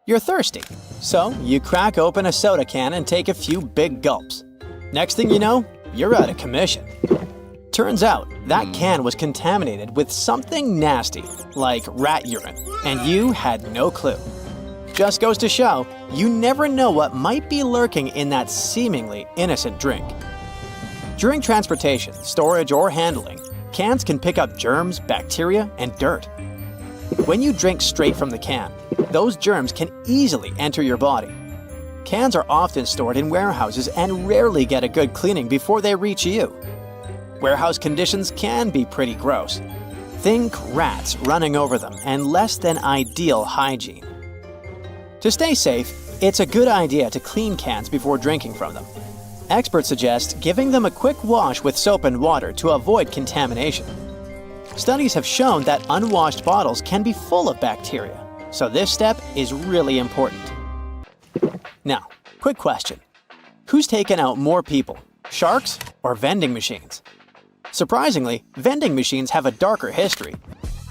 You're thirsty, so you crack open a soda can and take a few big gulps. Next thing you know, you're out of commission. Turns out, that can was contaminated with something nasty, like rat urine, and you had no clue. Just goes to show, you never know what might be lurking in that seemingly innocent drink. During transportation, storage, or handling, cans can pick up germs, bacteria, and dirt. When you drink straight from the can, those germs can easily enter your body. Cans are often stored in warehouses and rarely get a good cleaning before they reach you. Warehouse conditions can be pretty gross. Think rats running over them and less than ideal hygiene. To stay safe, it's a good idea to clean cans before drinking from them. Experts suggest giving them a quick wash with soap and water to avoid contamination. Studies have shown that unwashed bottles can be full of bacteria, so this step is really important. Now, quick question. Who's taken out more people, sharks or vending machines? Surprisingly, vending machines have a darker history.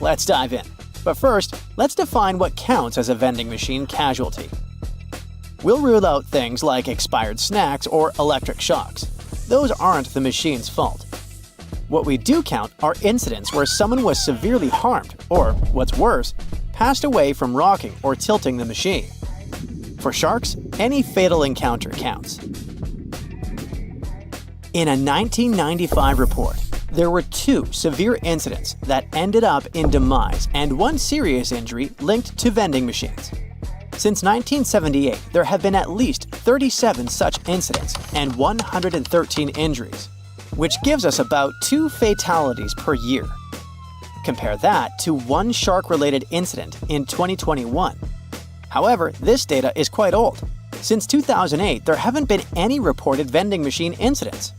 Let's dive in. But first, let's define what counts as a vending machine casualty. We'll rule out things like expired snacks or electric shocks. Those aren't the machine's fault. What we do count are incidents where someone was severely harmed or, what's worse, passed away from rocking or tilting the machine. For sharks, any fatal encounter counts. In a 1995 report, there were 2 severe incidents that ended up in demise and 1 serious injury linked to vending machines. Since 1978, there have been at least 37 such incidents and 113 injuries, which gives us about 2 fatalities per year. Compare that to 1 shark-related incident in 2021. However, this data is quite old. Since 2008, there haven't been any reported vending machine incidents.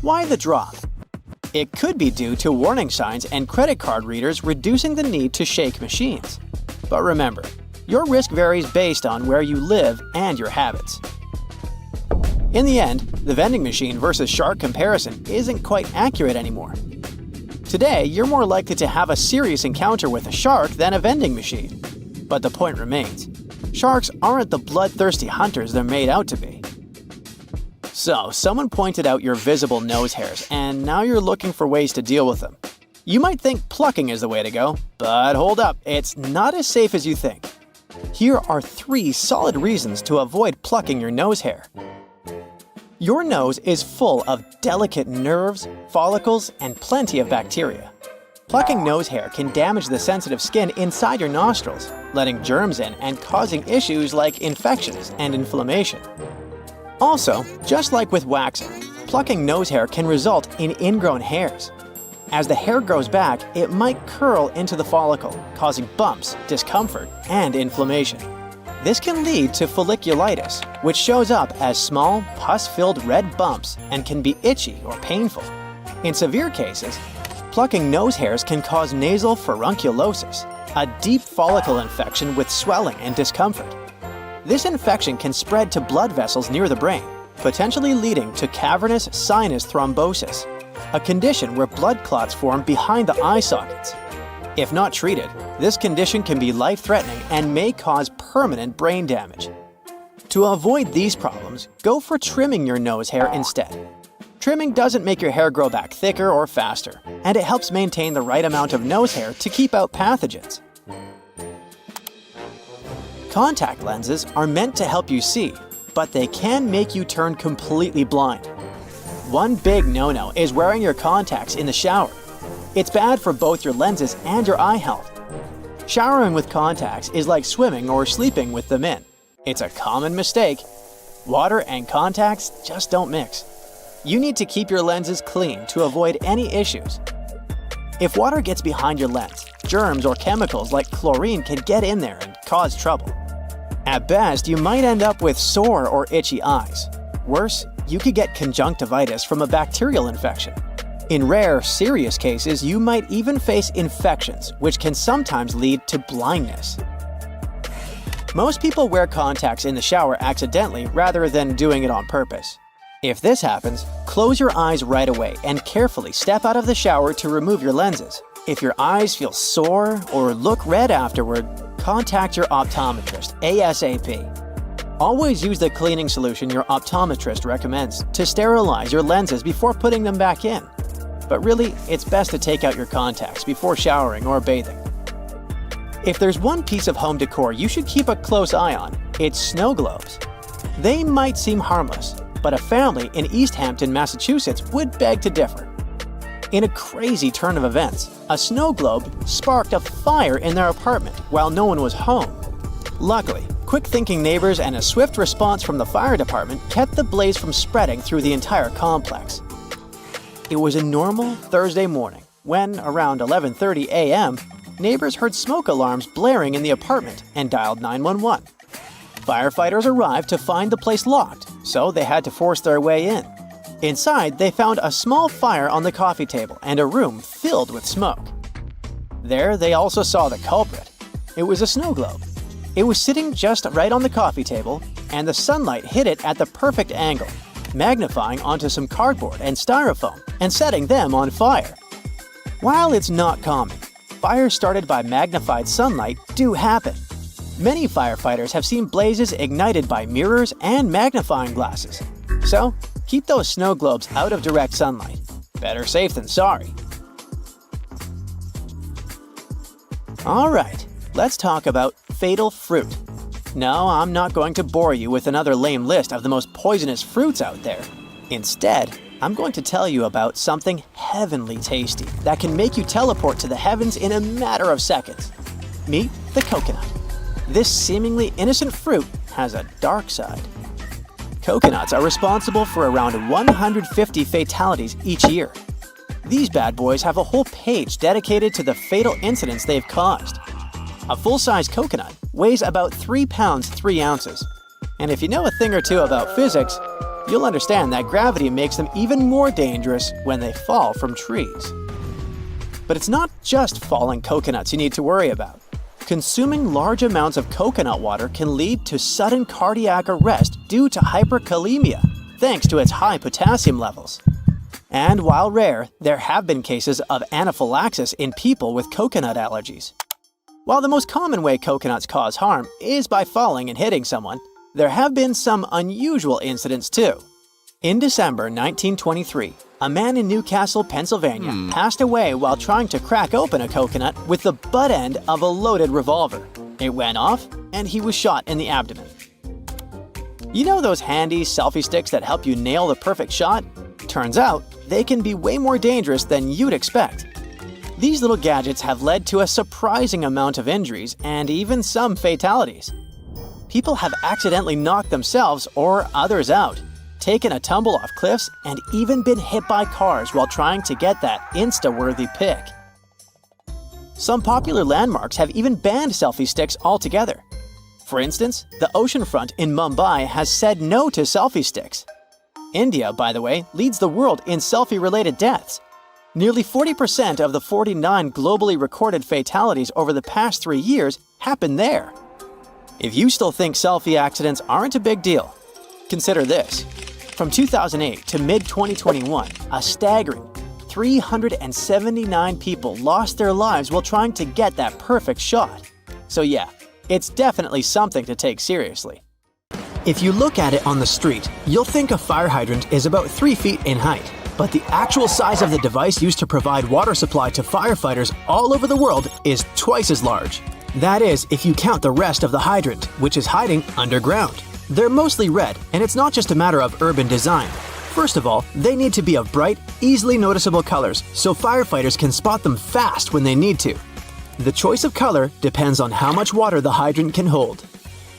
Why the drop? It could be due to warning signs and credit card readers reducing the need to shake machines. But remember, your risk varies based on where you live and your habits. In the end, the vending machine versus shark comparison isn't quite accurate anymore. Today, you're more likely to have a serious encounter with a shark than a vending machine. But the point remains, sharks aren't the bloodthirsty hunters they're made out to be. So, someone pointed out your visible nose hairs, and now you're looking for ways to deal with them. You might think plucking is the way to go, but hold up, it's not as safe as you think. Here are 3 solid reasons to avoid plucking your nose hair. Your nose is full of delicate nerves, follicles, and plenty of bacteria. Plucking nose hair can damage the sensitive skin inside your nostrils, letting germs in and causing issues like infections and inflammation. Also, just like with waxing, plucking nose hair can result in ingrown hairs. As the hair grows back, it might curl into the follicle, causing bumps, discomfort, and inflammation. This can lead to folliculitis, which shows up as small, pus-filled red bumps and can be itchy or painful. In severe cases, plucking nose hairs can cause nasal furunculosis, a deep follicle infection with swelling and discomfort. This infection can spread to blood vessels near the brain, potentially leading to cavernous sinus thrombosis, a condition where blood clots form behind the eye sockets. If not treated, this condition can be life-threatening and may cause permanent brain damage. To avoid these problems, go for trimming your nose hair instead. Trimming doesn't make your hair grow back thicker or faster, and it helps maintain the right amount of nose hair to keep out pathogens. Contact lenses are meant to help you see, but they can make you turn completely blind. One big no-no is wearing your contacts in the shower. It's bad for both your lenses and your eye health. Showering with contacts is like swimming or sleeping with them in. It's a common mistake. Water and contacts just don't mix. You need to keep your lenses clean to avoid any issues. If water gets behind your lens, germs or chemicals like chlorine can get in there and cause trouble. At best, you might end up with sore or itchy eyes. Worse, you could get conjunctivitis from a bacterial infection. In rare, serious cases, you might even face infections, which can sometimes lead to blindness. Most people wear contacts in the shower accidentally rather than doing it on purpose. If this happens, close your eyes right away and carefully step out of the shower to remove your lenses. If your eyes feel sore or look red afterward, contact your optometrist ASAP. Always use the cleaning solution your optometrist recommends to sterilize your lenses before putting them back in. But really, it's best to take out your contacts before showering or bathing. If there's one piece of home decor you should keep a close eye on, it's snow globes. They might seem harmless, but a family in East Hampton, Massachusetts would beg to differ. In a crazy turn of events, a snow globe sparked a fire in their apartment while no one was home. Luckily, quick-thinking neighbors and a swift response from the fire department kept the blaze from spreading through the entire complex. It was a normal Thursday morning when, around 11:30 a.m., neighbors heard smoke alarms blaring in the apartment and dialed 911. Firefighters arrived to find the place locked, so they had to force their way in. Inside, they found a small fire on the coffee table and a room filled with smoke. There, they also saw the culprit. It was a snow globe. It was sitting just right on the coffee table, and the sunlight hit it at the perfect angle, magnifying onto some cardboard and styrofoam and setting them on fire. While it's not common, fires started by magnified sunlight do happen. Many firefighters have seen blazes ignited by mirrors and magnifying glasses. So, keep those snow globes out of direct sunlight. Better safe than sorry. Alright, let's talk about fatal fruit. No, I'm not going to bore you with another lame list of the most poisonous fruits out there. Instead, I'm going to tell you about something heavenly tasty that can make you teleport to the heavens in a matter of seconds. Meet the coconut. This seemingly innocent fruit has a dark side. Coconuts are responsible for around 150 fatalities each year. These bad boys have a whole page dedicated to the fatal incidents they've caused. A full-size coconut weighs about 3 pounds 3 ounces. And if you know a thing or two about physics, you'll understand that gravity makes them even more dangerous when they fall from trees. But it's not just falling coconuts you need to worry about. Consuming large amounts of coconut water can lead to sudden cardiac arrest due to hyperkalemia, thanks to its high potassium levels. And while rare, there have been cases of anaphylaxis in people with coconut allergies. While the most common way coconuts cause harm is by falling and hitting someone, there have been some unusual incidents too. In December 1923, a man in Newcastle, Pennsylvania, passed away while trying to crack open a coconut with the butt end of a loaded revolver. It went off, and he was shot in the abdomen. You know those handy selfie sticks that help you nail the perfect shot? Turns out, they can be way more dangerous than you'd expect. These little gadgets have led to a surprising amount of injuries and even some fatalities. People have accidentally knocked themselves or others out, taken a tumble off cliffs, and even been hit by cars while trying to get that Insta-worthy pic. Some popular landmarks have even banned selfie sticks altogether. For instance, the oceanfront in Mumbai has said no to selfie sticks. India, by the way, leads the world in selfie-related deaths. Nearly 40% of the 49 globally recorded fatalities over the past 3 years happened there. If you still think selfie accidents aren't a big deal, consider this. From 2008 to mid-2021, a staggering 379 people lost their lives while trying to get that perfect shot. So yeah, it's definitely something to take seriously. If you look at it on the street, you'll think a fire hydrant is about 3 feet in height. But the actual size of the device used to provide water supply to firefighters all over the world is twice as large. That is, if you count the rest of the hydrant, which is hiding underground. They're mostly red, and it's not just a matter of urban design. First of all, they need to be of bright, easily noticeable colors so firefighters can spot them fast when they need to. The choice of color depends on how much water the hydrant can hold.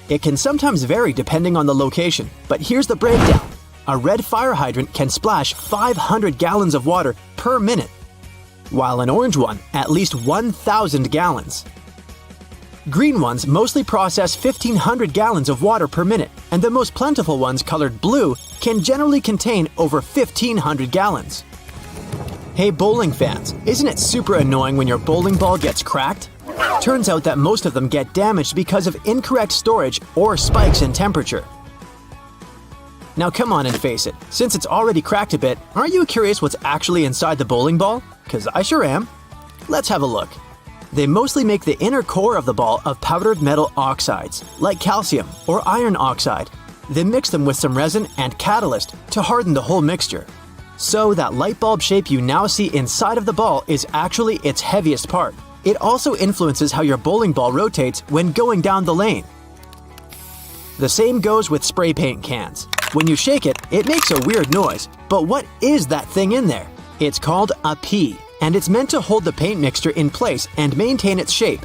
It can sometimes vary depending on the location, but here's the breakdown. A red fire hydrant can splash 500 gallons of water per minute, while an orange one at least 1,000 gallons. Green ones mostly process 1,500 gallons of water per minute, and the most plentiful ones colored blue can generally contain over 1,500 gallons. Hey bowling fans, isn't it super annoying when your bowling ball gets cracked? Turns out that most of them get damaged because of incorrect storage or spikes in temperature. Now come on and face it, since it's already cracked a bit, aren't you curious what's actually inside the bowling ball? 'Cause I sure am. Let's have a look. They mostly make the inner core of the ball of powdered metal oxides, like calcium or iron oxide. They mix them with some resin and catalyst to harden the whole mixture. So that light bulb shape you now see inside of the ball is actually its heaviest part. It also influences how your bowling ball rotates when going down the lane. The same goes with spray paint cans. When you shake it, it makes a weird noise. But what is that thing in there? It's called a pea, and it's meant to hold the paint mixture in place and maintain its shape.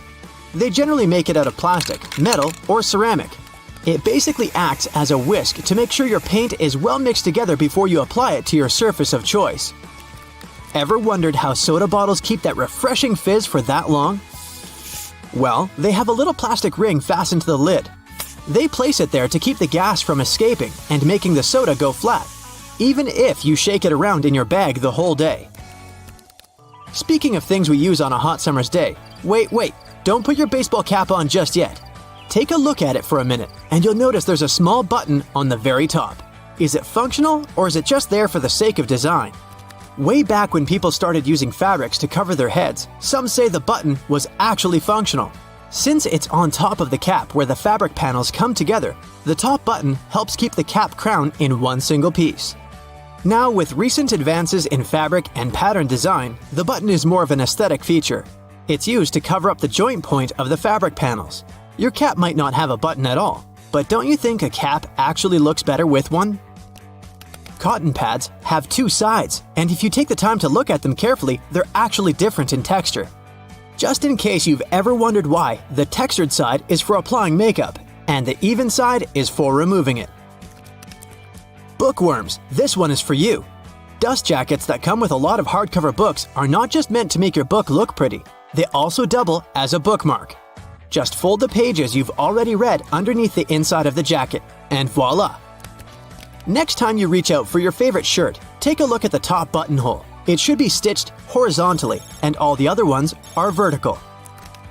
They generally make it out of plastic, metal, or ceramic. It basically acts as a whisk to make sure your paint is well mixed together before you apply it to your surface of choice. Ever wondered how soda bottles keep that refreshing fizz for that long? Well, they have a little plastic ring fastened to the lid. They place it there to keep the gas from escaping and making the soda go flat, even if you shake it around in your bag the whole day. Speaking of things we use on a hot summer's day, wait, don't put your baseball cap on just yet. Take a look at it for a minute, and you'll notice there's a small button on the very top. Is it functional, or is it just there for the sake of design? Way back when people started using fabrics to cover their heads, some say the button was actually functional. Since it's on top of the cap where the fabric panels come together, the top button helps keep the cap crown in one single piece. Now, with recent advances in fabric and pattern design, the button is more of an aesthetic feature. It's used to cover up the joint point of the fabric panels. Your cap might not have a button at all, but don't you think a cap actually looks better with one? Cotton pads have two sides, and if you take the time to look at them carefully, they're actually different in texture. Just in case you've ever wondered why, the textured side is for applying makeup, and the even side is for removing it. Bookworms, this one is for you. Dust jackets that come with a lot of hardcover books are not just meant to make your book look pretty, they also double as a bookmark. Just fold the pages you've already read underneath the inside of the jacket, and voila! Next time you reach out for your favorite shirt, take a look at the top buttonhole. It should be stitched horizontally, and all the other ones are vertical.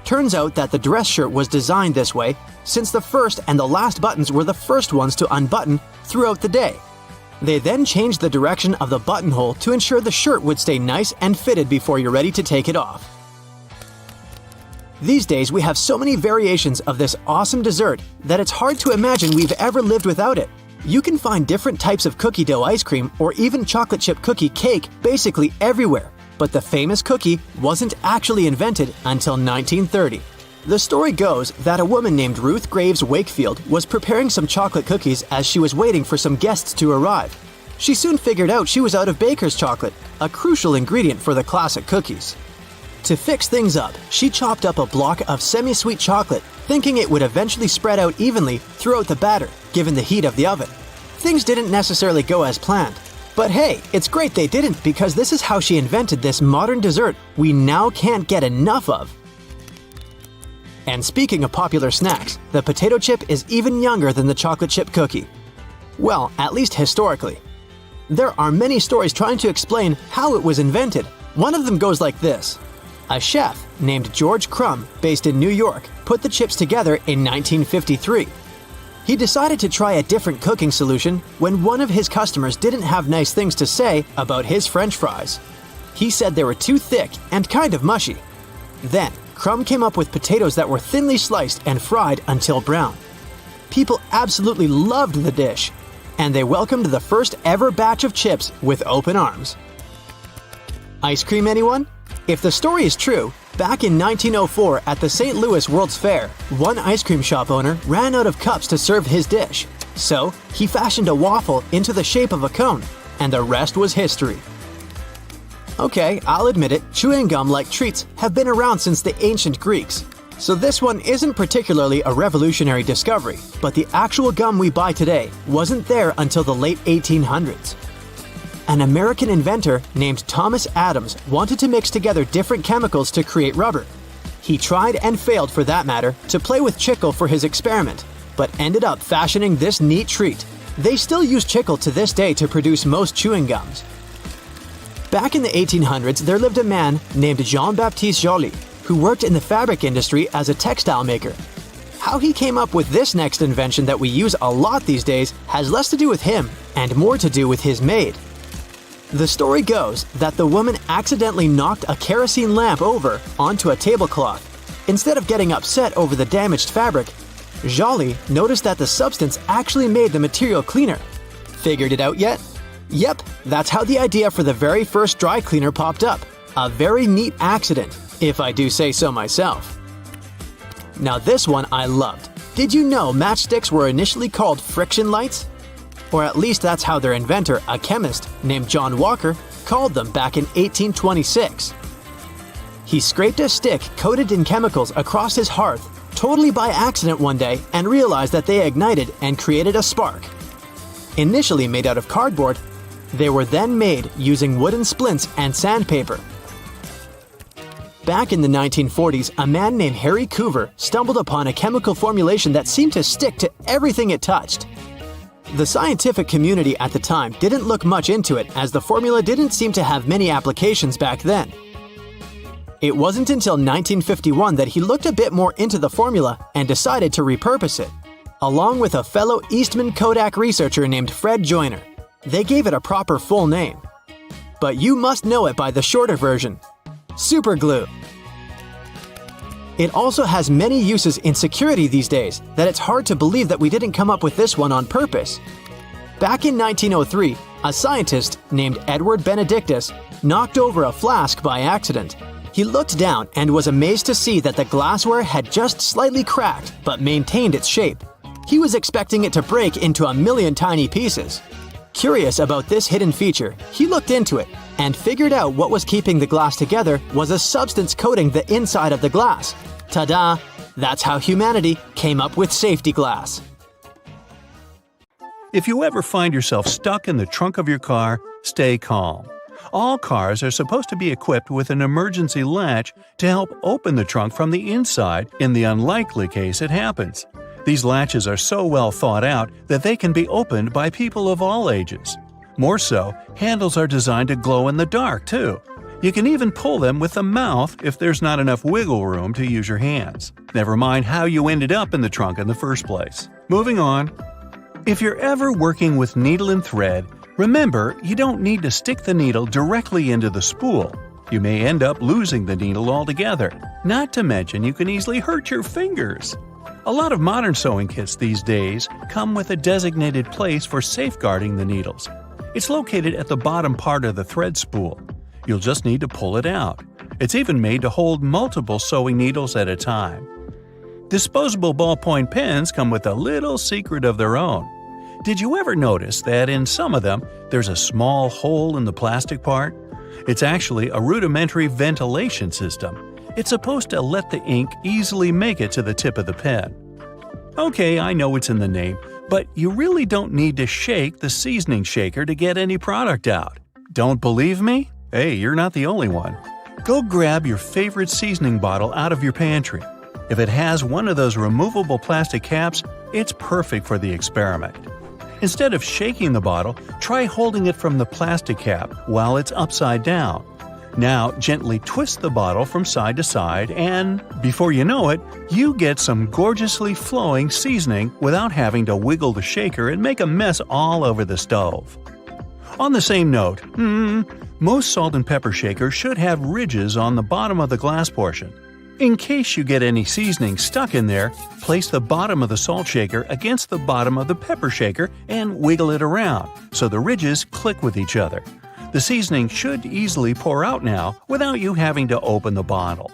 Turns out that the dress shirt was designed this way since the first and the last buttons were the first ones to unbutton throughout the day. They then changed the direction of the buttonhole to ensure the shirt would stay nice and fitted before you're ready to take it off. These days, we have so many variations of this awesome dessert that it's hard to imagine we've ever lived without it. You can find different types of cookie dough ice cream or even chocolate chip cookie cake basically everywhere, but the famous cookie wasn't actually invented until 1930. The story goes that a woman named Ruth Graves Wakefield was preparing some chocolate cookies as she was waiting for some guests to arrive. She soon figured out she was out of baker's chocolate, a crucial ingredient for the classic cookies. To fix things up, she chopped up a block of semi-sweet chocolate, thinking it would eventually spread out evenly throughout the batter, given the heat of the oven. Things didn't necessarily go as planned. But hey, it's great they didn't, because this is how she invented this modern dessert we now can't get enough of. And speaking of popular snacks, the potato chip is even younger than the chocolate chip cookie. Well, at least historically. There are many stories trying to explain how it was invented. One of them goes like this. A chef named George Crumb, based in New York, put the chips together in 1953. He decided to try a different cooking solution when one of his customers didn't have nice things to say about his French fries. He said they were too thick and kind of mushy. Then, Crumb came up with potatoes that were thinly sliced and fried until brown. People absolutely loved the dish, and they welcomed the first ever batch of chips with open arms. Ice cream, anyone? If the story is true, back in 1904 at the St. Louis World's Fair, one ice cream shop owner ran out of cups to serve his dish. So, he fashioned a waffle into the shape of a cone, and the rest was history. Okay, I'll admit it, chewing gum-like treats have been around since the ancient Greeks. So this one isn't particularly a revolutionary discovery, but the actual gum we buy today wasn't there until the late 1800s. An American inventor named Thomas Adams wanted to mix together different chemicals to create rubber. He tried and failed, for that matter, to play with chicle for his experiment, but ended up fashioning this neat treat. They still use chicle to this day to produce most chewing gums. Back in the 1800s, there lived a man named Jean-Baptiste Joly, who worked in the fabric industry as a textile maker. How he came up with this next invention that we use a lot these days has less to do with him and more to do with his maid. The story goes that the woman accidentally knocked a kerosene lamp over onto a tablecloth. Instead of getting upset over the damaged fabric, Joly noticed that the substance actually made the material cleaner. Figured it out yet? Yep, that's how the idea for the very first dry cleaner popped up. A very neat accident, if I do say so myself. Now this one I loved. Did you know matchsticks were initially called friction lights? Or at least that's how their inventor, a chemist named John Walker, called them back in 1826. He scraped a stick coated in chemicals across his hearth totally by accident one day and realized that they ignited and created a spark. Initially made out of cardboard, they were then made using wooden splints and sandpaper. Back in the 1940s, a man named Harry Coover stumbled upon a chemical formulation that seemed to stick to everything it touched. The scientific community at the time didn't look much into it, as the formula didn't seem to have many applications back then. It wasn't until 1951 that he looked a bit more into the formula and decided to repurpose it, along with a fellow Eastman Kodak researcher named Fred Joyner. They gave it a proper full name. But you must know it by the shorter version: super glue. It also has many uses in security these days that it's hard to believe that we didn't come up with this one on purpose. Back in 1903, a scientist named Edward Benedictus knocked over a flask by accident. He looked down and was amazed to see that the glassware had just slightly cracked but maintained its shape. He was expecting it to break into a million tiny pieces. Curious about this hidden feature, he looked into it and figured out what was keeping the glass together was a substance coating the inside of the glass. Ta-da! That's how humanity came up with safety glass. If you ever find yourself stuck in the trunk of your car, stay calm. All cars are supposed to be equipped with an emergency latch to help open the trunk from the inside in the unlikely case it happens. These latches are so well thought out that they can be opened by people of all ages. More so, handles are designed to glow in the dark, too. You can even pull them with the mouth if there's not enough wiggle room to use your hands. Never mind how you ended up in the trunk in the first place. Moving on. If you're ever working with needle and thread, remember you don't need to stick the needle directly into the spool. You may end up losing the needle altogether. Not to mention you can easily hurt your fingers. A lot of modern sewing kits these days come with a designated place for safeguarding the needles. It's located at the bottom part of the thread spool. You'll just need to pull it out. It's even made to hold multiple sewing needles at a time. Disposable ballpoint pens come with a little secret of their own. Did you ever notice that in some of them there's a small hole in the plastic part? It's actually a rudimentary ventilation system. It's supposed to let the ink easily make it to the tip of the pen. Okay, I know it's in the name, but you really don't need to shake the seasoning shaker to get any product out. Don't believe me? Hey, you're not the only one. Go grab your favorite seasoning bottle out of your pantry. If it has one of those removable plastic caps, it's perfect for the experiment. Instead of shaking the bottle, try holding it from the plastic cap while it's upside down. Now, gently twist the bottle from side to side and, before you know it, you get some gorgeously flowing seasoning without having to wiggle the shaker and make a mess all over the stove. On the same note, most salt and pepper shakers should have ridges on the bottom of the glass portion. In case you get any seasoning stuck in there, place the bottom of the salt shaker against the bottom of the pepper shaker and wiggle it around so the ridges click with each other. The seasoning should easily pour out now without you having to open the bottle.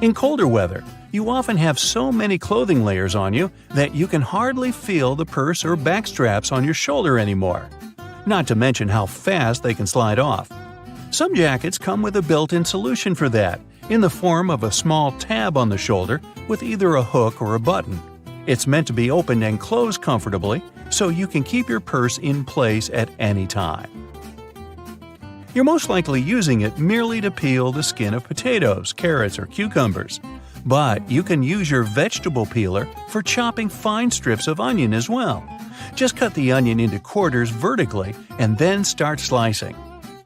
In colder weather, you often have so many clothing layers on you that you can hardly feel the purse or back straps on your shoulder anymore. Not to mention how fast they can slide off. Some jackets come with a built-in solution for that, in the form of a small tab on the shoulder with either a hook or a button. It's meant to be opened and closed comfortably, so you can keep your purse in place at any time. You're most likely using it merely to peel the skin of potatoes, carrots, or cucumbers. But you can use your vegetable peeler for chopping fine strips of onion as well. Just cut the onion into quarters vertically and then start slicing.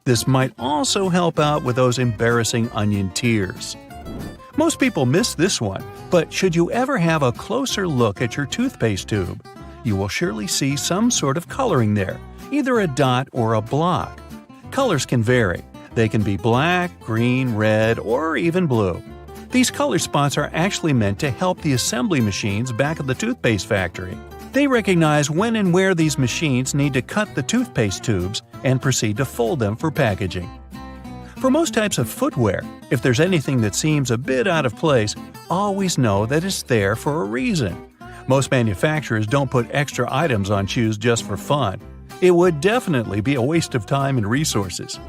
This might also help out with those embarrassing onion tears. Most people miss this one, but should you ever have a closer look at your toothpaste tube, you will surely see some sort of coloring there, either a dot or a block. Colors can vary. They can be black, green, red, or even blue. These color spots are actually meant to help the assembly machines back at the toothpaste factory. They recognize when and where these machines need to cut the toothpaste tubes and proceed to fold them for packaging. For most types of footwear, if there's anything that seems a bit out of place, always know that it's there for a reason. Most manufacturers don't put extra items on shoes just for fun. It would definitely be a waste of time and resources.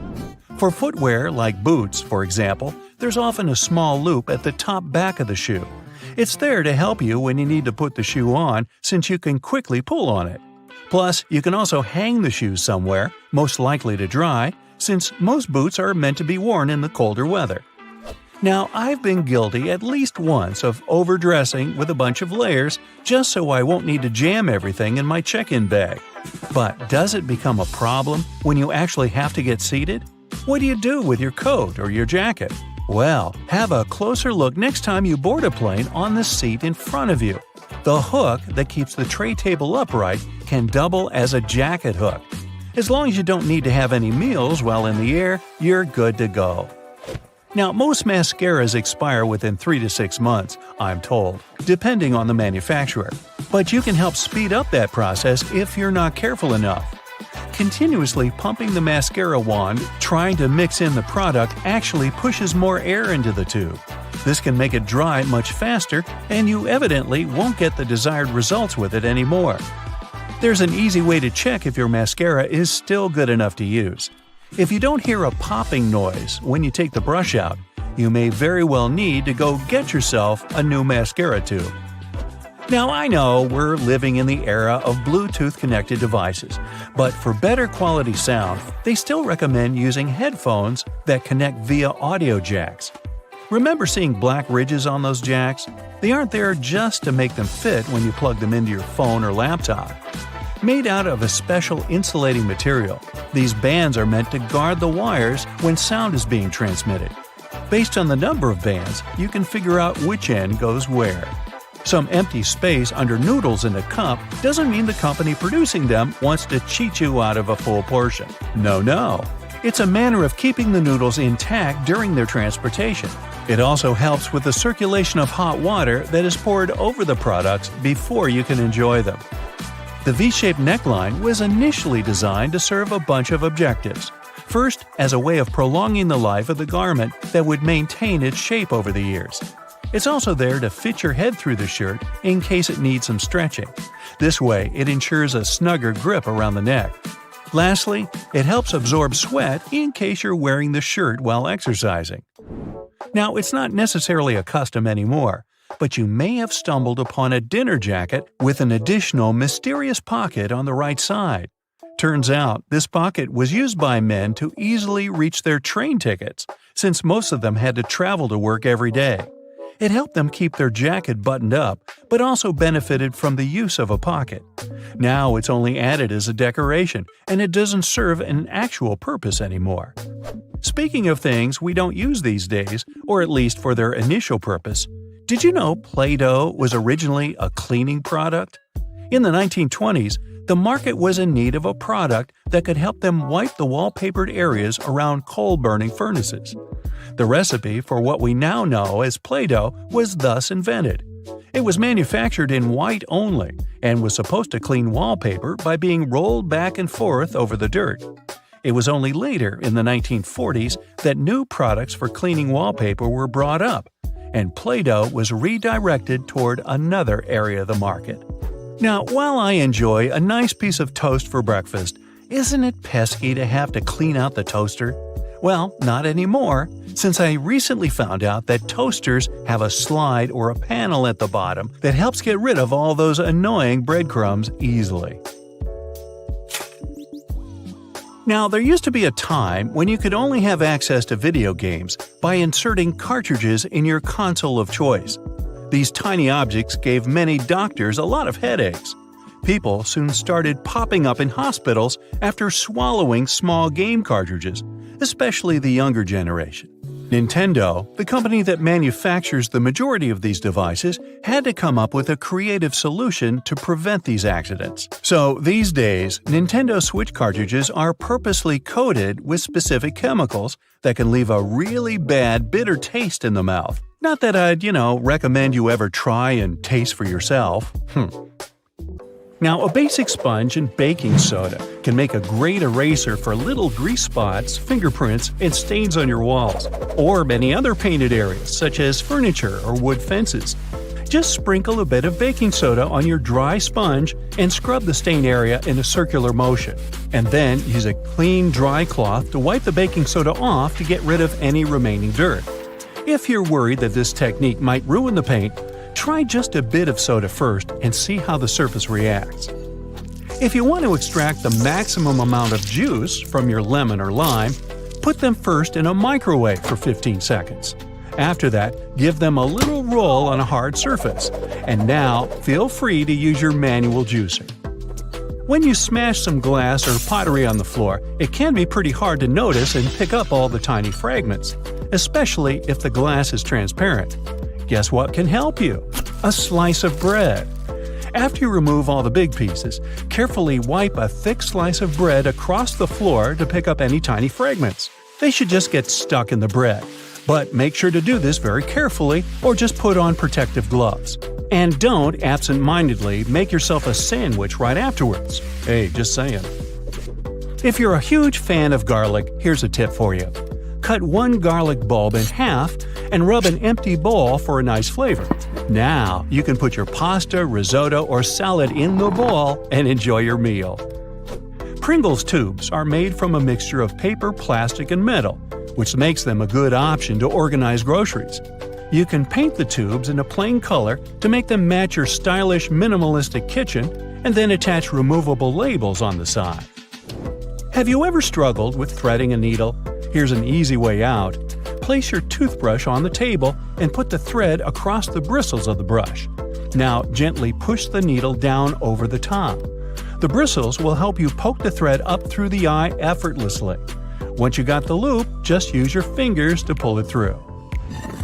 For footwear like boots, for example, there's often a small loop at the top back of the shoe. It's there to help you when you need to put the shoe on, since you can quickly pull on it. Plus, you can also hang the shoes somewhere, most likely to dry, since most boots are meant to be worn in the colder weather. Now, I've been guilty at least once of overdressing with a bunch of layers just so I won't need to jam everything in my check-in bag. But does it become a problem when you actually have to get seated? What do you do with your coat or your jacket? Well, have a closer look next time you board a plane on the seat in front of you. The hook that keeps the tray table upright can double as a jacket hook. As long as you don't need to have any meals while in the air, you're good to go. Now, most mascaras expire within 3 to 6 months, I'm told, depending on the manufacturer. But you can help speed up that process if you're not careful enough. Continuously pumping the mascara wand, trying to mix in the product actually pushes more air into the tube. This can make it dry much faster, and you evidently won't get the desired results with it anymore. There's an easy way to check if your mascara is still good enough to use. If you don't hear a popping noise when you take the brush out, you may very well need to go get yourself a new mascara tube. Now, I know we're living in the era of Bluetooth-connected devices, but for better quality sound, they still recommend using headphones that connect via audio jacks. Remember seeing black ridges on those jacks? They aren't there just to make them fit when you plug them into your phone or laptop. Made out of a special insulating material, these bands are meant to guard the wires when sound is being transmitted. Based on the number of bands, you can figure out which end goes where. Some empty space under noodles in a cup doesn't mean the company producing them wants to cheat you out of a full portion. No. It's a manner of keeping the noodles intact during their transportation. It also helps with the circulation of hot water that is poured over the products before you can enjoy them. The V-shaped neckline was initially designed to serve a bunch of objectives. First, as a way of prolonging the life of the garment that would maintain its shape over the years. It's also there to fit your head through the shirt in case it needs some stretching. This way, it ensures a snugger grip around the neck. Lastly, it helps absorb sweat in case you're wearing the shirt while exercising. Now, it's not necessarily a custom anymore, but you may have stumbled upon a dinner jacket with an additional mysterious pocket on the right side. Turns out, this pocket was used by men to easily reach their train tickets, since most of them had to travel to work every day. It helped them keep their jacket buttoned up, but also benefited from the use of a pocket. Now it's only added as a decoration, and it doesn't serve an actual purpose anymore. Speaking of things we don't use these days, or at least for their initial purpose, did you know Play-Doh was originally a cleaning product? In the 1920s, the market was in need of a product that could help them wipe the wallpapered areas around coal-burning furnaces. The recipe for what we now know as Play-Doh was thus invented. It was manufactured in white only and was supposed to clean wallpaper by being rolled back and forth over the dirt. It was only later, in the 1940s, that new products for cleaning wallpaper were brought up, and Play-Doh was redirected toward another area of the market. Now, while I enjoy a nice piece of toast for breakfast, isn't it pesky to have to clean out the toaster? Well, not anymore, since I recently found out that toasters have a slide or a panel at the bottom that helps get rid of all those annoying breadcrumbs easily. Now, there used to be a time when you could only have access to video games by inserting cartridges in your console of choice. These tiny objects gave many doctors a lot of headaches. People soon started popping up in hospitals after swallowing small game cartridges, especially the younger generation. Nintendo, the company that manufactures the majority of these devices, had to come up with a creative solution to prevent these accidents. So these days, Nintendo Switch cartridges are purposely coated with specific chemicals that can leave a really bad, bitter taste in the mouth. Not that I'd, recommend you ever try and taste for yourself. Now, a basic sponge and baking soda can make a great eraser for little grease spots, fingerprints, and stains on your walls, or any other painted areas such as furniture or wood fences. Just sprinkle a bit of baking soda on your dry sponge and scrub the stain area in a circular motion, and then use a clean, dry cloth to wipe the baking soda off to get rid of any remaining dirt. If you're worried that this technique might ruin the paint, try just a bit of soda first and see how the surface reacts. If you want to extract the maximum amount of juice from your lemon or lime, put them first in a microwave for 15 seconds. After that, give them a little roll on a hard surface. And now, feel free to use your manual juicer. When you smash some glass or pottery on the floor, it can be pretty hard to notice and pick up all the tiny fragments, especially if the glass is transparent. Guess what can help you? A slice of bread. After you remove all the big pieces, carefully wipe a thick slice of bread across the floor to pick up any tiny fragments. They should just get stuck in the bread, but make sure to do this very carefully or just put on protective gloves. And don't absent-mindedly make yourself a sandwich right afterwards. Hey, just saying. If you're a huge fan of garlic, here's a tip for you. Cut one garlic bulb in half and rub an empty bowl for a nice flavor. Now, you can put your pasta, risotto, or salad in the bowl and enjoy your meal. Pringles tubes are made from a mixture of paper, plastic, and metal, which makes them a good option to organize groceries. You can paint the tubes in a plain color to make them match your stylish, minimalistic kitchen, and then attach removable labels on the side. Have you ever struggled with threading a needle? Here's an easy way out. Place your toothbrush on the table and put the thread across the bristles of the brush. Now gently push the needle down over the top. The bristles will help you poke the thread up through the eye effortlessly. Once you got the loop, just use your fingers to pull it through.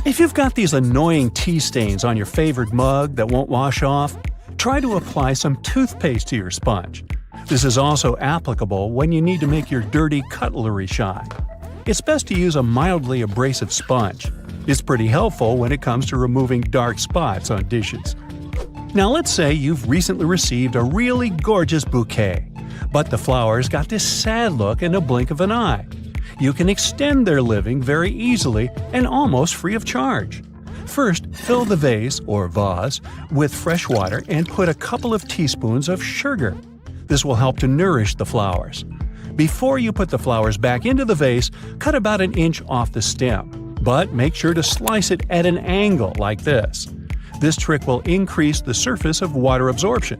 If you've got these annoying tea stains on your favorite mug that won't wash off, try to apply some toothpaste to your sponge. This is also applicable when you need to make your dirty cutlery shine. It's best to use a mildly abrasive sponge. It's pretty helpful when it comes to removing dark spots on dishes. Now let's say you've recently received a really gorgeous bouquet, but the flowers got this sad look in a blink of an eye. You can extend their living very easily and almost free of charge. First, fill the vase or vase with fresh water and put a couple of teaspoons of sugar. This will help to nourish the flowers. Before you put the flowers back into the vase, cut about an inch off the stem, but make sure to slice it at an angle like this. This trick will increase the surface of water absorption.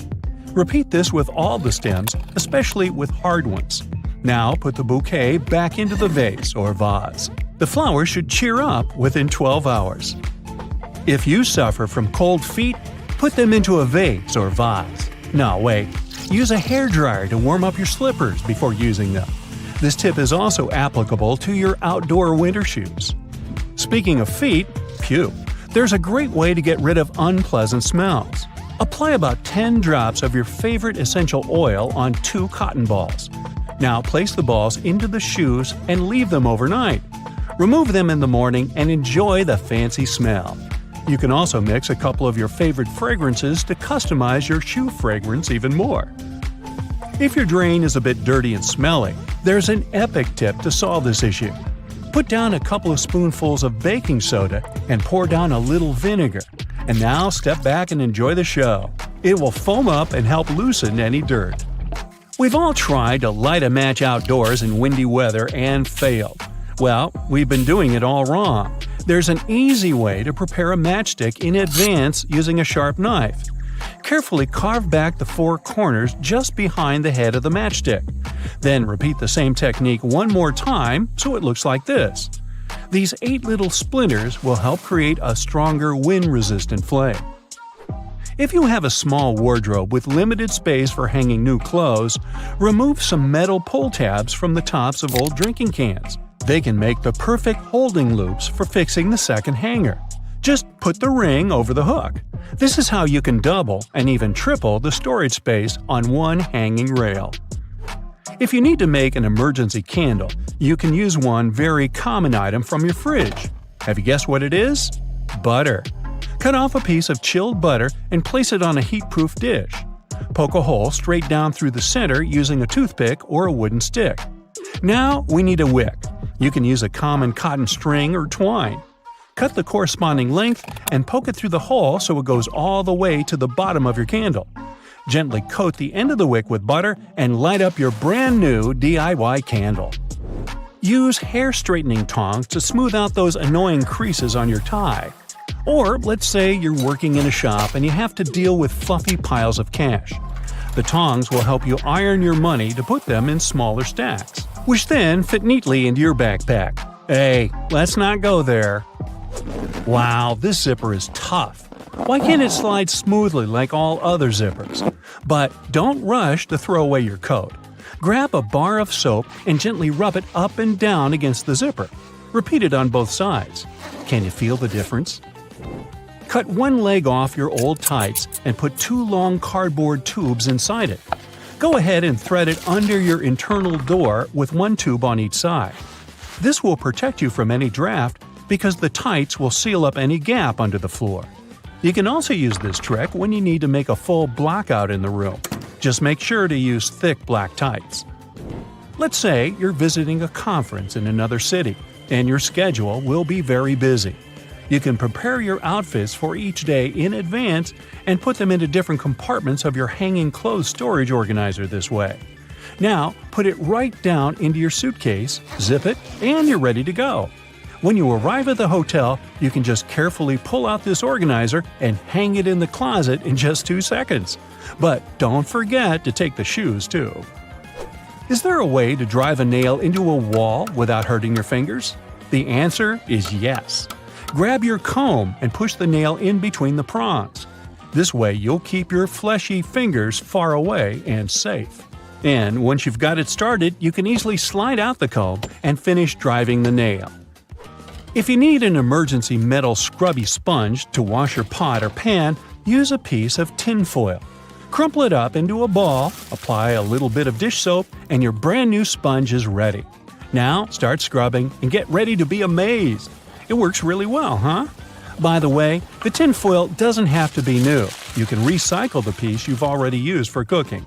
Repeat this with all the stems, especially with hard ones. Now put the bouquet back into the vase or vase. The flowers should cheer up within 12 hours. If you suffer from cold feet, put them into a vase or vase. No, wait. Use a hairdryer to warm up your slippers before using them. This tip is also applicable to your outdoor winter shoes. Speaking of feet, there's a great way to get rid of unpleasant smells. Apply about 10 drops of your favorite essential oil on 2 cotton balls. Now place the balls into the shoes and leave them overnight. Remove them in the morning and enjoy the fancy smell. You can also mix a couple of your favorite fragrances to customize your shoe fragrance even more. If your drain is a bit dirty and smelly, there's an epic tip to solve this issue. Put down a couple of spoonfuls of baking soda and pour down a little vinegar. And now step back and enjoy the show. It will foam up and help loosen any dirt. We've all tried to light a match outdoors in windy weather and failed. Well, we've been doing it all wrong. There's an easy way to prepare a matchstick in advance using a sharp knife. Carefully carve back the 4 corners just behind the head of the matchstick. Then repeat the same technique one more time so it looks like this. These 8 little splinters will help create a stronger wind-resistant flame. If you have a small wardrobe with limited space for hanging new clothes, remove some metal pull tabs from the tops of old drinking cans. They can make the perfect holding loops for fixing the second hanger. Just put the ring over the hook. This is how you can double and even triple the storage space on one hanging rail. If you need to make an emergency candle, you can use one very common item from your fridge. Have you guessed what it is? Butter. Cut off a piece of chilled butter and place it on a heat-proof dish. Poke a hole straight down through the center using a toothpick or a wooden stick. Now we need a wick. You can use a common cotton string or twine. Cut the corresponding length and poke it through the hole so it goes all the way to the bottom of your candle. Gently coat the end of the wick with butter and light up your brand new DIY candle. Use hair straightening tongs to smooth out those annoying creases on your tie. Or let's say you're working in a shop and you have to deal with fluffy piles of cash. The tongs will help you iron your money to put them in smaller stacks, which then fit neatly into your backpack. Hey, let's not go there. Wow, this zipper is tough. Why can't it slide smoothly like all other zippers? But don't rush to throw away your coat. Grab a bar of soap and gently rub it up and down against the zipper. Repeat it on both sides. Can you feel the difference? Cut one leg off your old tights and put two long cardboard tubes inside it. Go ahead and thread it under your internal door with one tube on each side. This will protect you from any draft because the tights will seal up any gap under the floor. You can also use this trick when you need to make a full blackout in the room. Just make sure to use thick black tights. Let's say you're visiting a conference in another city, and your schedule will be very busy. You can prepare your outfits for each day in advance and put them into different compartments of your hanging clothes storage organizer this way. Now, put it right down into your suitcase, zip it, and you're ready to go. When you arrive at the hotel, you can just carefully pull out this organizer and hang it in the closet in just 2 seconds. But don't forget to take the shoes too. Is there a way to drive a nail into a wall without hurting your fingers? The answer is yes. Grab your comb and push the nail in between the prongs. This way you'll keep your fleshy fingers far away and safe. And once you've got it started, you can easily slide out the comb and finish driving the nail. If you need an emergency metal scrubby sponge to wash your pot or pan, use a piece of tin foil. Crumple it up into a ball, apply a little bit of dish soap, and your brand new sponge is ready. Now start scrubbing and get ready to be amazed. It works really well, huh? By the way, the tin foil doesn't have to be new. You can recycle the piece you've already used for cooking.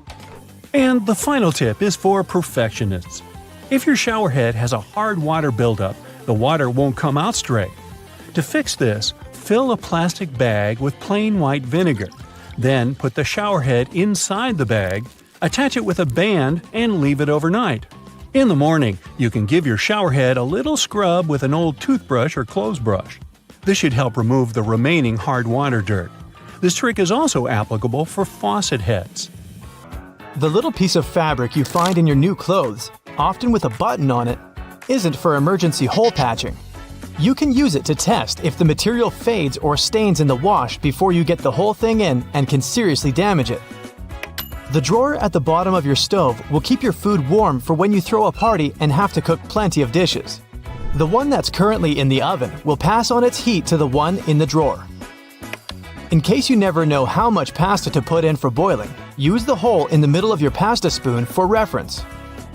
And the final tip is for perfectionists. If your shower head has a hard water buildup, the water won't come out straight. To fix this, fill a plastic bag with plain white vinegar. Then put the shower head inside the bag, attach it with a band, and leave it overnight. In the morning, you can give your shower head a little scrub with an old toothbrush or clothes brush. This should help remove the remaining hard water dirt. This trick is also applicable for faucet heads. The little piece of fabric you find in your new clothes, often with a button on it, isn't for emergency hole patching. You can use it to test if the material fades or stains in the wash before you get the whole thing in and can seriously damage it. The drawer at the bottom of your stove will keep your food warm for when you throw a party and have to cook plenty of dishes. The one that's currently in the oven will pass on its heat to the one in the drawer. In case you never know how much pasta to put in for boiling, use the hole in the middle of your pasta spoon for reference.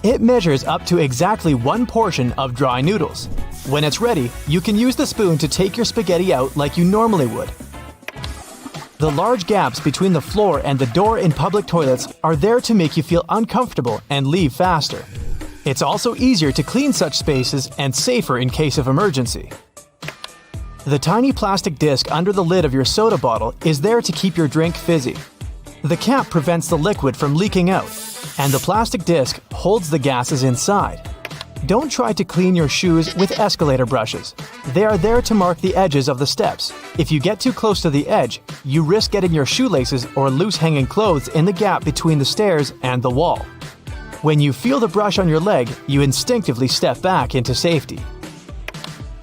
It measures up to exactly 1 portion of dry noodles. When it's ready, you can use the spoon to take your spaghetti out like you normally would. The large gaps between the floor and the door in public toilets are there to make you feel uncomfortable and leave faster. It's also easier to clean such spaces and safer in case of emergency. The tiny plastic disc under the lid of your soda bottle is there to keep your drink fizzy. The cap prevents the liquid from leaking out, and the plastic disc holds the gases inside. Don't try to clean your shoes with escalator brushes. They are there to mark the edges of the steps. If you get too close to the edge, you risk getting your shoelaces or loose hanging clothes in the gap between the stairs and the wall. When you feel the brush on your leg, you instinctively step back into safety.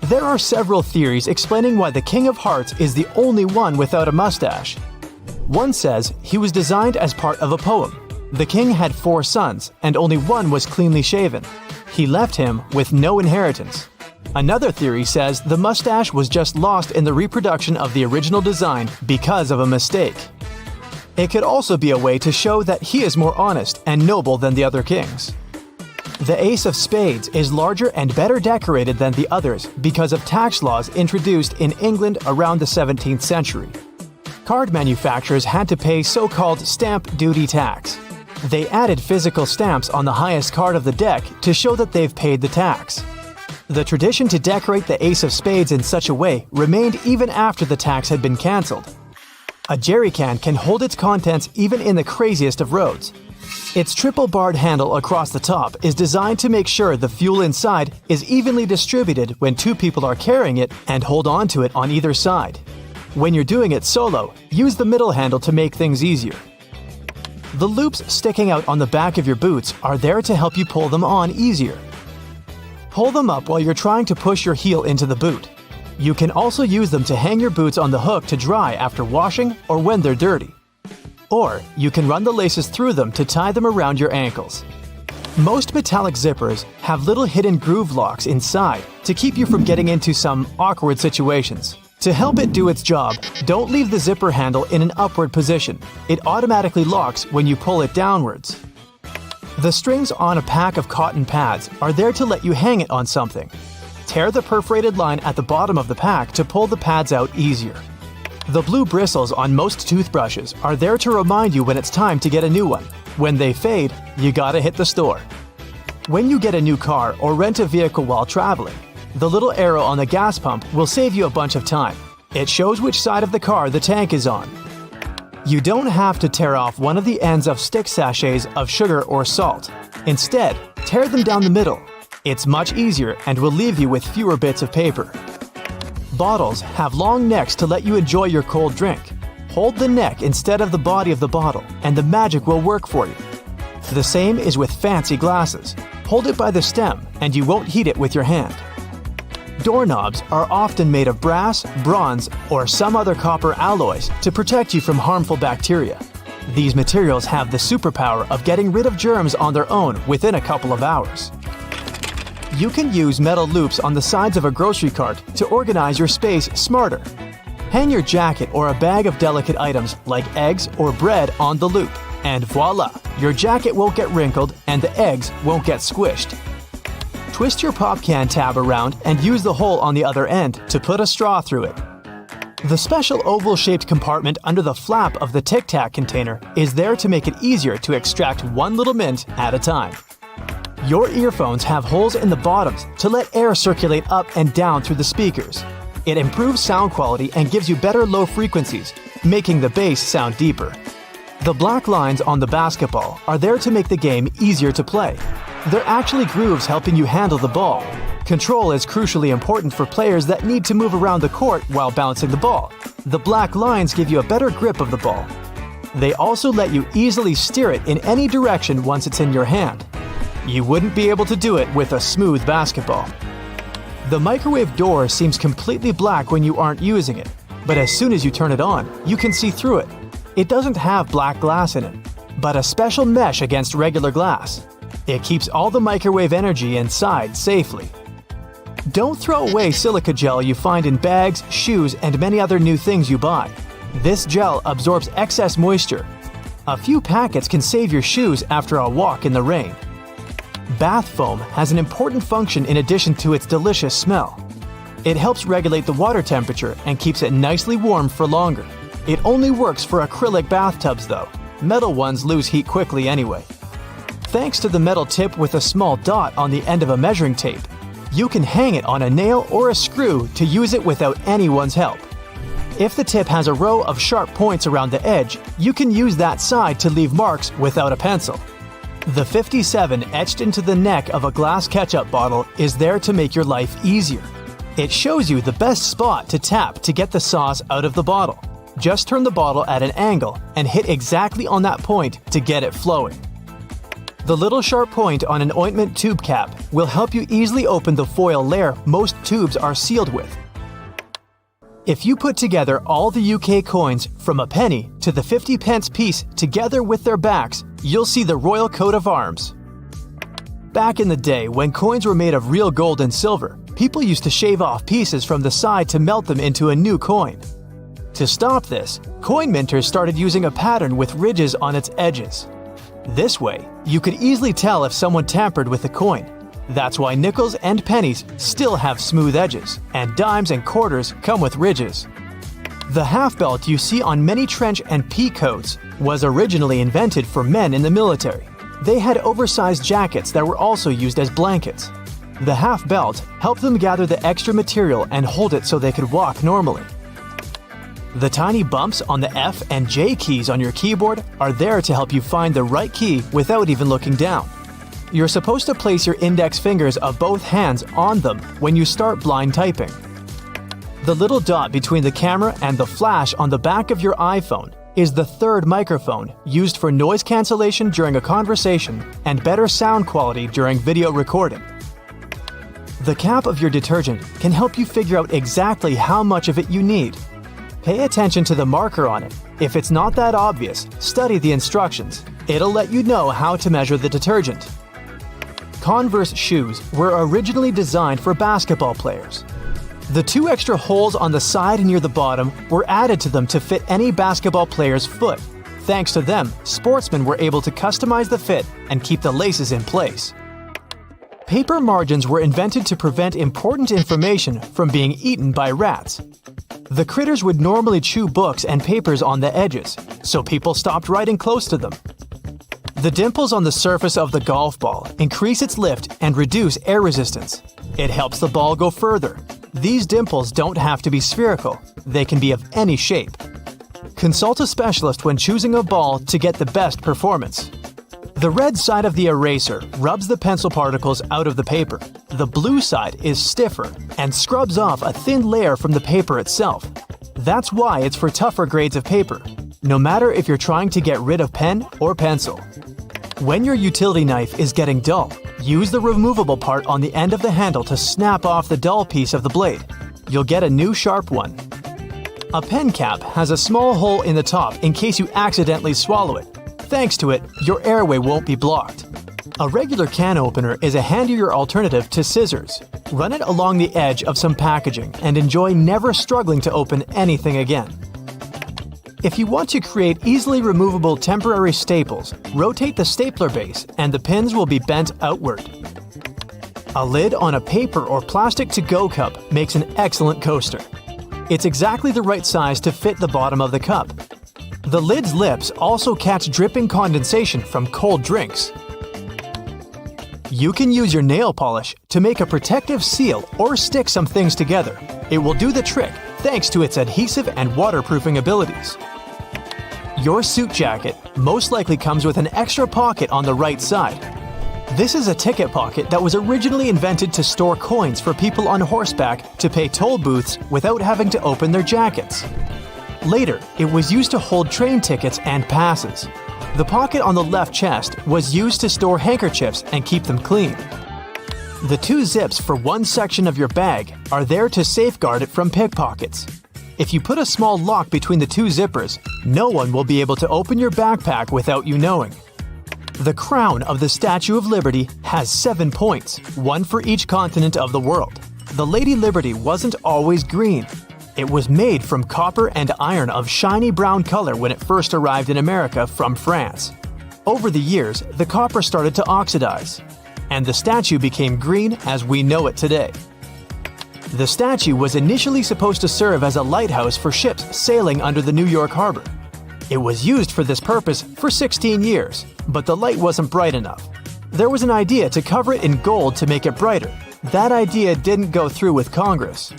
There are several theories explaining why the King of Hearts is the only one without a mustache. One says he was designed as part of a poem. The king had 4 sons, and only one was cleanly shaven. He left him with no inheritance. Another theory says the mustache was just lost in the reproduction of the original design because of a mistake. It could also be a way to show that he is more honest and noble than the other kings. The Ace of Spades is larger and better decorated than the others because of tax laws introduced in England around the 17th century. Card manufacturers had to pay so-called stamp duty tax. They added physical stamps on the highest card of the deck to show that they've paid the tax. The tradition to decorate the Ace of Spades in such a way remained even after the tax had been cancelled. A jerry can hold its contents even in the craziest of roads. Its triple-barred handle across the top is designed to make sure the fuel inside is evenly distributed when two people are carrying it and hold on to it on either side. When you're doing it solo, use the middle handle to make things easier. The loops sticking out on the back of your boots are there to help you pull them on easier. Hold them up while you're trying to push your heel into the boot. You can also use them to hang your boots on the hook to dry after washing or when they're dirty. Or you can run the laces through them to tie them around your ankles. Most metallic zippers have little hidden groove locks inside to keep you from getting into some awkward situations. To help it do its job, don't leave the zipper handle in an upward position. It automatically locks when you pull it downwards. The strings on a pack of cotton pads are there to let you hang it on something. Tear the perforated line at the bottom of the pack to pull the pads out easier. The blue bristles on most toothbrushes are there to remind you when it's time to get a new one. When they fade, you gotta hit the store. When you get a new car or rent a vehicle while traveling, the little arrow on the gas pump will save you a bunch of time. It shows which side of the car the tank is on. You don't have to tear off one of the ends of stick sachets of sugar or salt. Instead, tear them down the middle. It's much easier and will leave you with fewer bits of paper. Bottles have long necks to let you enjoy your cold drink. Hold the neck instead of the body of the bottle, and the magic will work for you. The same is with fancy glasses. Hold it by the stem, and you won't heat it with your hand. Doorknobs are often made of brass, bronze, or some other copper alloys to protect you from harmful bacteria. These materials have the superpower of getting rid of germs on their own within a couple of hours. You can use metal loops on the sides of a grocery cart to organize your space smarter. Hang your jacket or a bag of delicate items like eggs or bread on the loop, and voila! Your jacket won't get wrinkled and the eggs won't get squished. Twist your pop can tab around and use the hole on the other end to put a straw through it. The special oval-shaped compartment under the flap of the Tic Tac container is there to make it easier to extract one little mint at a time. Your earphones have holes in the bottoms to let air circulate up and down through the speakers. It improves sound quality and gives you better low frequencies, making the bass sound deeper. The black lines on the basketball are there to make the game easier to play. They're actually grooves helping you handle the ball. Control is crucially important for players that need to move around the court while bouncing the ball. The black lines give you a better grip of the ball. They also let you easily steer it in any direction once it's in your hand. You wouldn't be able to do it with a smooth basketball. The microwave door seems completely black when you aren't using it, but as soon as you turn it on, you can see through it. It doesn't have black glass in it, but a special mesh against regular glass. It keeps all the microwave energy inside safely. Don't throw away silica gel you find in bags, shoes, and many other new things you buy. This gel absorbs excess moisture. A few packets can save your shoes after a walk in the rain. Bath foam has an important function in addition to its delicious smell. It helps regulate the water temperature and keeps it nicely warm for longer. It only works for acrylic bathtubs though. Metal ones lose heat quickly anyway. Thanks to the metal tip with a small dot on the end of a measuring tape, you can hang it on a nail or a screw to use it without anyone's help. If the tip has a row of sharp points around the edge, you can use that side to leave marks without a pencil. The 57 etched into the neck of a glass ketchup bottle is there to make your life easier. It shows you the best spot to tap to get the sauce out of the bottle. Just turn the bottle at an angle and hit exactly on that point to get it flowing. The little sharp point on an ointment tube cap will help you easily open the foil layer most tubes are sealed with. If you put together all the UK coins from a penny to the 50-pence piece together with their backs, you'll see the royal coat of arms. Back in the day, when coins were made of real gold and silver, people used to shave off pieces from the side to melt them into a new coin. To stop this, coin minters started using a pattern with ridges on its edges. This way, you could easily tell if someone tampered with the coin. That's why nickels and pennies still have smooth edges, and dimes and quarters come with ridges. The half belt you see on many trench and pea coats was originally invented for men in the military. They had oversized jackets that were also used as blankets. The half belt helped them gather the extra material and hold it so they could walk normally. The tiny bumps on the F and J keys on your keyboard are there to help you find the right key without even looking down. You're supposed to place your index fingers of both hands on them when you start blind typing. The little dot between the camera and the flash on the back of your iPhone is the third microphone used for noise cancellation during a conversation and better sound quality during video recording. The cap of your detergent can help you figure out exactly how much of it you need. Pay attention to the marker on it. If it's not that obvious, study the instructions. It'll let you know how to measure the detergent. Converse shoes were originally designed for basketball players. The 2 extra holes on the side and near the bottom were added to them to fit any basketball player's foot. Thanks to them, sportsmen were able to customize the fit and keep the laces in place. Paper margins were invented to prevent important information from being eaten by rats. The critters would normally chew books and papers on the edges, so people stopped writing close to them. The dimples on the surface of the golf ball increase its lift and reduce air resistance. It helps the ball go further. These dimples don't have to be spherical. They can be of any shape. Consult a specialist when choosing a ball to get the best performance. The red side of the eraser rubs the pencil particles out of the paper. The blue side is stiffer and scrubs off a thin layer from the paper itself. That's why it's for tougher grades of paper, no matter if you're trying to get rid of pen or pencil. When your utility knife is getting dull, use the removable part on the end of the handle to snap off the dull piece of the blade. You'll get a new sharp one. A pen cap has a small hole in the top in case you accidentally swallow it. Thanks to it, your airway won't be blocked. A regular can opener is a handier alternative to scissors. Run it along the edge of some packaging and enjoy never struggling to open anything again. If you want to create easily removable temporary staples, rotate the stapler base and the pins will be bent outward. A lid on a paper or plastic to-go cup makes an excellent coaster. It's exactly the right size to fit the bottom of the cup. The lid's lips also catch dripping condensation from cold drinks. You can use your nail polish to make a protective seal or stick some things together. It will do the trick thanks to its adhesive and waterproofing abilities. Your suit jacket most likely comes with an extra pocket on the right side. This is a ticket pocket that was originally invented to store coins for people on horseback to pay toll booths without having to open their jackets. Later, it was used to hold train tickets and passes. The pocket on the left chest was used to store handkerchiefs and keep them clean. The 2 zips for one section of your bag are there to safeguard it from pickpockets. If you put a small lock between the 2 zippers, no one will be able to open your backpack without you knowing. The crown of the Statue of Liberty has 7 points, one for each continent of the world. The Lady Liberty wasn't always green. It was made from copper and iron of shiny brown color when it first arrived in America from France. Over the years, the copper started to oxidize, and the statue became green as we know it today. The statue was initially supposed to serve as a lighthouse for ships sailing under the New York harbor. It was used for this purpose for 16 years, but the light wasn't bright enough. There was an idea to cover it in gold to make it brighter. That idea didn't go through with Congress.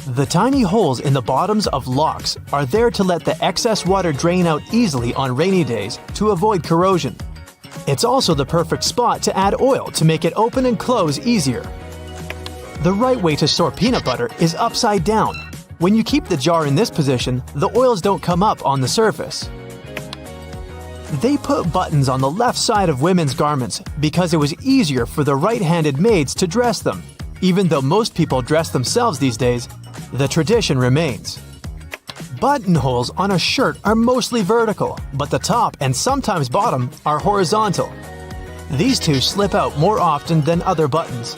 The tiny holes in the bottoms of locks are there to let the excess water drain out easily on rainy days to avoid corrosion. It's also the perfect spot to add oil to make it open and close easier. The right way to store peanut butter is upside down. When you keep the jar in this position, the oils don't come up on the surface. They put buttons on the left side of women's garments because it was easier for the right-handed maids to dress them. Even though most people dress themselves these days, the tradition remains. Buttonholes on a shirt are mostly vertical, but the top and sometimes bottom are horizontal. These two slip out more often than other buttons.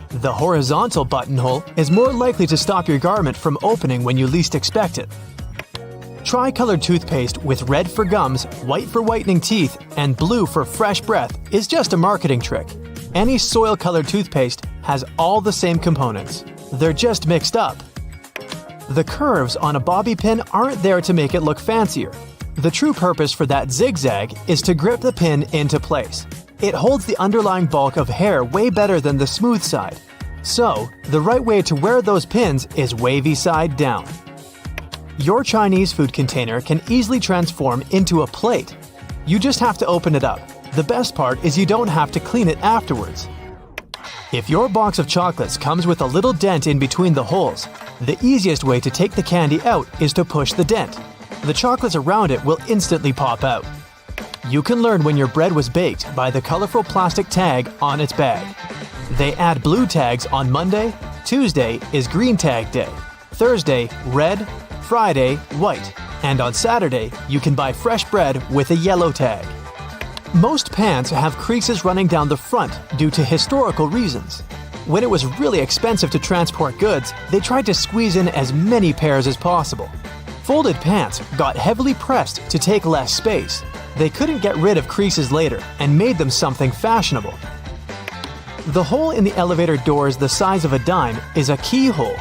The horizontal buttonhole is more likely to stop your garment from opening when you least expect it. Tri-colored toothpaste with red for gums, white for whitening teeth, and blue for fresh breath is just a marketing trick. Any soil-colored toothpaste has all the same components. They're just mixed up. The curves on a bobby pin aren't there to make it look fancier. The true purpose for that zigzag is to grip the pin into place. It holds the underlying bulk of hair way better than the smooth side. So, the right way to wear those pins is wavy side down. Your Chinese food container can easily transform into a plate. You just have to open it up. The best part is you don't have to clean it afterwards. If your box of chocolates comes with a little dent in between the holes, the easiest way to take the candy out is to push the dent. The chocolates around it will instantly pop out. You can learn when your bread was baked by the colorful plastic tag on its bag. They add blue tags on Monday, Tuesday is green tag day, Thursday, red, Friday, white, and on Saturday, you can buy fresh bread with a yellow tag. Most pants have creases running down the front due to historical reasons. When it was really expensive to transport goods, they tried to squeeze in as many pairs as possible. Folded pants got heavily pressed to take less space. They couldn't get rid of creases later and made them something fashionable. The hole in the elevator doors the size of a dime is a keyhole.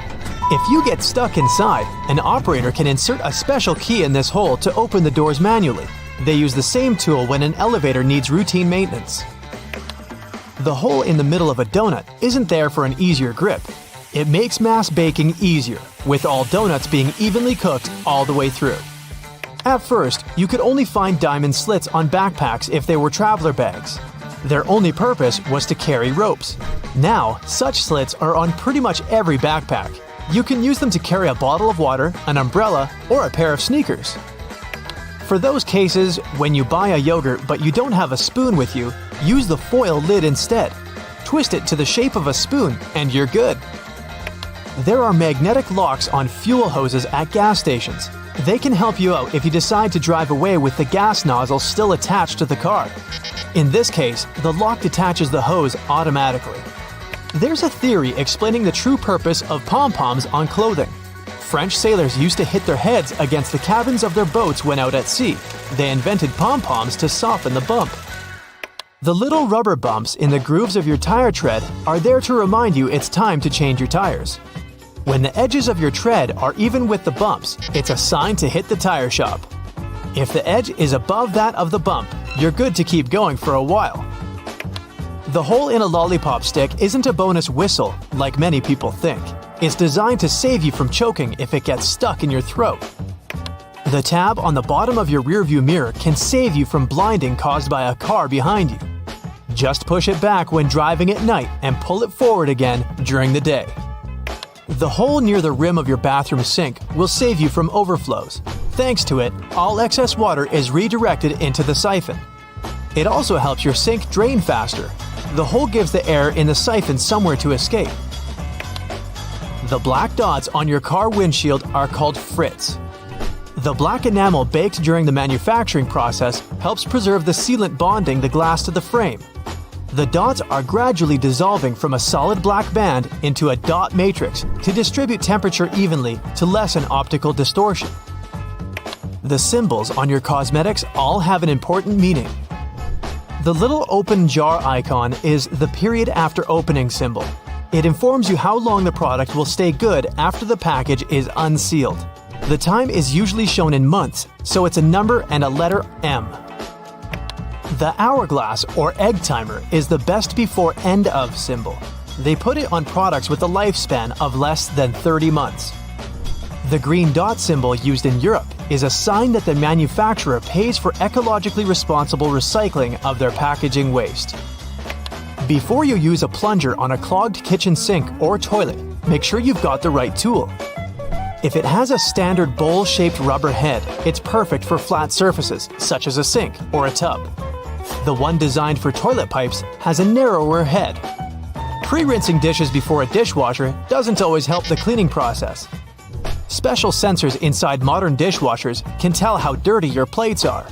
If you get stuck inside, an operator can insert a special key in this hole to open the doors manually. They use the same tool when an elevator needs routine maintenance. The hole in the middle of a donut isn't there for an easier grip. It makes mass baking easier, with all donuts being evenly cooked all the way through. At first, you could only find diamond slits on backpacks if they were traveler bags. Their only purpose was to carry ropes. Now, such slits are on pretty much every backpack. You can use them to carry a bottle of water, an umbrella, or a pair of sneakers. For those cases, when you buy a yogurt but you don't have a spoon with you, use the foil lid instead. Twist it to the shape of a spoon and you're good. There are magnetic locks on fuel hoses at gas stations. They can help you out if you decide to drive away with the gas nozzle still attached to the car. In this case, the lock detaches the hose automatically. There's a theory explaining the true purpose of pom-poms on clothing. French sailors used to hit their heads against the cabins of their boats when out at sea. They invented pom-poms to soften the bump. The little rubber bumps in the grooves of your tire tread are there to remind you it's time to change your tires. When the edges of your tread are even with the bumps, it's a sign to hit the tire shop. If the edge is above that of the bump, you're good to keep going for a while. The hole in a lollipop stick isn't a bonus whistle, like many people think. It's designed to save you from choking if it gets stuck in your throat. The tab on the bottom of your rearview mirror can save you from blinding caused by a car behind you. Just push it back when driving at night and pull it forward again during the day. The hole near the rim of your bathroom sink will save you from overflows. Thanks to it, all excess water is redirected into the siphon. It also helps your sink drain faster. The hole gives the air in the siphon somewhere to escape. The black dots on your car windshield are called frits. The black enamel baked during the manufacturing process helps preserve the sealant bonding the glass to the frame. The dots are gradually dissolving from a solid black band into a dot matrix to distribute temperature evenly to lessen optical distortion. The symbols on your cosmetics all have an important meaning. The little open jar icon is the period after opening symbol. It informs you how long the product will stay good after the package is unsealed. The time is usually shown in months, so it's a number and a letter M. The hourglass or egg timer is the best before end of symbol. They put it on products with a lifespan of less than 30 months. The green dot symbol used in Europe is a sign that the manufacturer pays for ecologically responsible recycling of their packaging waste. Before you use a plunger on a clogged kitchen sink or toilet, make sure you've got the right tool. If it has a standard bowl-shaped rubber head, it's perfect for flat surfaces, such as a sink or a tub. The one designed for toilet pipes has a narrower head. Pre-rinsing dishes before a dishwasher doesn't always help the cleaning process. Special sensors inside modern dishwashers can tell how dirty your plates are.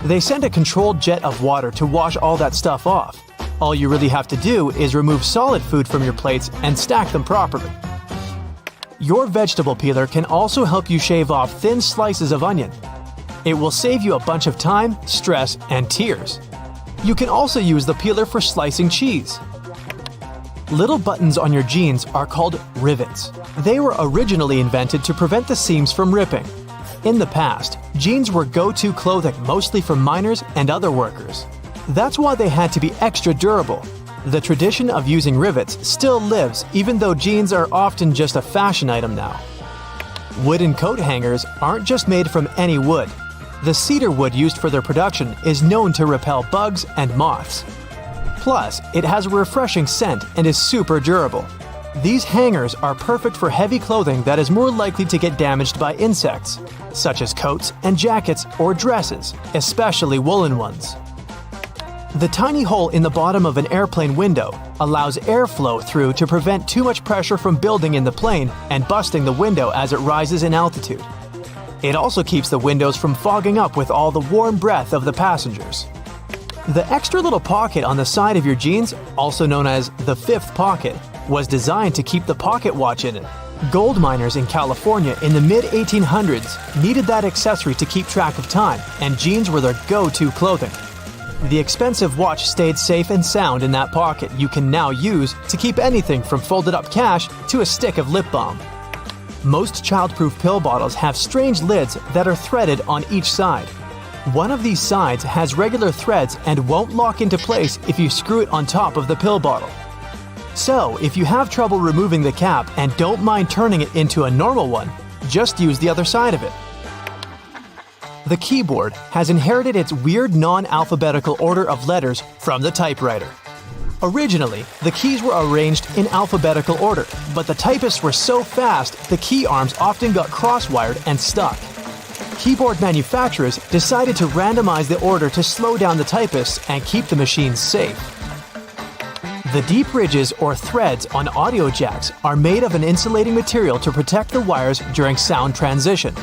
They send a controlled jet of water to wash all that stuff off. All you really have to do is remove solid food from your plates and stack them properly. Your vegetable peeler can also help you shave off thin slices of onion. It will save you a bunch of time, stress, and tears. You can also use the peeler for slicing cheese. Little buttons on your jeans are called rivets. They were originally invented to prevent the seams from ripping. In the past, jeans were go-to clothing mostly for miners and other workers. That's why they had to be extra durable. The tradition of using rivets still lives even though jeans are often just a fashion item now. Wooden coat hangers aren't just made from any wood. The cedar wood used for their production is known to repel bugs and moths. Plus, it has a refreshing scent and is super durable. These hangers are perfect for heavy clothing that is more likely to get damaged by insects, such as coats and jackets or dresses, especially woolen ones. The tiny hole in the bottom of an airplane window allows airflow through to prevent too much pressure from building in the plane and busting the window as it rises in altitude. It also keeps the windows from fogging up with all the warm breath of the passengers. The extra little pocket on the side of your jeans, also known as the fifth pocket, was designed to keep the pocket watch in it. Gold miners in California in the mid-1800s needed that accessory to keep track of time, and jeans were their go-to clothing. The expensive watch stayed safe and sound in that pocket you can now use to keep anything from folded up cash to a stick of lip balm. Most childproof pill bottles have strange lids that are threaded on each side. One of these sides has regular threads and won't lock into place if you screw it on top of the pill bottle. So, if you have trouble removing the cap and don't mind turning it into a normal one, just use the other side of it. The keyboard has inherited its weird non-alphabetical order of letters from the typewriter. Originally, the keys were arranged in alphabetical order, but the typists were so fast the key arms often got cross-wired and stuck. Keyboard manufacturers decided to randomize the order to slow down the typists and keep the machines safe. The deep ridges or threads on audio jacks are made of an insulating material to protect the wires during sound transition.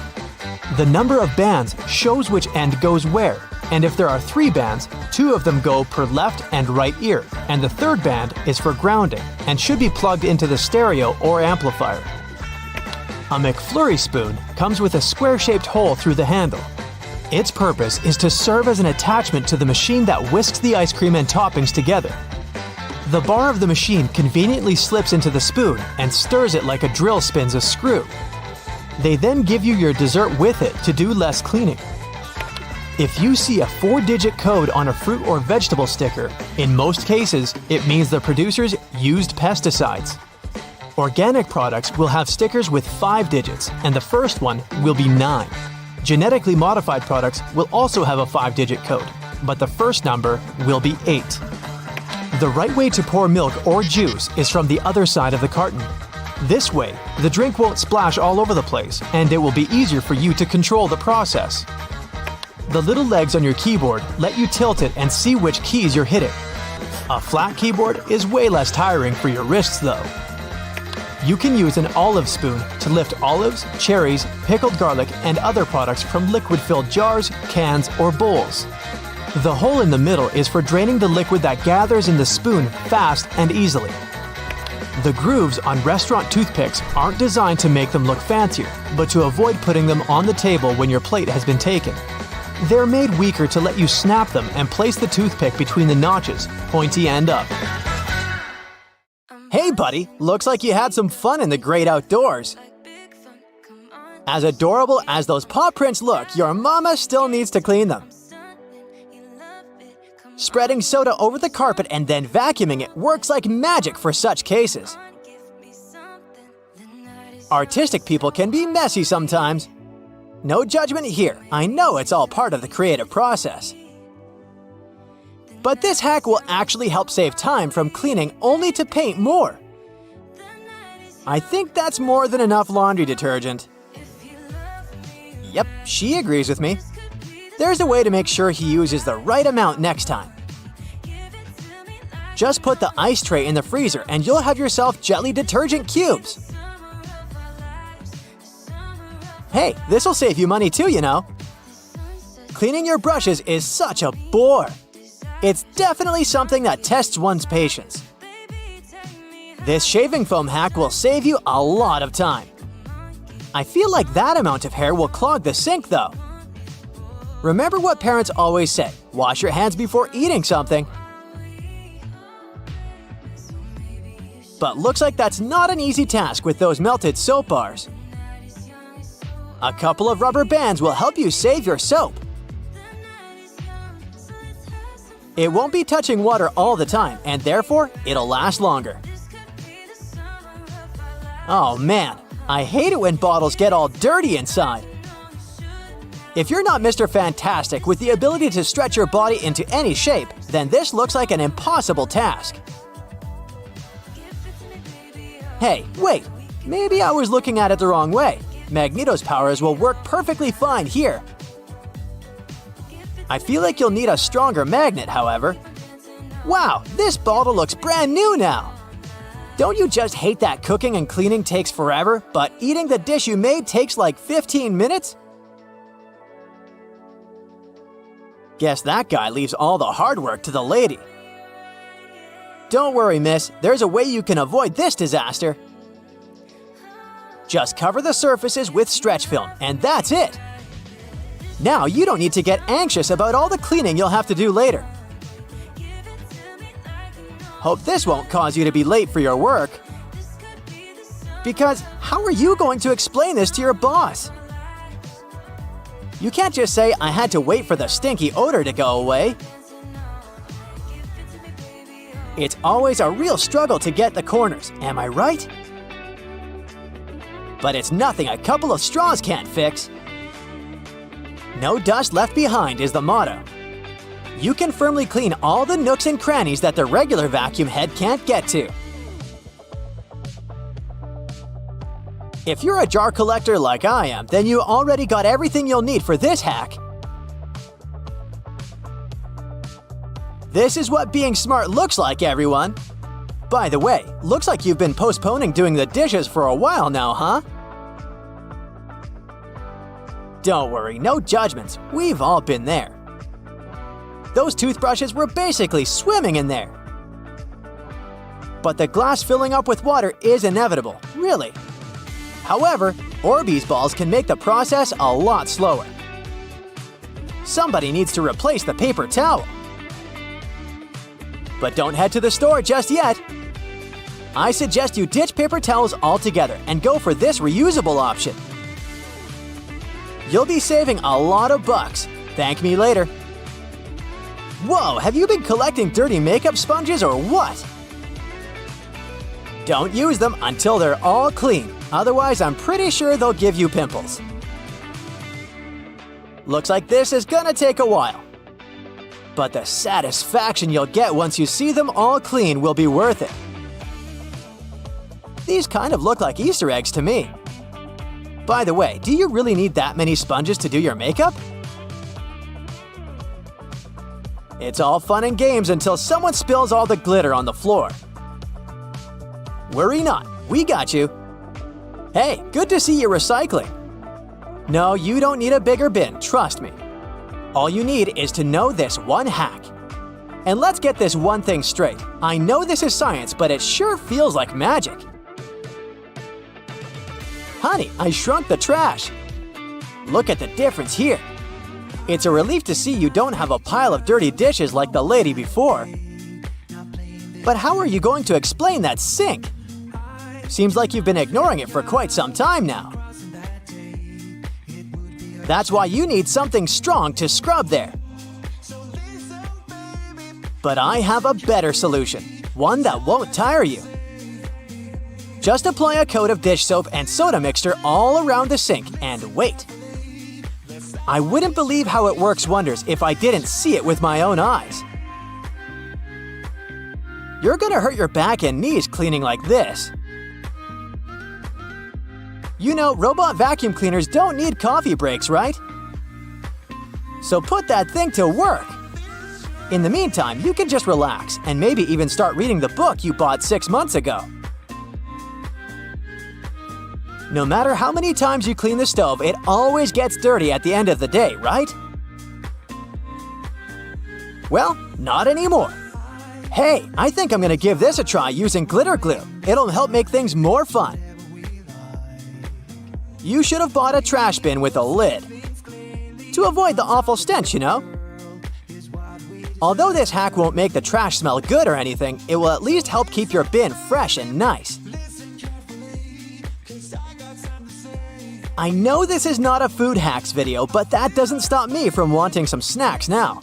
The number of bands shows which end goes where, and if there are 3 bands, 2 of them go per left and right ear, and the third band is for grounding and should be plugged into the stereo or amplifier. A McFlurry spoon comes with a square-shaped hole through the handle. Its purpose is to serve as an attachment to the machine that whisks the ice cream and toppings together. The bar of the machine conveniently slips into the spoon and stirs it like a drill spins a screw. They then give you your dessert with it to do less cleaning. If you see a 4-digit code on a fruit or vegetable sticker, in most cases, it means the producers used pesticides. Organic products will have stickers with 5 digits, and the first one will be 9. Genetically modified products will also have a 5-digit code, but the first number will be 8. The right way to pour milk or juice is from the other side of the carton. This way, the drink won't splash all over the place, and it will be easier for you to control the process. The little legs on your keyboard let you tilt it and see which keys you're hitting. A flat keyboard is way less tiring for your wrists though. You can use an olive spoon to lift olives, cherries, pickled garlic, and other products from liquid-filled jars, cans, or bowls. The hole in the middle is for draining the liquid that gathers in the spoon fast and easily. The grooves on restaurant toothpicks aren't designed to make them look fancier, but to avoid putting them on the table when your plate has been taken. They're made weaker to let you snap them and place the toothpick between the notches, pointy end up. Hey buddy, looks like you had some fun in the great outdoors. As adorable as those paw prints look, your mama still needs to clean them. Spreading soda over the carpet and then vacuuming it works like magic for such cases. Artistic people can be messy sometimes. No judgment here. I know it's all part of the creative process. But this hack will actually help save time from cleaning only to paint more. I think that's more than enough laundry detergent. Yep, she agrees with me. There's a way to make sure he uses the right amount next time. Just put the ice tray in the freezer and you'll have yourself jelly detergent cubes. Hey, this'll save you money too, you know. Cleaning your brushes is such a bore. It's definitely something that tests one's patience. This shaving foam hack will save you a lot of time. I feel like that amount of hair will clog the sink though. Remember what parents always say, wash your hands before eating something. But looks like that's not an easy task with those melted soap bars. A couple of rubber bands will help you save your soap. It won't be touching water all the time, and therefore, it'll last longer. Oh man, I hate it when bottles get all dirty inside. If you're not Mr. Fantastic with the ability to stretch your body into any shape, then this looks like an impossible task. Hey, wait, maybe I was looking at it the wrong way. Magneto's powers will work perfectly fine here. I feel like you'll need a stronger magnet, however. Wow, this bottle looks brand new now! Don't you just hate that cooking and cleaning takes forever, but eating the dish you made takes like 15 minutes? Guess that guy leaves all the hard work to the lady. Don't worry, miss, there's a way you can avoid this disaster. Just cover the surfaces with stretch film, and that's it! Now you don't need to get anxious about all the cleaning you'll have to do later. Hope this won't cause you to be late for your work. Because how are you going to explain this to your boss? You can't just say, I had to wait for the stinky odor to go away. It's always a real struggle to get the corners, am I right? But it's nothing a couple of straws can't fix. No dust left behind is the motto. You can firmly clean all the nooks and crannies that the regular vacuum head can't get to. If you're a jar collector like I am, then you already got everything you'll need for this hack. This is what being smart looks like, everyone. By the way, looks like you've been postponing doing the dishes for a while now, huh? Don't worry, no judgments. We've all been there. Those toothbrushes were basically swimming in there. But the glass filling up with water is inevitable, really. However, Orbeez balls can make the process a lot slower. Somebody needs to replace the paper towel. But don't head to the store just yet. I suggest you ditch paper towels altogether and go for this reusable option. You'll be saving a lot of bucks. Thank me later. Whoa, have you been collecting dirty makeup sponges or what? Don't use them until they're all clean, otherwise I'm pretty sure they'll give you pimples. Looks like this is gonna take a while. But the satisfaction you'll get once you see them all clean will be worth it. These kind of look like Easter eggs to me. By the way, do you really need that many sponges to do your makeup? It's all fun and games until someone spills all the glitter on the floor. Worry not, we got you. Hey, good to see you recycling. No, you don't need a bigger bin, trust me. All you need is to know this one hack. And let's get this one thing straight. I know this is science, but it sure feels like magic. Honey, I shrunk the trash. Look at the difference here. It's a relief to see you don't have a pile of dirty dishes like the lady before. But how are you going to explain that sink? Seems like you've been ignoring it for quite some time now. That's why you need something strong to scrub there. But I have a better solution, one that won't tire you. Just apply a coat of dish soap and soda mixture all around the sink and wait. I wouldn't believe how it works wonders if I didn't see it with my own eyes. You're gonna hurt your back and knees cleaning like this. You know, robot vacuum cleaners don't need coffee breaks, right? So put that thing to work! In the meantime, you can just relax and maybe even start reading the book you bought 6 months ago. No matter how many times you clean the stove, it always gets dirty at the end of the day, right? Well, not anymore. Hey, I think I'm gonna give this a try using glitter glue. It'll help make things more fun. You should have bought a trash bin with a lid. To avoid the awful stench, you know? Although this hack won't make the trash smell good or anything, it will at least help keep your bin fresh and nice. I know this is not a food hacks video, but that doesn't stop me from wanting some snacks now.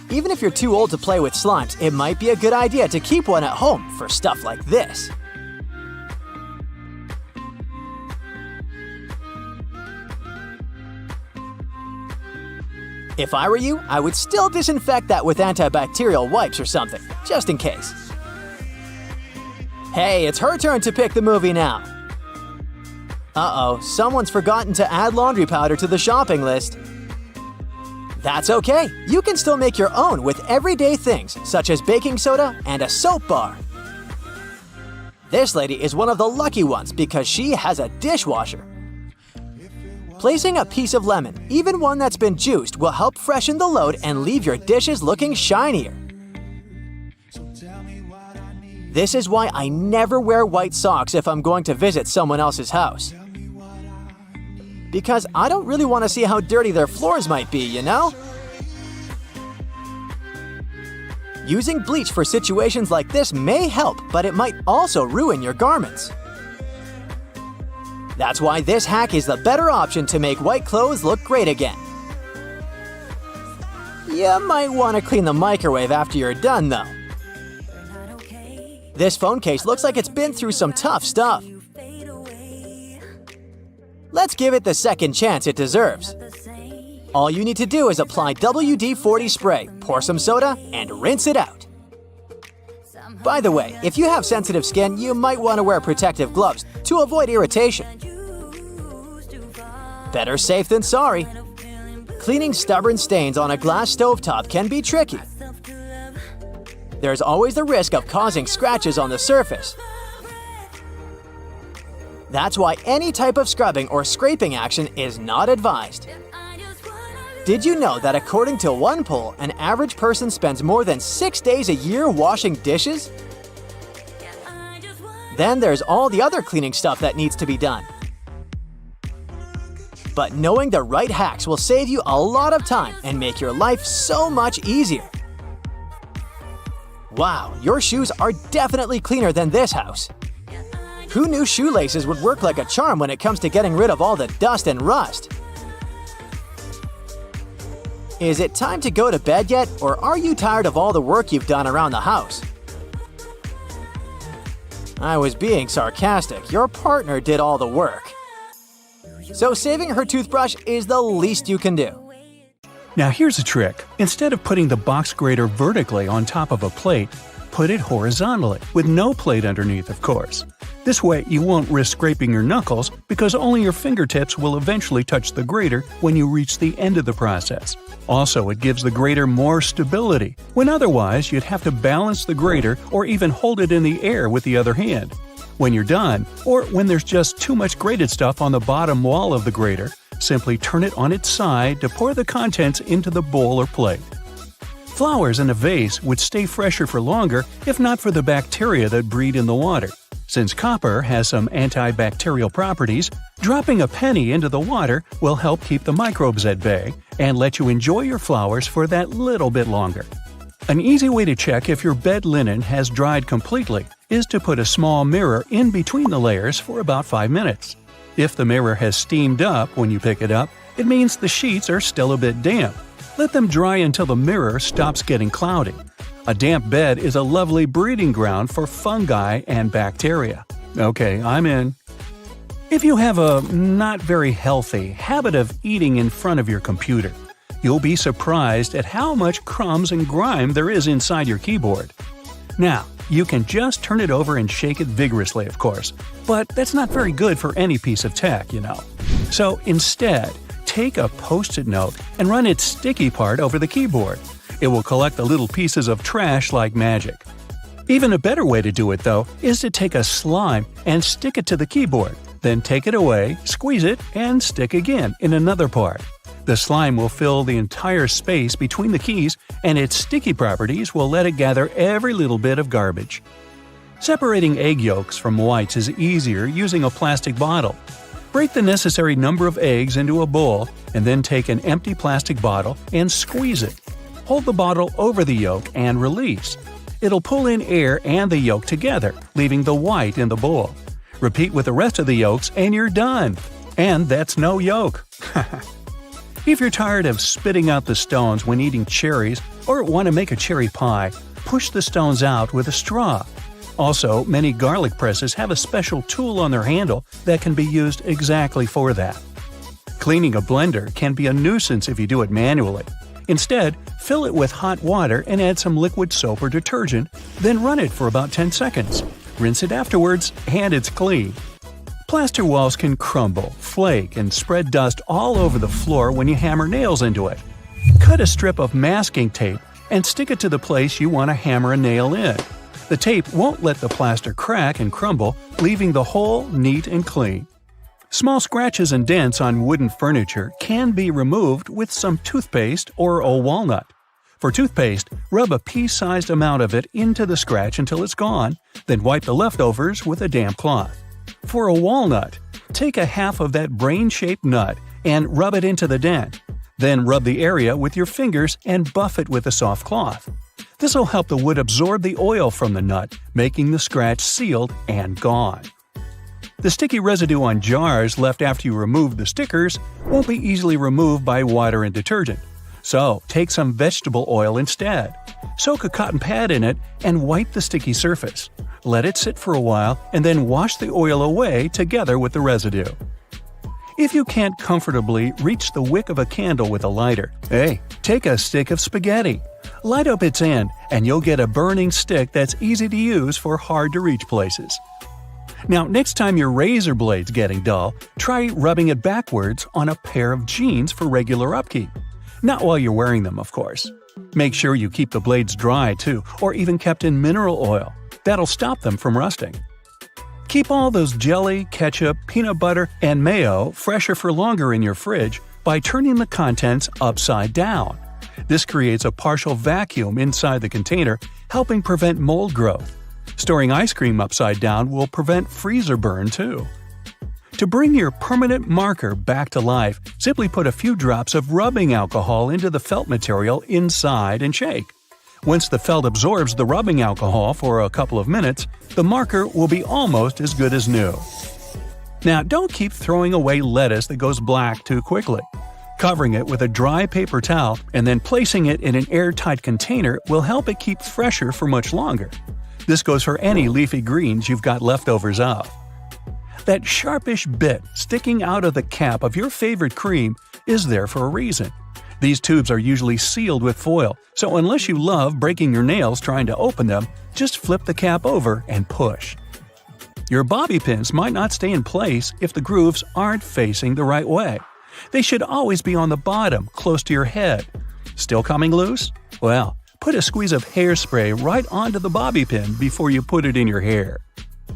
Even if you're too old to play with slimes, it might be a good idea to keep one at home for stuff like this. If I were you, I would still disinfect that with antibacterial wipes or something, just in case. Hey, it's her turn to pick the movie now. Uh-oh, someone's forgotten to add laundry powder to the shopping list. That's okay, you can still make your own with everyday things such as baking soda and a soap bar. This lady is one of the lucky ones because she has a dishwasher. Placing a piece of lemon, even one that's been juiced, will help freshen the load and leave your dishes looking shinier. This is why I never wear white socks if I'm going to visit someone else's house. Because I don't really want to see how dirty their floors might be, you know? Using bleach for situations like this may help, but it might also ruin your garments. That's why this hack is the better option to make white clothes look great again. You might want to clean the microwave after you're done, though. This phone case looks like it's been through some tough stuff. Let's give it the second chance it deserves. All you need to do is apply WD-40 spray, pour some soda, and rinse it out. By the way, if you have sensitive skin, you might want to wear protective gloves to avoid irritation. Better safe than sorry. Cleaning stubborn stains on a glass stovetop can be tricky. There's always the risk of causing scratches on the surface. That's why any type of scrubbing or scraping action is not advised. Did you know that according to one poll, an average person spends more than 6 days a year washing dishes? Then there's all the other cleaning stuff that needs to be done. But knowing the right hacks will save you a lot of time and make your life so much easier. Wow, your shoes are definitely cleaner than this house. Who knew shoelaces would work like a charm when it comes to getting rid of all the dust and rust? Is it time to go to bed yet, or are you tired of all the work you've done around the house? I was being sarcastic. Your partner did all the work. So saving her toothbrush is the least you can do. Now here's a trick. Instead of putting the box grater vertically on top of a plate, put it horizontally, with no plate underneath, of course. This way you won't risk scraping your knuckles because only your fingertips will eventually touch the grater when you reach the end of the process. Also, it gives the grater more stability, when otherwise you'd have to balance the grater or even hold it in the air with the other hand. When you're done, or when there's just too much grated stuff on the bottom wall of the grater, simply turn it on its side to pour the contents into the bowl or plate. Flowers in a vase would stay fresher for longer if not for the bacteria that breed in the water. Since copper has some antibacterial properties, dropping a penny into the water will help keep the microbes at bay and let you enjoy your flowers for that little bit longer. An easy way to check if your bed linen has dried completely is to put a small mirror in between the layers for about 5 minutes. If the mirror has steamed up when you pick it up, it means the sheets are still a bit damp. Let them dry until the mirror stops getting cloudy. A damp bed is a lovely breeding ground for fungi and bacteria. Okay, I'm in. If you have a not very healthy habit of eating in front of your computer, you'll be surprised at how much crumbs and grime there is inside your keyboard. Now, you can just turn it over and shake it vigorously, of course, but that's not very good for any piece of tech, you know. So instead, take a Post-it note and run its sticky part over the keyboard. It will collect the little pieces of trash like magic. Even a better way to do it, though, is to take a slime and stick it to the keyboard, then take it away, squeeze it, and stick again in another part. The slime will fill the entire space between the keys, and its sticky properties will let it gather every little bit of garbage. Separating egg yolks from whites is easier using a plastic bottle. Break the necessary number of eggs into a bowl and then take an empty plastic bottle and squeeze it. Hold the bottle over the yolk and release. It'll pull in air and the yolk together, leaving the white in the bowl. Repeat with the rest of the yolks and you're done. And that's no yolk. If you're tired of spitting out the stones when eating cherries or want to make a cherry pie, push the stones out with a straw. Also, many garlic presses have a special tool on their handle that can be used exactly for that. Cleaning a blender can be a nuisance if you do it manually. Instead, fill it with hot water and add some liquid soap or detergent, then run it for about 10 seconds. Rinse it afterwards, and it's clean. Plaster walls can crumble, flake, and spread dust all over the floor when you hammer nails into it. Cut a strip of masking tape and stick it to the place you want to hammer a nail in. The tape won't let the plaster crack and crumble, leaving the hole neat and clean. Small scratches and dents on wooden furniture can be removed with some toothpaste or a walnut. For toothpaste, rub a pea-sized amount of it into the scratch until it's gone, then wipe the leftovers with a damp cloth. For a walnut, take a half of that brain-shaped nut and rub it into the dent. Then rub the area with your fingers and buff it with a soft cloth. This will help the wood absorb the oil from the nut, making the scratch sealed and gone. The sticky residue on jars left after you remove the stickers won't be easily removed by water and detergent. So, take some vegetable oil instead. Soak a cotton pad in it and wipe the sticky surface. Let it sit for a while and then wash the oil away together with the residue. If you can't comfortably reach the wick of a candle with a lighter, take a stick of spaghetti. Light up its end and you'll get a burning stick that's easy to use for hard-to-reach places. Now, next time your razor blade's getting dull, try rubbing it backwards on a pair of jeans for regular upkeep. Not while you're wearing them, of course. Make sure you keep the blades dry, too, or even kept in mineral oil. That'll stop them from rusting. Keep all those jelly, ketchup, peanut butter, and mayo fresher for longer in your fridge by turning the contents upside down. This creates a partial vacuum inside the container, helping prevent mold growth. Storing ice cream upside down will prevent freezer burn, too. To bring your permanent marker back to life, simply put a few drops of rubbing alcohol into the felt material inside and shake. Once the felt absorbs the rubbing alcohol for a couple of minutes, the marker will be almost as good as new. Now, don't keep throwing away lettuce that goes black too quickly. Covering it with a dry paper towel and then placing it in an airtight container will help it keep fresher for much longer. This goes for any leafy greens you've got leftovers of. That sharpish bit sticking out of the cap of your favorite cream is there for a reason. These tubes are usually sealed with foil, so unless you love breaking your nails trying to open them, just flip the cap over and push. Your bobby pins might not stay in place if the grooves aren't facing the right way. They should always be on the bottom, close to your head. Still coming loose? Well, put a squeeze of hairspray right onto the bobby pin before you put it in your hair.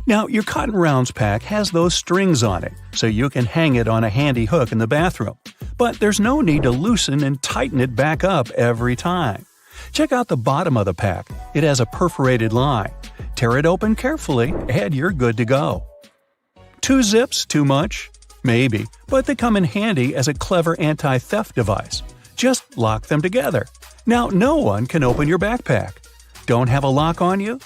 Now, your Cotton Rounds pack has those strings on it, so you can hang it on a handy hook in the bathroom. But there's no need to loosen and tighten it back up every time. Check out the bottom of the pack. It has a perforated line. Tear it open carefully, and you're good to go. 2 zips too much? Maybe, but they come in handy as a clever anti-theft device. Just lock them together. Now, no one can open your backpack. Don't have a lock on you?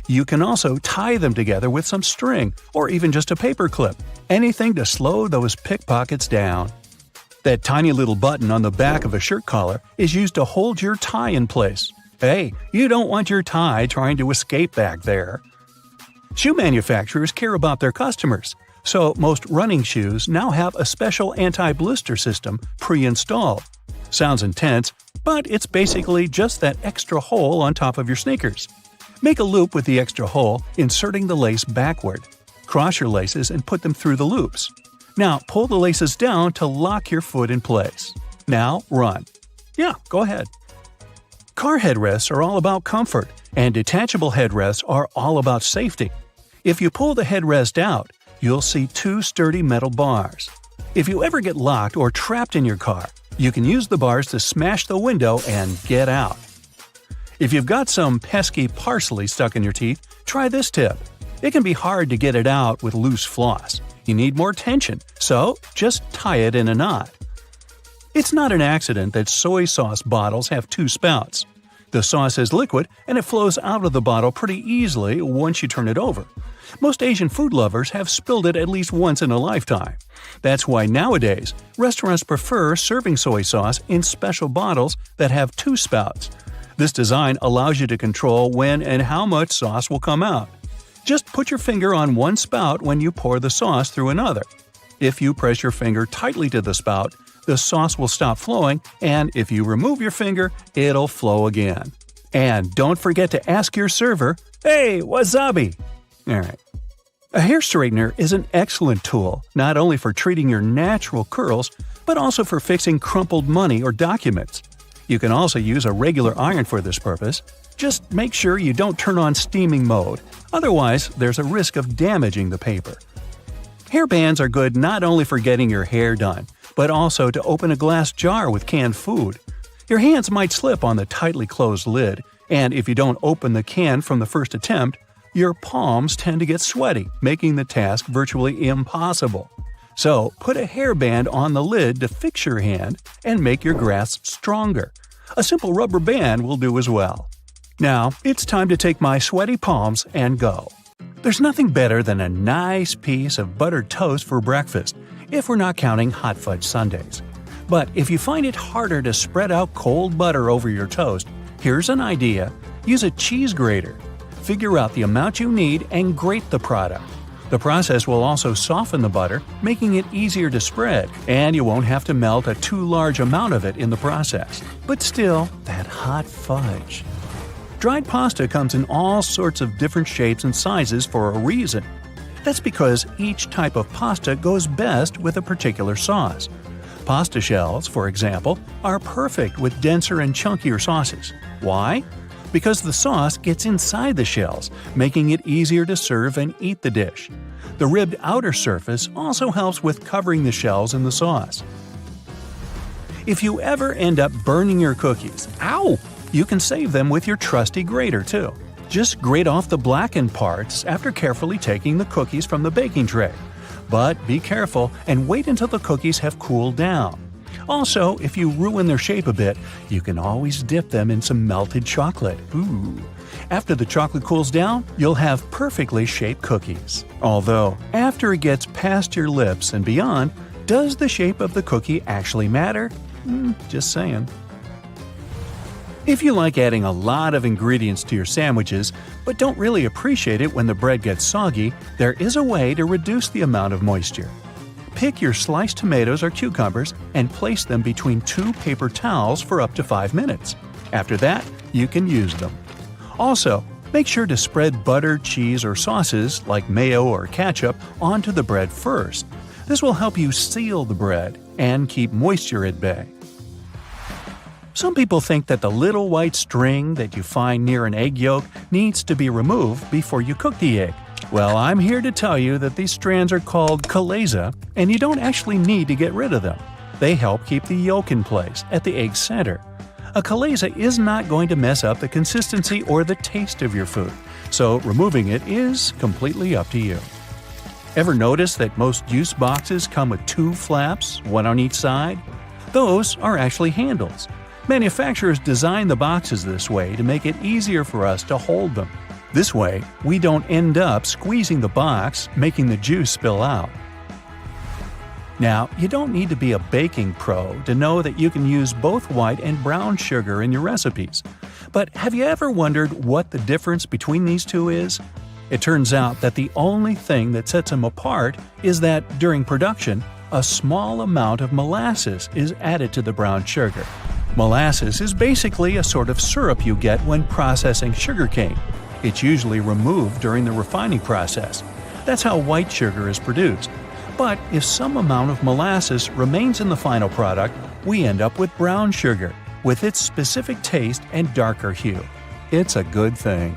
You can also tie them together with some string, or even just a paper clip. Anything to slow those pickpockets down. That tiny little button on the back of a shirt collar is used to hold your tie in place. Hey, you don't want your tie trying to escape back there. Shoe manufacturers care about their customers, so most running shoes now have a special anti-blister system pre-installed. Sounds intense, but it's basically just that extra hole on top of your sneakers. Make a loop with the extra hole, inserting the lace backward. Cross your laces and put them through the loops. Now, pull the laces down to lock your foot in place. Now, run. Yeah, go ahead. Car headrests are all about comfort, and detachable headrests are all about safety. If you pull the headrest out, you'll see 2 sturdy metal bars. If you ever get locked or trapped in your car, You can use the bars to smash the window and get out. If you've got some pesky parsley stuck in your teeth, try this tip. It can be hard to get it out with loose floss. You need more tension, so just tie it in a knot. It's not an accident that soy sauce bottles have two spouts. The sauce is liquid and it flows out of the bottle pretty easily once you turn it over. Most Asian food lovers have spilled it at least once in a lifetime. That's why nowadays, restaurants prefer serving soy sauce in special bottles that have two spouts. This design allows you to control when and how much sauce will come out. Just put your finger on one spout when you pour the sauce through another. If you press your finger tightly to the spout, the sauce will stop flowing, and if you remove your finger, it'll flow again. And don't forget to ask your server, "Hey, wasabi!" Alright. A hair straightener is an excellent tool, not only for treating your natural curls, but also for fixing crumpled money or documents. You can also use a regular iron for this purpose. Just make sure you don't turn on steaming mode, otherwise there's a risk of damaging the paper. Hair bands are good not only for getting your hair done, but also to open a glass jar with canned food. Your hands might slip on the tightly closed lid, and if you don't open the can from the first attempt, your palms tend to get sweaty, making the task virtually impossible. So, put a hairband on the lid to fix your hand and make your grasp stronger. A simple rubber band will do as well. Now, it's time to take my sweaty palms and go. There's nothing better than a nice piece of buttered toast for breakfast, if we're not counting hot fudge sundaes. But if you find it harder to spread out cold butter over your toast, here's an idea. Use a cheese grater. Figure out the amount you need and grate the product. The process will also soften the butter, making it easier to spread, and you won't have to melt a too large amount of it in the process. But still, that hot fudge. Dried pasta comes in all sorts of different shapes and sizes for a reason. That's because each type of pasta goes best with a particular sauce. Pasta shells, for example, are perfect with denser and chunkier sauces. Why? Because the sauce gets inside the shells, making it easier to serve and eat the dish. The ribbed outer surface also helps with covering the shells in the sauce. If you ever end up burning your cookies, you can save them with your trusty grater too. Just grate off the blackened parts after carefully taking the cookies from the baking tray. But be careful and wait until the cookies have cooled down. Also, if you ruin their shape a bit, you can always dip them in some melted chocolate. Ooh. After the chocolate cools down, you'll have perfectly shaped cookies. Although, after it gets past your lips and beyond, does the shape of the cookie actually matter? Just saying. If you like adding a lot of ingredients to your sandwiches, but don't really appreciate it when the bread gets soggy, there is a way to reduce the amount of moisture. Pick your sliced tomatoes or cucumbers and place them between two paper towels for up to 5 minutes. After that, you can use them. Also, make sure to spread butter, cheese, or sauces like mayo or ketchup onto the bread first. This will help you seal the bread and keep moisture at bay. Some people think that the little white string that you find near an egg yolk needs to be removed before you cook the egg. Well, I'm here to tell you that these strands are called chalaza, and you don't actually need to get rid of them. They help keep the yolk in place at the egg's center. A chalaza is not going to mess up the consistency or the taste of your food, so removing it is completely up to you. Ever notice that most juice boxes come with 2 flaps, one on each side? Those are actually handles. Manufacturers design the boxes this way to make it easier for us to hold them. This way, we don't end up squeezing the box, making the juice spill out. Now, you don't need to be a baking pro to know that you can use both white and brown sugar in your recipes. But have you ever wondered what the difference between these two is? It turns out that the only thing that sets them apart is that, during production, a small amount of molasses is added to the brown sugar. Molasses is basically a sort of syrup you get when processing sugarcane. It's usually removed during the refining process. That's how white sugar is produced. But if some amount of molasses remains in the final product, we end up with brown sugar, with its specific taste and darker hue. It's a good thing.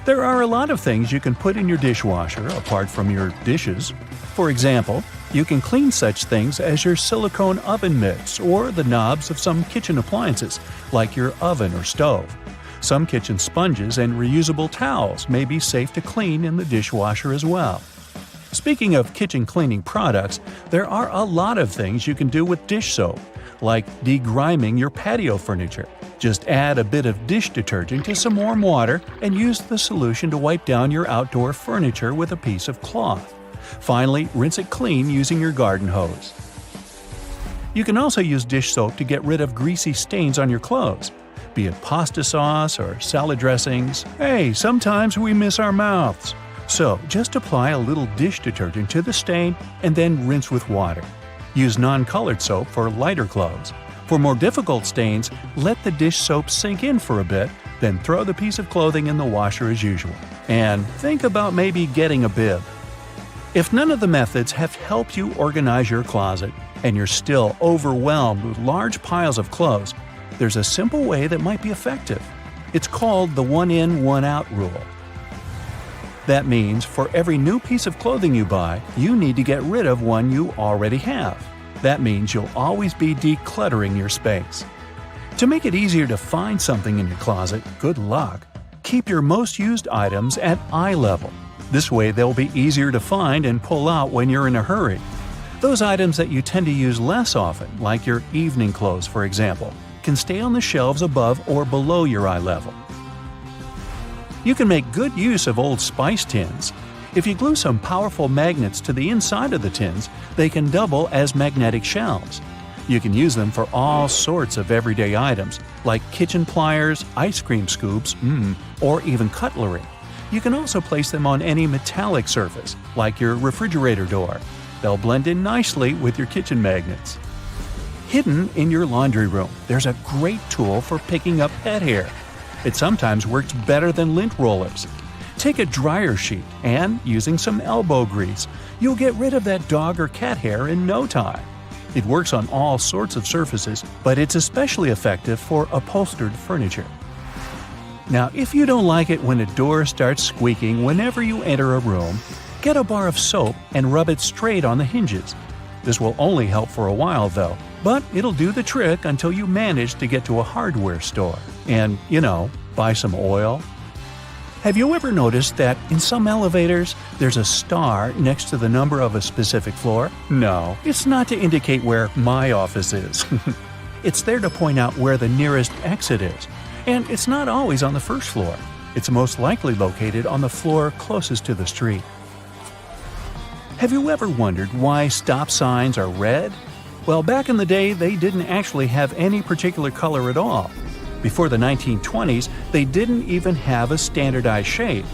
There are a lot of things you can put in your dishwasher apart from your dishes. For example, You can clean such things as your silicone oven mitts or the knobs of some kitchen appliances, like your oven or stove. Some kitchen sponges and reusable towels may be safe to clean in the dishwasher as well. Speaking of kitchen cleaning products, there are a lot of things you can do with dish soap, like degriming your patio furniture. Just add a bit of dish detergent to some warm water and use the solution to wipe down your outdoor furniture with a piece of cloth. Finally, rinse it clean using your garden hose. You can also use dish soap to get rid of greasy stains on your clothes, be it pasta sauce or salad dressings. Hey, sometimes we miss our mouths. So, just apply a little dish detergent to the stain and then rinse with water. Use non-colored soap for lighter clothes. For more difficult stains, let the dish soap sink in for a bit, then throw the piece of clothing in the washer as usual. And think about maybe getting a bib. If none of the methods have helped you organize your closet, and you're still overwhelmed with large piles of clothes, there's a simple way that might be effective. It's called the one-in, one-out rule. That means for every new piece of clothing you buy, you need to get rid of one you already have. That means you'll always be decluttering your space. To make it easier to find something in your closet, good luck. Keep your most used items at eye level. This way they'll be easier to find and pull out when you're in a hurry. Those items that you tend to use less often, like your evening clothes for example, can stay on the shelves above or below your eye level. You can make good use of old spice tins. If you glue some powerful magnets to the inside of the tins, they can double as magnetic shelves. You can use them for all sorts of everyday items, like kitchen pliers, ice cream scoops, or even cutlery. You can also place them on any metallic surface, like your refrigerator door. They'll blend in nicely with your kitchen magnets. Hidden in your laundry room, there's a great tool for picking up pet hair. It sometimes works better than lint rollers. Take a dryer sheet and, using some elbow grease, you'll get rid of that dog or cat hair in no time. It works on all sorts of surfaces, but it's especially effective for upholstered furniture. Now, if you don't like it when a door starts squeaking whenever you enter a room, get a bar of soap and rub it straight on the hinges. This will only help for a while though, but it'll do the trick until you manage to get to a hardware store and, buy some oil. Have you ever noticed that in some elevators there's a star next to the number of a specific floor? No, it's not to indicate where my office is. It's there to point out where the nearest exit is. And it's not always on the first floor. It's most likely located on the floor closest to the street. Have you ever wondered why stop signs are red? Well, back in the day, they didn't actually have any particular color at all. Before the 1920s, they didn't even have a standardized shape.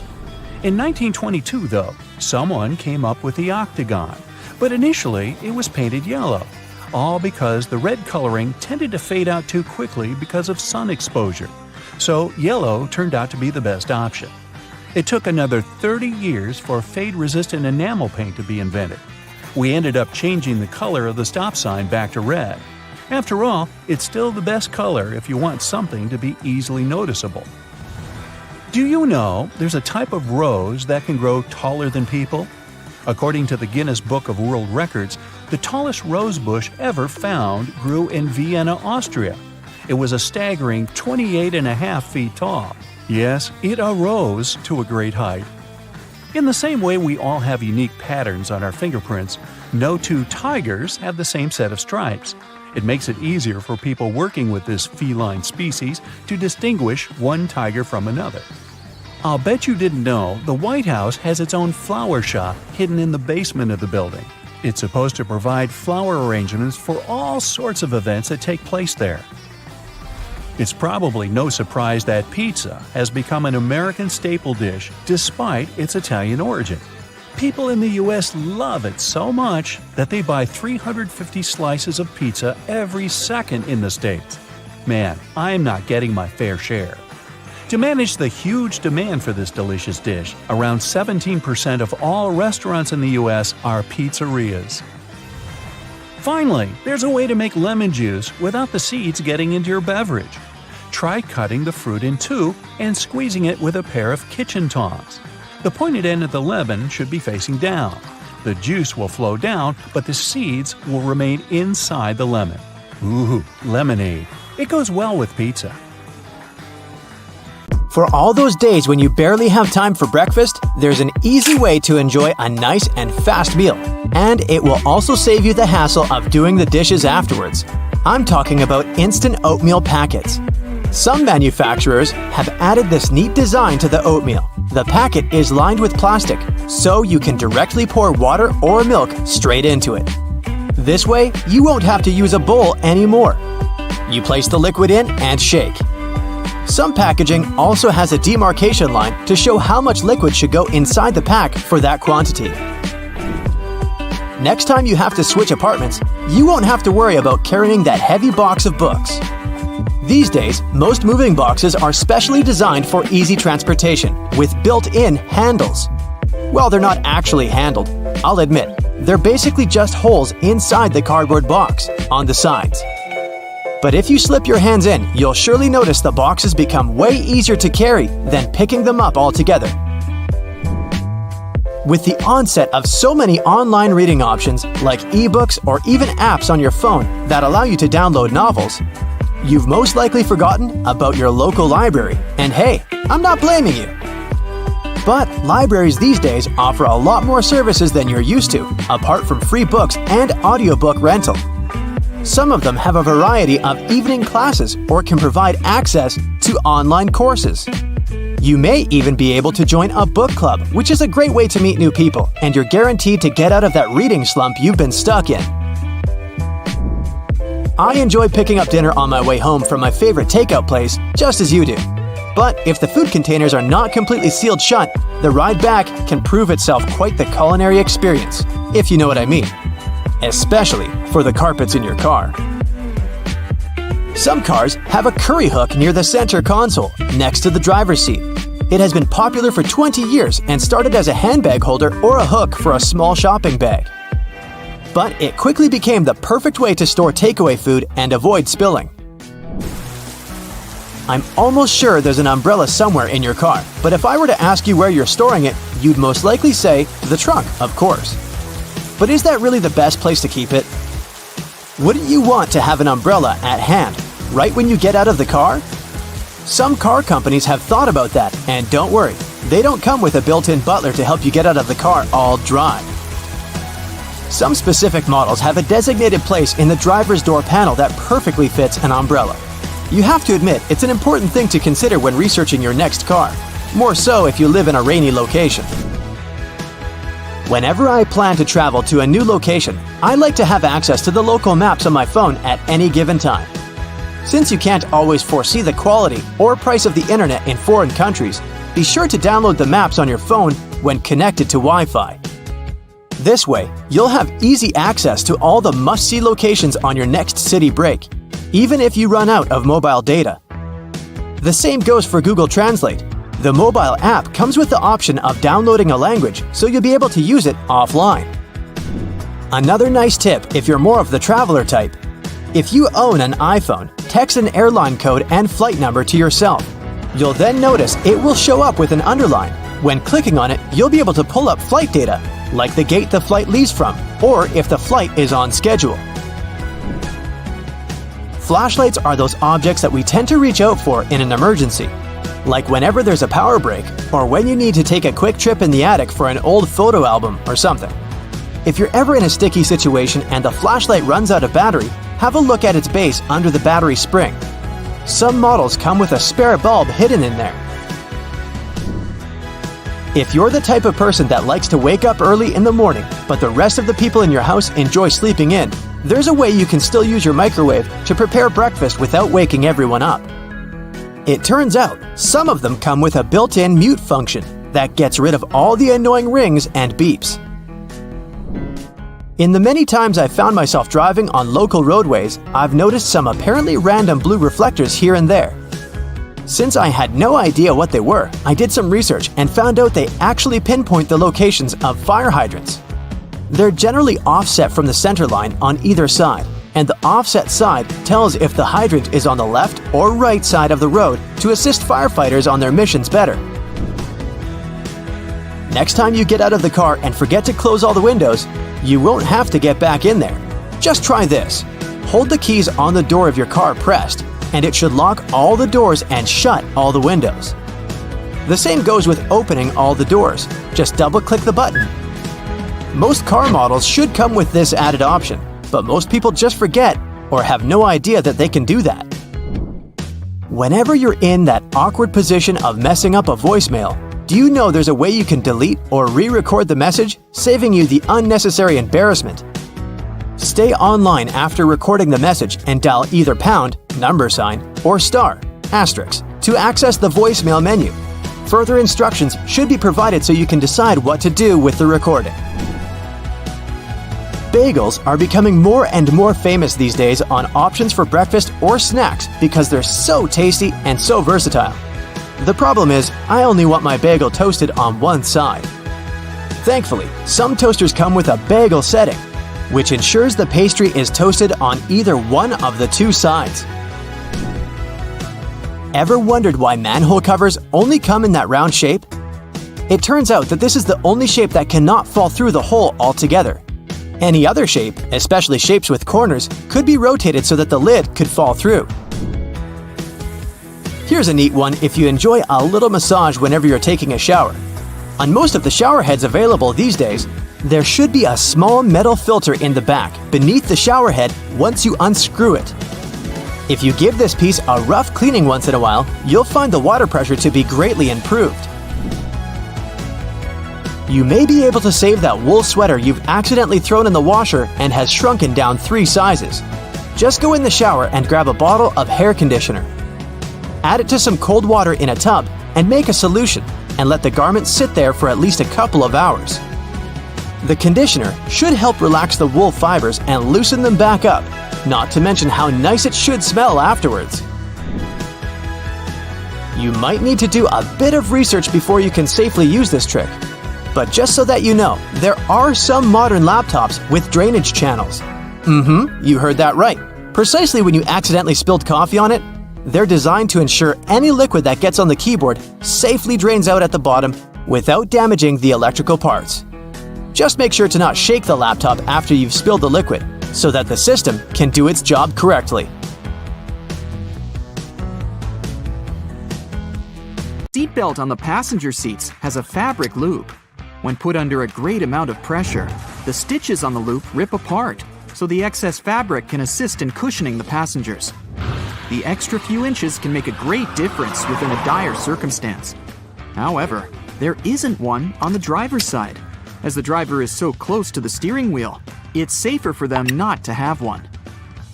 In 1922, though, someone came up with the octagon, but initially it was painted yellow, all because the red coloring tended to fade out too quickly because of sun exposure. So yellow turned out to be the best option. It took another 30 years for fade-resistant enamel paint to be invented. We ended up changing the color of the stop sign back to red. After all, it's still the best color if you want something to be easily noticeable. Do you know there's a type of rose that can grow taller than people? According to the Guinness Book of World Records, the tallest rose bush ever found grew in Vienna, Austria. It was a staggering 28.5 feet tall. Yes, it arose to a great height. In the same way we all have unique patterns on our fingerprints, no two tigers have the same set of stripes. It makes it easier for people working with this feline species to distinguish one tiger from another. I'll bet you didn't know the White House has its own flower shop hidden in the basement of the building. It's supposed to provide flower arrangements for all sorts of events that take place there. It's probably no surprise that pizza has become an American staple dish despite its Italian origin. People in the U.S. love it so much that they buy 350 slices of pizza every second in the States. Man, I'm not getting my fair share. To manage the huge demand for this delicious dish, around 17% of all restaurants in the U.S. are pizzerias. Finally, there's a way to make lemon juice without the seeds getting into your beverage. Try cutting the fruit in two and squeezing it with a pair of kitchen tongs. The pointed end of the lemon should be facing down. the juice will flow down, but the seeds will remain inside the lemon. Ooh, lemonade. It goes well with pizza. For all those days when you barely have time for breakfast, there's an easy way to enjoy a nice and fast meal. And it will also save you the hassle of doing the dishes afterwards. I'm talking about instant oatmeal packets. Some manufacturers have added this neat design to the oatmeal. The packet is lined with plastic, so you can directly pour water or milk straight into it. This way, you won't have to use a bowl anymore. You place the liquid in and shake. Some packaging also has a demarcation line to show how much liquid should go inside the pack for that quantity. Next time you have to switch apartments, you won't have to worry about carrying that heavy box of books. These days, most moving boxes are specially designed for easy transportation with built-in handles. Well, they're not actually handled, I'll admit. They're basically just holes inside the cardboard box, on the sides. But if you slip your hands in, you'll surely notice the boxes become way easier to carry than picking them up altogether. With the onset of so many online reading options like ebooks or even apps on your phone that allow you to download novels, you've most likely forgotten about your local library. And hey, I'm not blaming you. But libraries these days offer a lot more services than you're used to, apart from free books and audiobook rental. Some of them have a variety of evening classes or can provide access to online courses. You may even be able to join a book club, which is a great way to meet new people, and you're guaranteed to get out of that reading slump you've been stuck in. I enjoy picking up dinner on my way home from my favorite takeout place, just as you do. But if the food containers are not completely sealed shut, the ride back can prove itself quite the culinary experience, if you know what I mean. Especially for the carpets in your car. Some cars have a curry hook near the center console, next to the driver's seat. It has been popular for 20 years and started as a handbag holder or a hook for a small shopping bag. But it quickly became the perfect way to store takeaway food and avoid spilling. I'm almost sure there's an umbrella somewhere in your car, but if I were to ask you where you're storing it, you'd most likely say the trunk, of course. But is that really the best place to keep it? Wouldn't you want to have an umbrella at hand, right when you get out of the car? Some car companies have thought about that, and don't worry, they don't come with a built-in butler to help you get out of the car all dry. Some specific models have a designated place in the driver's door panel that perfectly fits an umbrella. You have to admit, it's an important thing to consider when researching your next car, more so if you live in a rainy location. Whenever I plan to travel to a new location, I like to have access to the local maps on my phone at any given time. Since you can't always foresee the quality or price of the internet in foreign countries, be sure to download the maps on your phone when connected to Wi-Fi. This way, you'll have easy access to all the must-see locations on your next city break, even if you run out of mobile data. The same goes for Google Translate. The mobile app comes with the option of downloading a language, so you'll be able to use it offline. Another nice tip if you're more of the traveler type. If you own an iPhone, text an airline code and flight number to yourself. You'll then notice it will show up with an underline. When clicking on it, you'll be able to pull up flight data, like the gate the flight leaves from, or if the flight is on schedule. Flashlights are those objects that we tend to reach out for in an emergency, like whenever there's a power break or when you need to take a quick trip in the attic for an old photo album or something. If you're ever in a sticky situation and the flashlight runs out of battery, have a look at its base under the battery spring. Some models come with a spare bulb hidden in there. If you're the type of person that likes to wake up early in the morning, but the rest of the people in your house enjoy sleeping in, there's a way you can still use your microwave to prepare breakfast without waking everyone up. It turns out, some of them come with a built-in mute function that gets rid of all the annoying rings and beeps. In the many times I've found myself driving on local roadways, I've noticed some apparently random blue reflectors here and there. Since I had no idea what they were, I did some research and found out they actually pinpoint the locations of fire hydrants. They're generally offset from the center line on either side, and the offset side tells if the hydrant is on the left or right side of the road to assist firefighters on their missions better. Next time you get out of the car and forget to close all the windows, you won't have to get back in there. Just try this. Hold the keys on the door of your car pressed, and it should lock all the doors and shut all the windows. The same goes with opening all the doors. Just double-click the button. Most car models should come with this added option, but most people just forget or have no idea that they can do that. Whenever you're in that awkward position of messing up a voicemail, do you know there's a way you can delete or re-record the message, saving you the unnecessary embarrassment? Stay online after recording the message and dial either pound, number sign, or star, asterisk, to access the voicemail menu. Further instructions should be provided so you can decide what to do with the recording. Bagels are becoming more and more famous these days on options for breakfast or snacks because they're so tasty and so versatile. The problem is, I only want my bagel toasted on one side. Thankfully, some toasters come with a bagel setting, which ensures the pastry is toasted on either one of the two sides. Ever wondered why manhole covers only come in that round shape? It turns out that this is the only shape that cannot fall through the hole altogether. Any other shape, especially shapes with corners, could be rotated so that the lid could fall through. Here's a neat one if you enjoy a little massage whenever you're taking a shower. On most of the shower heads available these days, there should be a small metal filter in the back beneath the shower head once you unscrew it. If you give this piece a rough cleaning once in a while, you'll find the water pressure to be greatly improved. You may be able to save that wool sweater you've accidentally thrown in the washer and has shrunken down 3 sizes. Just go in the shower and grab a bottle of hair conditioner. Add it to some cold water in a tub and make a solution, and let the garment sit there for at least a couple of hours. The conditioner should help relax the wool fibers and loosen them back up, not to mention how nice it should smell afterwards. You might need to do a bit of research before you can safely use this trick. But just so that you know, there are some modern laptops with drainage channels. You heard that right. Precisely when you accidentally spilled coffee on it, they're designed to ensure any liquid that gets on the keyboard safely drains out at the bottom without damaging the electrical parts. Just make sure to not shake the laptop after you've spilled the liquid, so that the system can do its job correctly. Seatbelt on the passenger seats has a fabric loop. When put under a great amount of pressure, the stitches on the loop rip apart, so the excess fabric can assist in cushioning the passengers. The extra few inches can make a great difference within a dire circumstance. However, there isn't one on the driver's side. As the driver is so close to the steering wheel, it's safer for them not to have one.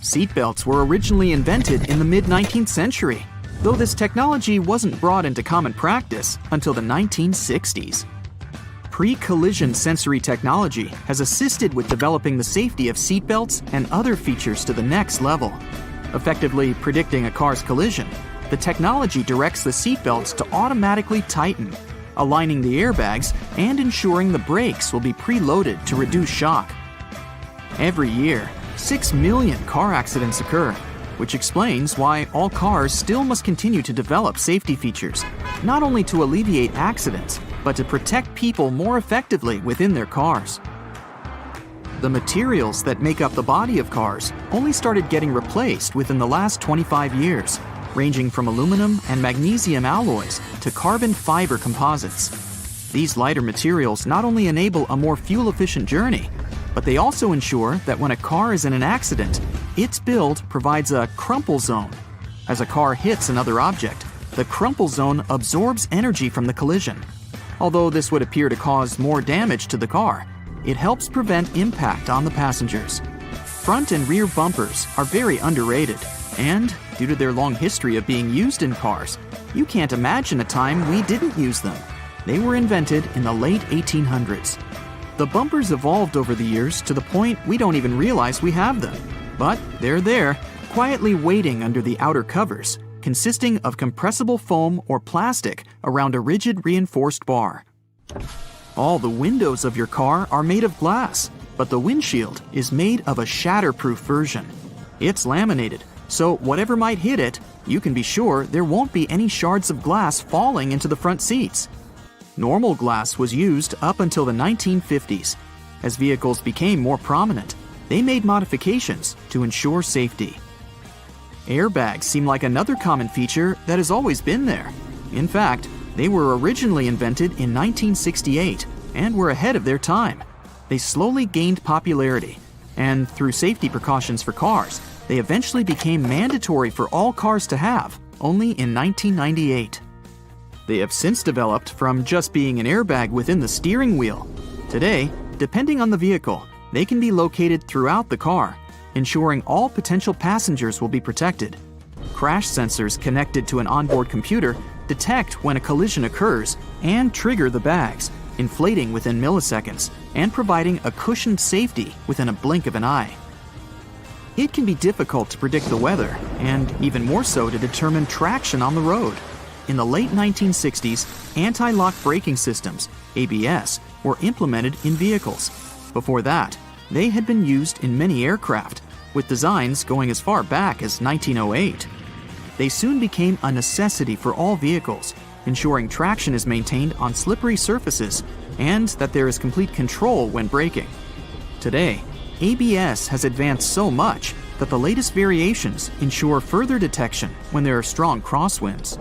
Seatbelts were originally invented in the mid-19th century, though this technology wasn't brought into common practice until the 1960s. Pre-collision sensory technology has assisted with developing the safety of seatbelts and other features to the next level. Effectively predicting a car's collision, the technology directs the seatbelts to automatically tighten, aligning the airbags and ensuring the brakes will be preloaded to reduce shock. Every year, 6 million car accidents occur, which explains why all cars still must continue to develop safety features, not only to alleviate accidents, but to protect people more effectively within their cars. The materials that make up the body of cars only started getting replaced within the last 25 years, ranging from aluminum and magnesium alloys to carbon fiber composites. These lighter materials not only enable a more fuel-efficient journey, but they also ensure that when a car is in an accident, its build provides a crumple zone. As a car hits another object, the crumple zone absorbs energy from the collision. Although this would appear to cause more damage to the car, it helps prevent impact on the passengers. Front and rear bumpers are very underrated, and due to their long history of being used in cars, you can't imagine a time we didn't use them. They were invented in the late 1800s. The bumpers evolved over the years to the point we don't even realize we have them. But they're there, quietly waiting under the outer covers, consisting of compressible foam or plastic around a rigid reinforced bar. All the windows of your car are made of glass, but the windshield is made of a shatterproof version. It's laminated, so whatever might hit it, you can be sure there won't be any shards of glass falling into the front seats. Normal glass was used up until the 1950s. As vehicles became more prominent, they made modifications to ensure safety. Airbags seem like another common feature that has always been there. In fact, they were originally invented in 1968 and were ahead of their time. They slowly gained popularity, and through safety precautions for cars, they eventually became mandatory for all cars to have, only in 1998. They have since developed from just being an airbag within the steering wheel. Today, depending on the vehicle, they can be located throughout the car, ensuring all potential passengers will be protected. Crash sensors connected to an onboard computer detect when a collision occurs and trigger the bags, inflating within milliseconds and providing a cushioned safety within a blink of an eye. It can be difficult to predict the weather, and even more so to determine traction on the road. In the late 1960s, anti-lock braking systems, ABS, were implemented in vehicles. Before that, they had been used in many aircraft, with designs going as far back as 1908. They soon became a necessity for all vehicles, ensuring traction is maintained on slippery surfaces and that there is complete control when braking. Today, ABS has advanced so much that the latest variations ensure further detection when there are strong crosswinds.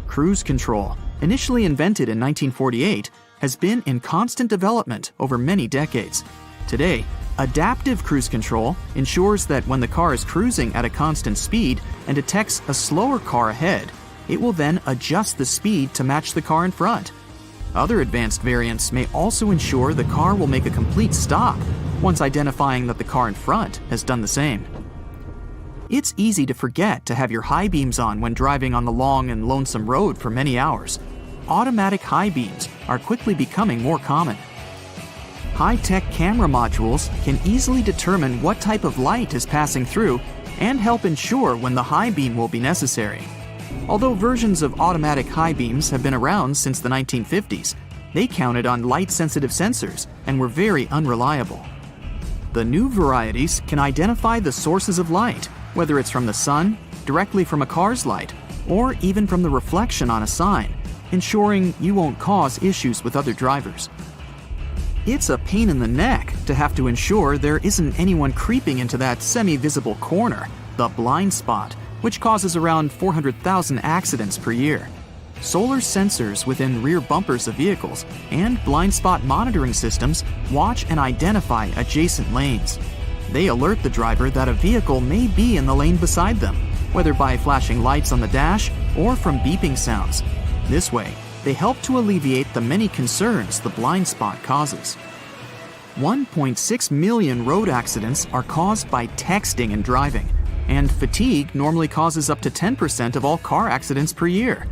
Cruise control, initially invented in 1948, has been in constant development over many decades. Today, adaptive cruise control ensures that when the car is cruising at a constant speed and detects a slower car ahead, it will then adjust the speed to match the car in front. Other advanced variants may also ensure the car will make a complete stop once identifying that the car in front has done the same. It's easy to forget to have your high beams on when driving on the long and lonesome road for many hours. Automatic high beams are quickly becoming more common. High-tech camera modules can easily determine what type of light is passing through and help ensure when the high beam will be necessary. Although versions of automatic high beams have been around since the 1950s, they counted on light-sensitive sensors and were very unreliable. The new varieties can identify the sources of light, whether it's from the sun, directly from a car's light, or even from the reflection on a sign, ensuring you won't cause issues with other drivers. It's a pain in the neck to have to ensure there isn't anyone creeping into that semi-visible corner, the blind spot, which causes around 400,000 accidents per year. Solar sensors within rear bumpers of vehicles and blind spot monitoring systems watch and identify adjacent lanes. They alert the driver that a vehicle may be in the lane beside them, whether by flashing lights on the dash or from beeping sounds. This way, they help to alleviate the many concerns the blind spot causes. 1.6 million road accidents are caused by texting and driving, and fatigue normally causes up to 10% of all car accidents per year.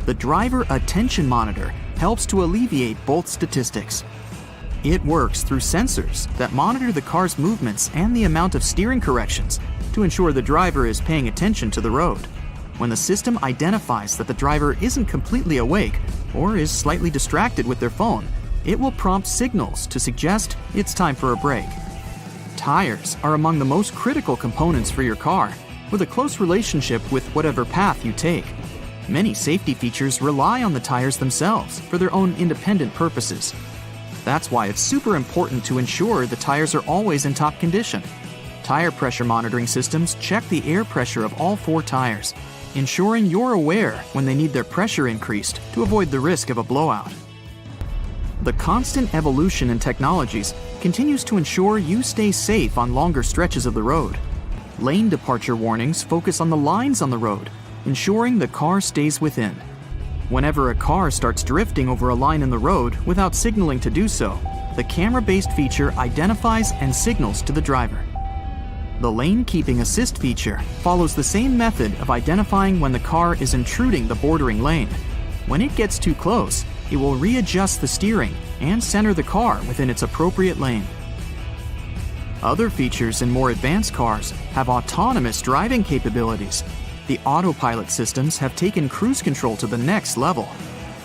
The Driver Attention Monitor helps to alleviate both statistics. It works through sensors that monitor the car's movements and the amount of steering corrections to ensure the driver is paying attention to the road. When the system identifies that the driver isn't completely awake or is slightly distracted with their phone, it will prompt signals to suggest it's time for a break. Tires are among the most critical components for your car, with a close relationship with whatever path you take. Many safety features rely on the tires themselves for their own independent purposes. That's why it's super important to ensure the tires are always in top condition. Tire pressure monitoring systems check the air pressure of all 4 tires, ensuring you're aware when they need their pressure increased to avoid the risk of a blowout. The constant evolution in technologies continues to ensure you stay safe on longer stretches of the road. Lane departure warnings focus on the lines on the road, ensuring the car stays within. Whenever a car starts drifting over a line in the road without signaling to do so, the camera-based feature identifies and signals to the driver. The Lane Keeping Assist feature follows the same method of identifying when the car is intruding the bordering lane. When it gets too close, it will readjust the steering and center the car within its appropriate lane. Other features in more advanced cars have autonomous driving capabilities. The autopilot systems have taken cruise control to the next level.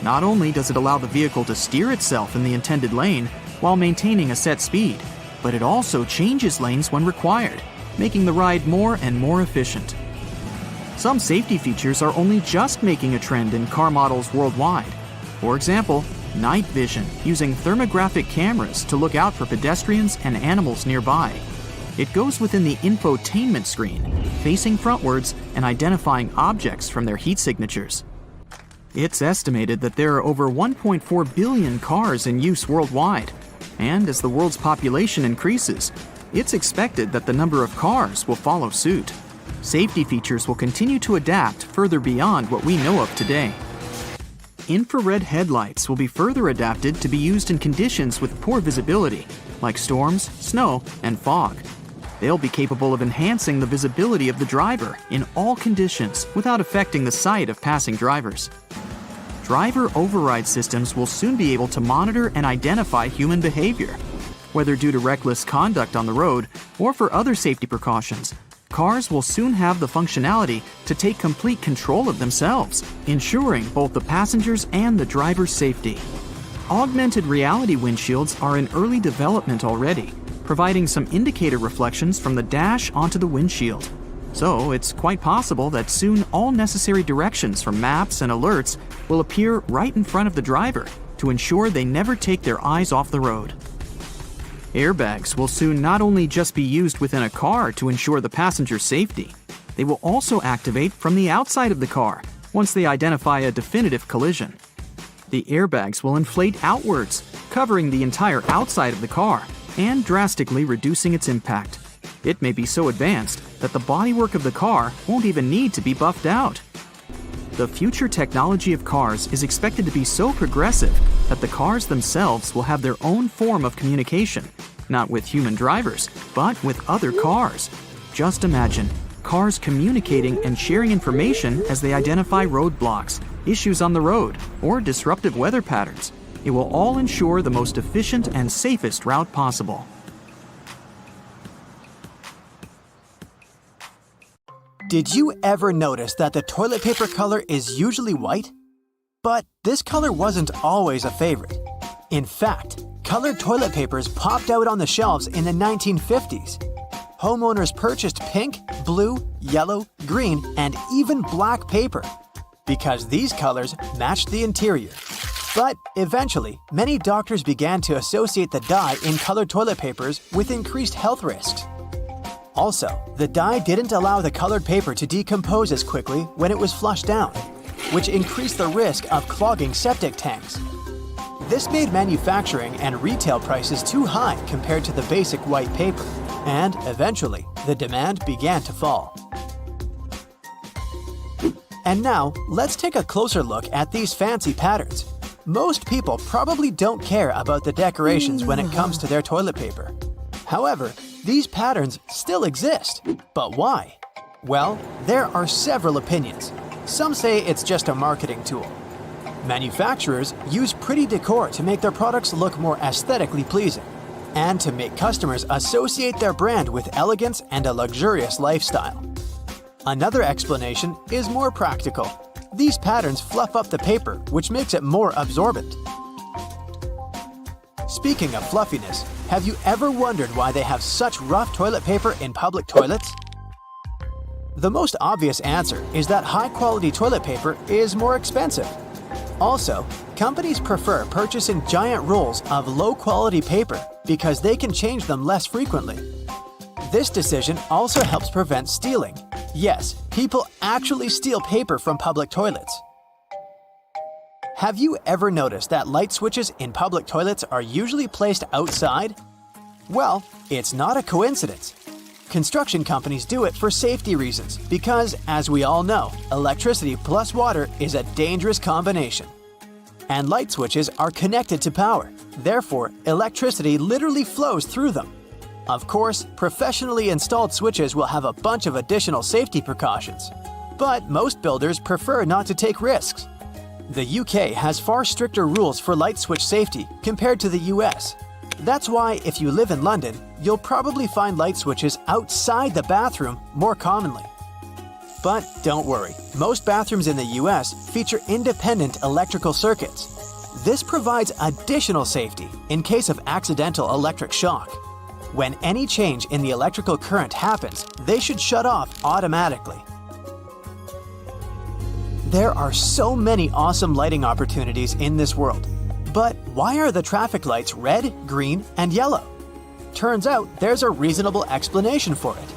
Not only does it allow the vehicle to steer itself in the intended lane while maintaining a set speed, but it also changes lanes when required, making the ride more and more efficient. Some safety features are only just making a trend in car models worldwide. For example, night vision, using thermographic cameras to look out for pedestrians and animals nearby. It goes within the infotainment screen, facing frontwards and identifying objects from their heat signatures. It's estimated that there are over 1.4 billion cars in use worldwide, and as the world's population increases, it's expected that the number of cars will follow suit. Safety features will continue to adapt further beyond what we know of today. Infrared headlights will be further adapted to be used in conditions with poor visibility, like storms, snow, and fog. They'll be capable of enhancing the visibility of the driver in all conditions without affecting the sight of passing drivers. Driver override systems will soon be able to monitor and identify human behavior. Whether due to reckless conduct on the road or for other safety precautions, cars will soon have the functionality to take complete control of themselves, ensuring both the passengers and the driver's safety. Augmented reality windshields are in early development already, providing some indicator reflections from the dash onto the windshield. So it's quite possible that soon all necessary directions from maps and alerts will appear right in front of the driver to ensure they never take their eyes off the road. Airbags will soon not only just be used within a car to ensure the passenger's safety, they will also activate from the outside of the car once they identify a definitive collision. The airbags will inflate outwards, covering the entire outside of the car and drastically reducing its impact. It may be so advanced that the bodywork of the car won't even need to be buffed out. The future technology of cars is expected to be so progressive that the cars themselves will have their own form of communication, not with human drivers, but with other cars. Just imagine, cars communicating and sharing information as they identify roadblocks, issues on the road, or disruptive weather patterns. It will all ensure the most efficient and safest route possible. Did you ever notice that the toilet paper color is usually white? But this color wasn't always a favorite. In fact, colored toilet papers popped out on the shelves in the 1950s. Homeowners purchased pink, blue, yellow, green, and even black paper because these colors matched the interior. But eventually, many doctors began to associate the dye in colored toilet papers with increased health risks. Also, the dye didn't allow the colored paper to decompose as quickly when it was flushed down, which increased the risk of clogging septic tanks. This made manufacturing and retail prices too high compared to the basic white paper, and eventually, the demand began to fall. And now, let's take a closer look at these fancy patterns. Most people probably don't care about the decorations when it comes to their toilet paper. However, these patterns still exist. But why? Well, there are several opinions. Some say it's just a marketing tool. Manufacturers use pretty decor to make their products look more aesthetically pleasing, and to make customers associate their brand with elegance and a luxurious lifestyle. Another explanation is more practical. These patterns fluff up the paper, which makes it more absorbent. Speaking of fluffiness, have you ever wondered why they have such rough toilet paper in public toilets? The most obvious answer is that high-quality toilet paper is more expensive. Also, companies prefer purchasing giant rolls of low-quality paper because they can change them less frequently. This decision also helps prevent stealing. Yes, people actually steal paper from public toilets. Have you ever noticed that light switches in public toilets are usually placed outside? Well, it's not a coincidence. Construction companies do it for safety reasons because, as we all know, electricity plus water is a dangerous combination. And light switches are connected to power. Therefore, electricity literally flows through them. Of course, professionally installed switches will have a bunch of additional safety precautions. But most builders prefer not to take risks. The UK has far stricter rules for light switch safety compared to the US. That's why if you live in London, you'll probably find light switches outside the bathroom more commonly. But don't worry, most bathrooms in the US feature independent electrical circuits. This provides additional safety in case of accidental electric shock. When any change in the electrical current happens, they should shut off automatically. There are so many awesome lighting opportunities in this world. But why are the traffic lights red, green, and yellow? Turns out there's a reasonable explanation for it.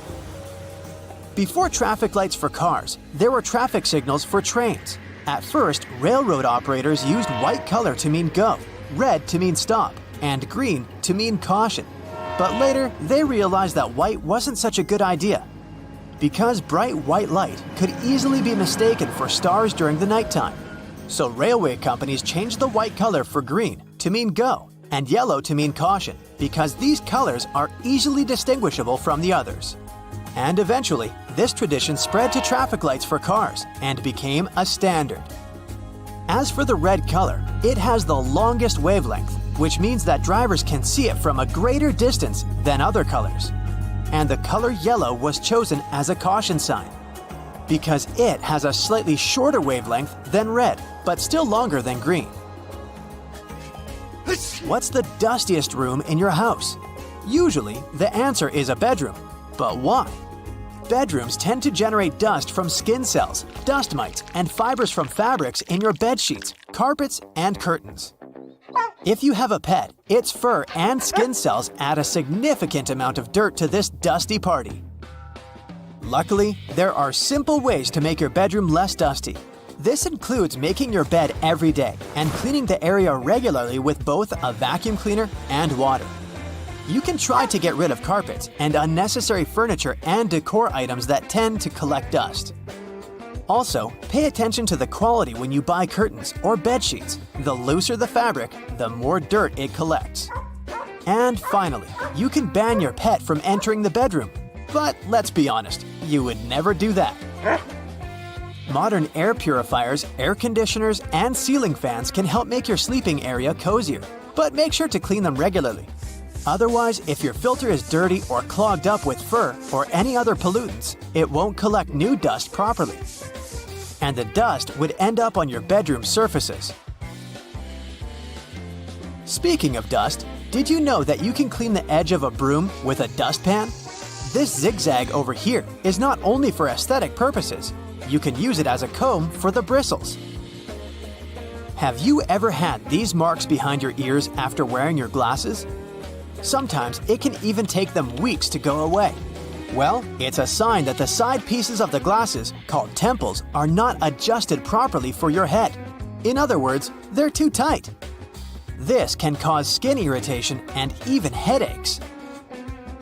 Before traffic lights for cars, there were traffic signals for trains. At first, railroad operators used white color to mean go, red to mean stop, and green to mean caution. But later, they realized that white wasn't such a good idea, because bright white light could easily be mistaken for stars during the nighttime. So railway companies changed the white color for green to mean go and yellow to mean caution, because these colors are easily distinguishable from the others. And eventually, this tradition spread to traffic lights for cars and became a standard. As for the red color, it has the longest wavelength, which means that drivers can see it from a greater distance than other colors. And the color yellow was chosen as a caution sign, because it has a slightly shorter wavelength than red, but still longer than green. What's the dustiest room in your house? Usually, the answer is a bedroom. But why? Bedrooms tend to generate dust from skin cells, dust mites, and fibers from fabrics in your bed sheets, carpets, and curtains. If you have a pet, its fur and skin cells add a significant amount of dirt to this dusty party. Luckily, there are simple ways to make your bedroom less dusty. This includes making your bed every day and cleaning the area regularly with both a vacuum cleaner and water. You can try to get rid of carpets and unnecessary furniture and decor items that tend to collect dust. Also, pay attention to the quality when you buy curtains or bed sheets. The looser the fabric, the more dirt it collects. And finally, you can ban your pet from entering the bedroom. But let's be honest, you would never do that. Modern air purifiers, air conditioners, and ceiling fans can help make your sleeping area cozier, but make sure to clean them regularly. Otherwise, if your filter is dirty or clogged up with fur or any other pollutants, it won't collect new dust properly. And the dust would end up on your bedroom surfaces. Speaking of dust, did you know that you can clean the edge of a broom with a dustpan? This zigzag over here is not only for aesthetic purposes, you can use it as a comb for the bristles. Have you ever had these marks behind your ears after wearing your glasses? Sometimes it can even take them weeks to go away. Well, it's a sign that the side pieces of the glasses, called temples, are not adjusted properly for your head. In other words, they're too tight. This can cause skin irritation and even headaches.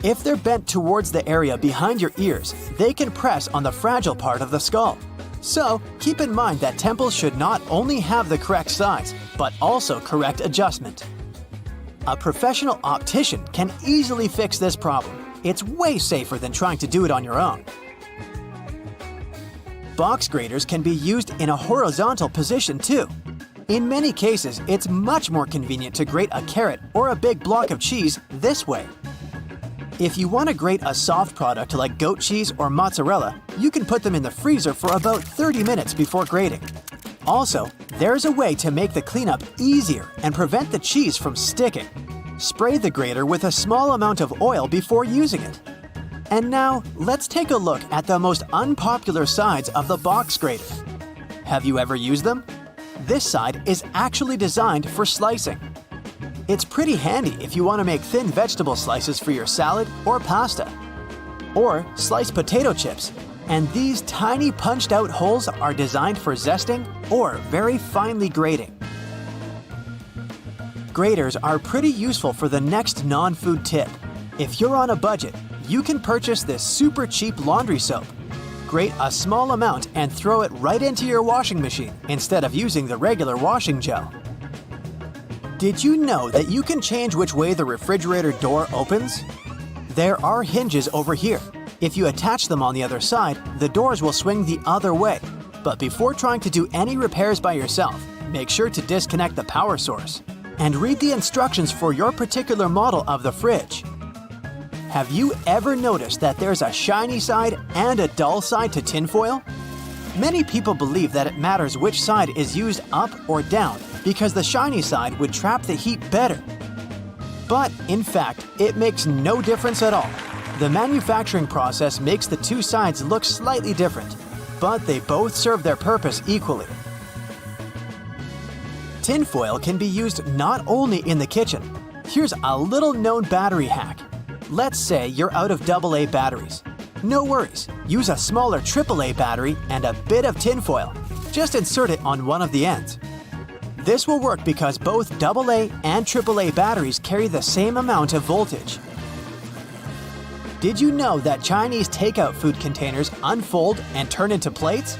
If they're bent towards the area behind your ears, they can press on the fragile part of the skull. So, keep in mind that temples should not only have the correct size, but also correct adjustment. A professional optician can easily fix this problem. It's way safer than trying to do it on your own. Box graters can be used in a horizontal position too. In many cases, it's much more convenient to grate a carrot or a big block of cheese this way. If you want to grate a soft product like goat cheese or mozzarella, you can put them in the freezer for about 30 minutes before grating. Also, there's a way to make the cleanup easier and prevent the cheese from sticking. Spray the grater with a small amount of oil before using it. And now, let's take a look at the most unpopular sides of the box grater. Have you ever used them? This side is actually designed for slicing. It's pretty handy if you want to make thin vegetable slices for your salad or pasta. Or sliced potato chips. And these tiny punched-out holes are designed for zesting or very finely grating. Graters are pretty useful for the next non-food tip. If you're on a budget, you can purchase this super cheap laundry soap. Grate a small amount and throw it right into your washing machine instead of using the regular washing gel. Did you know that you can change which way the refrigerator door opens? There are hinges over here. If you attach them on the other side, the doors will swing the other way. But before trying to do any repairs by yourself, make sure to disconnect the power source and read the instructions for your particular model of the fridge. Have you ever noticed that there's a shiny side and a dull side to tinfoil? Many people believe that it matters which side is used up or down because the shiny side would trap the heat better. But in fact, it makes no difference at all. The manufacturing process makes the two sides look slightly different. but they both serve their purpose equally. Tinfoil can be used not only in the kitchen. Here's a little known battery hack. Let's say you're out of AA batteries. No worries, use a smaller AAA battery and a bit of tinfoil. Just insert it on one of the ends. This will work because both AA and AAA batteries carry the same amount of voltage. Did you know that Chinese takeout food containers unfold and turn into plates?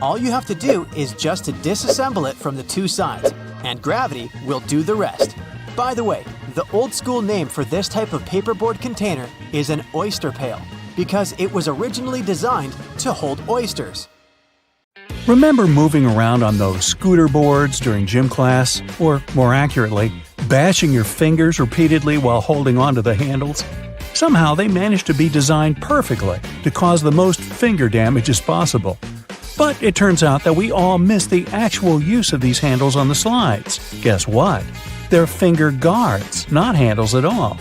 All you have to do is just to disassemble it from the two sides, and gravity will do the rest. By the way, the old school name for this type of paperboard container is an oyster pail, because it was originally designed to hold oysters. Remember moving around on those scooter boards during gym class? Or, more accurately, bashing your fingers repeatedly while holding onto the handles? Somehow they managed to be designed perfectly to cause the most finger damage as possible. But it turns out that we all miss the actual use of these handles on the slides. Guess what? They're finger guards, not handles at all.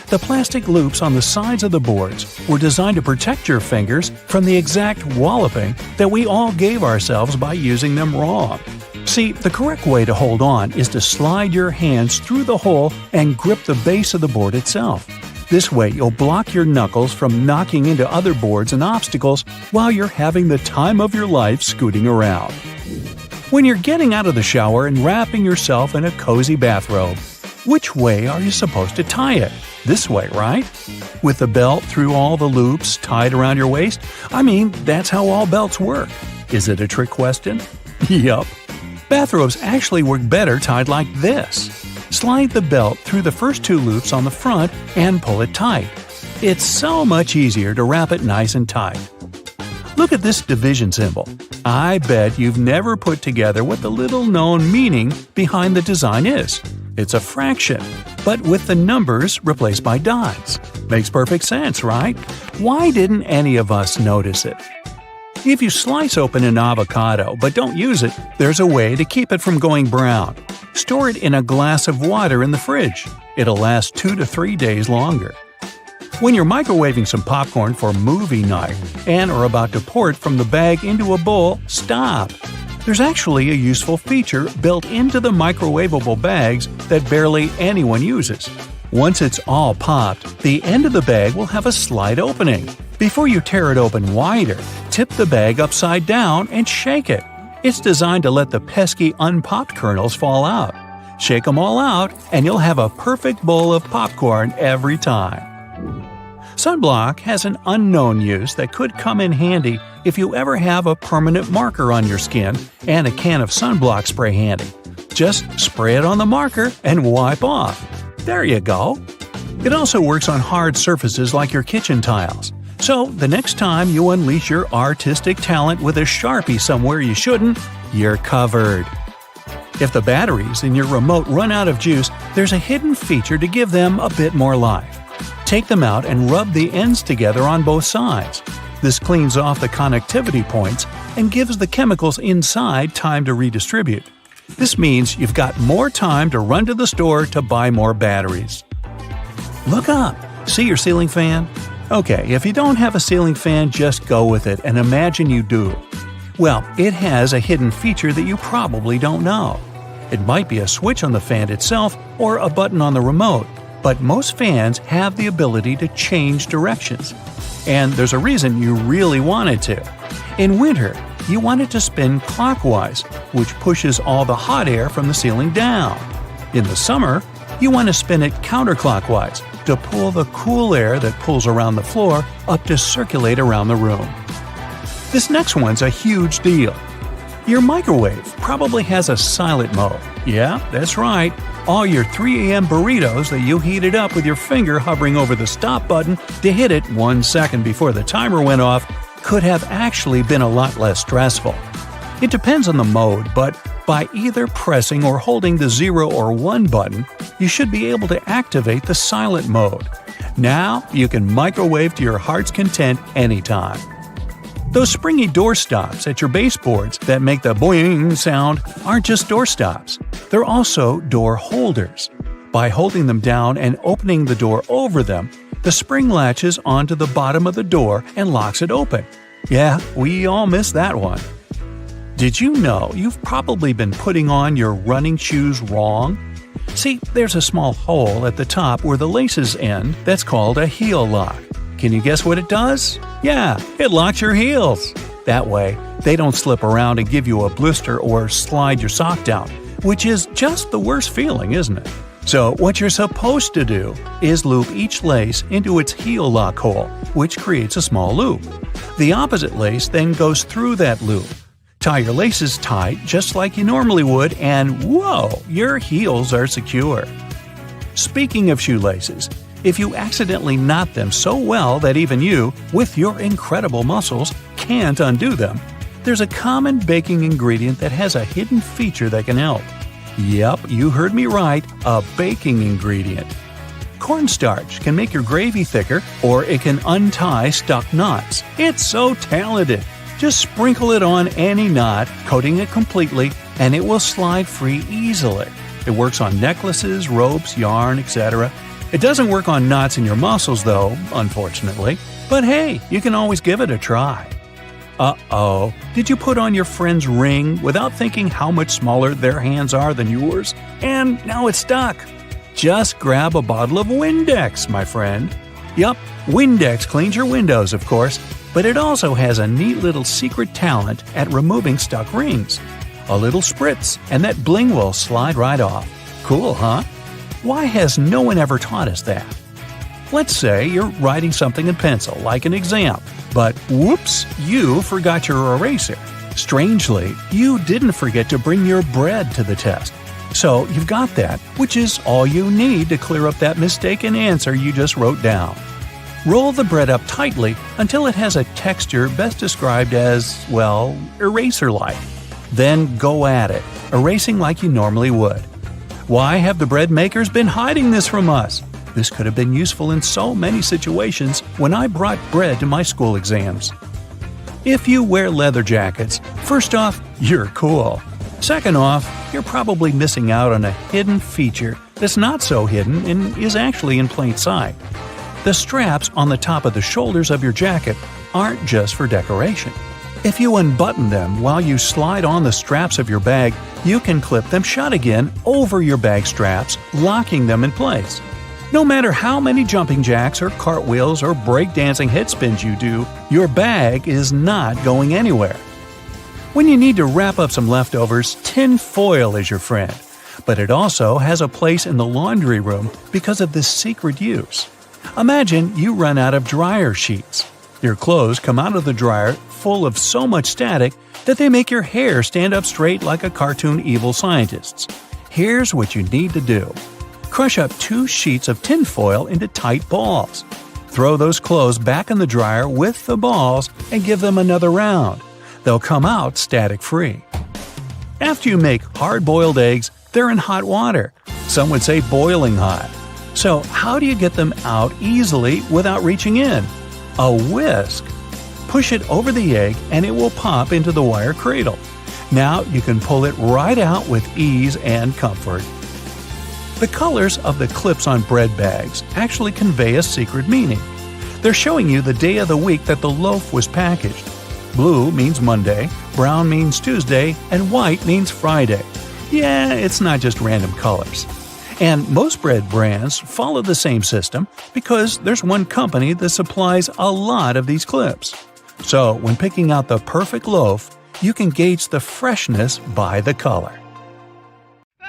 The plastic loops on the sides of the boards were designed to protect your fingers from the exact walloping that we all gave ourselves by using them wrong. See, the correct way to hold on is to slide your hands through the hole and grip the base of the board itself. This way, you'll block your knuckles from knocking into other boards and obstacles while you're having the time of your life scooting around. When you're getting out of the shower and wrapping yourself in a cozy bathrobe, which way are you supposed to tie it? This way, right? With the belt through all the loops tied around your waist? I mean, that's how all belts work. Is it a trick question? Yup. Bathrobes actually work better tied like this. Slide the belt through the first two loops on the front and pull it tight. It's so much easier to wrap it nice and tight. Look at this division symbol. I bet you've never put together what the little-known meaning behind the design is. It's a fraction, but with the numbers replaced by dots. Makes perfect sense, right? Why didn't any of us notice it? If you slice open an avocado but don't use it, there's a way to keep it from going brown. Store it in a glass of water in the fridge. It'll last 2 to 3 days longer. When you're microwaving some popcorn for movie night and are about to pour it from the bag into a bowl, stop. There's actually a useful feature built into the microwavable bags that barely anyone uses. Once it's all popped, the end of the bag will have a slight opening. Before you tear it open wider, tip the bag upside down and shake it. It's designed to let the pesky unpopped kernels fall out. Shake them all out, and you'll have a perfect bowl of popcorn every time. Sunblock has an unknown use that could come in handy if you ever have a permanent marker on your skin and a can of sunblock spray handy. Just spray it on the marker and wipe off. There you go. It also works on hard surfaces like your kitchen tiles. So the next time you unleash your artistic talent with a Sharpie somewhere you shouldn't, you're covered. If the batteries in your remote run out of juice, there's a hidden feature to give them a bit more life. Take them out and rub the ends together on both sides. This cleans off the connectivity points and gives the chemicals inside time to redistribute. This means you've got more time to run to the store to buy more batteries. Look up. See your ceiling fan? Okay, if you don't have a ceiling fan, just go with it and imagine you do. Well, it has a hidden feature that you probably don't know. It might be a switch on the fan itself or a button on the remote, but most fans have the ability to change directions. And there's a reason you really want it to. In winter, you want it to spin clockwise, which pushes all the hot air from the ceiling down. In the summer, you want to spin it counterclockwise to pull the cool air that pulls around the floor up to circulate around the room. This next one's a huge deal. Your microwave probably has a silent mode. Yeah, that's right. All your 3 a.m. burritos that you heated up with your finger hovering over the stop button to hit it 1 second before the timer went off could have actually been a lot less stressful. It depends on the mode, but by either pressing or holding the 0 or 1 button, you should be able to activate the silent mode. Now you can microwave to your heart's content anytime. Those springy door stops at your baseboards that make the boing sound aren't just door stops. They're also door holders. By holding them down and opening the door over them, the spring latches onto the bottom of the door and locks it open. Yeah, we all miss that one. Did you know you've probably been putting on your running shoes wrong? See, there's a small hole at the top where the laces end that's called a heel lock. Can you guess what it does? Yeah, it locks your heels. That way, they don't slip around and give you a blister or slide your sock down, which is just the worst feeling, isn't it? So what you're supposed to do is loop each lace into its heel lock hole, which creates a small loop. The opposite lace then goes through that loop. Tie your laces tight just like you normally would, and whoa, your heels are secure. Speaking of shoelaces, if you accidentally knot them so well that even you, with your incredible muscles, can't undo them, there's a common baking ingredient that has a hidden feature that can help. Yep, you heard me right, a baking ingredient. Cornstarch can make your gravy thicker, or it can untie stuck knots. It's so talented! Just sprinkle it on any knot, coating it completely, and it will slide free easily. It works on necklaces, ropes, yarn, etc. It doesn't work on knots in your muscles though, unfortunately. But hey, you can always give it a try. Uh-oh, did you put on your friend's ring without thinking how much smaller their hands are than yours? And now it's stuck. Just grab a bottle of Windex, my friend. Yup, Windex cleans your windows, of course, but it also has a neat little secret talent at removing stuck rings. A little spritz, and that bling will slide right off. Cool, huh? Why has no one ever taught us that? Let's say you're writing something in pencil, like an exam, but whoops, you forgot your eraser. Strangely, you didn't forget to bring your bread to the test. So you've got that, which is all you need to clear up that mistaken answer you just wrote down. Roll the bread up tightly until it has a texture best described as, well, eraser-like. Then go at it, erasing like you normally would. Why have the bread makers been hiding this from us? This could have been useful in so many situations when I brought bread to my school exams. If you wear leather jackets, first off, you're cool. Second off, you're probably missing out on a hidden feature that's not so hidden and is actually in plain sight. The straps on the top of the shoulders of your jacket aren't just for decoration. If you unbutton them while you slide on the straps of your bag, you can clip them shut again over your bag straps, locking them in place. No matter how many jumping jacks or cartwheels or breakdancing head spins you do, your bag is not going anywhere. When you need to wrap up some leftovers, tin foil is your friend. But it also has a place in the laundry room because of this secret use. Imagine you run out of dryer sheets. Your clothes come out of the dryer full of so much static that they make your hair stand up straight like a cartoon evil scientist's. Here's what you need to do. Crush up 2 sheets of tin foil into tight balls. Throw those clothes back in the dryer with the balls and give them another round. They'll come out static-free. After you make hard-boiled eggs, they're in hot water. Some would say boiling hot. So how do you get them out easily without reaching in? A whisk. Push it over the egg and it will pop into the wire cradle. Now you can pull it right out with ease and comfort. The colors of the clips on bread bags actually convey a secret meaning. They're showing you the day of the week that the loaf was packaged. Blue means Monday, brown means Tuesday, and white means Friday. Yeah, it's not just random colors. And most bread brands follow the same system because there's one company that supplies a lot of these clips. So when picking out the perfect loaf, you can gauge the freshness by the color.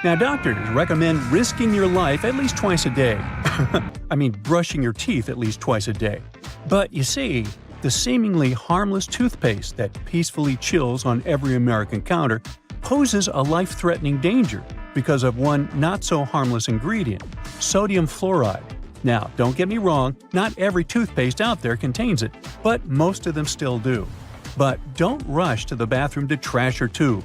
Now, doctors recommend risking your life at least twice a day. I mean, brushing your teeth at least twice a day. But you see, the seemingly harmless toothpaste that peacefully chills on every American counter poses a life-threatening danger because of one not-so-harmless ingredient, sodium fluoride. Now, don't get me wrong, not every toothpaste out there contains it, but most of them still do. But don't rush to the bathroom to trash your tube.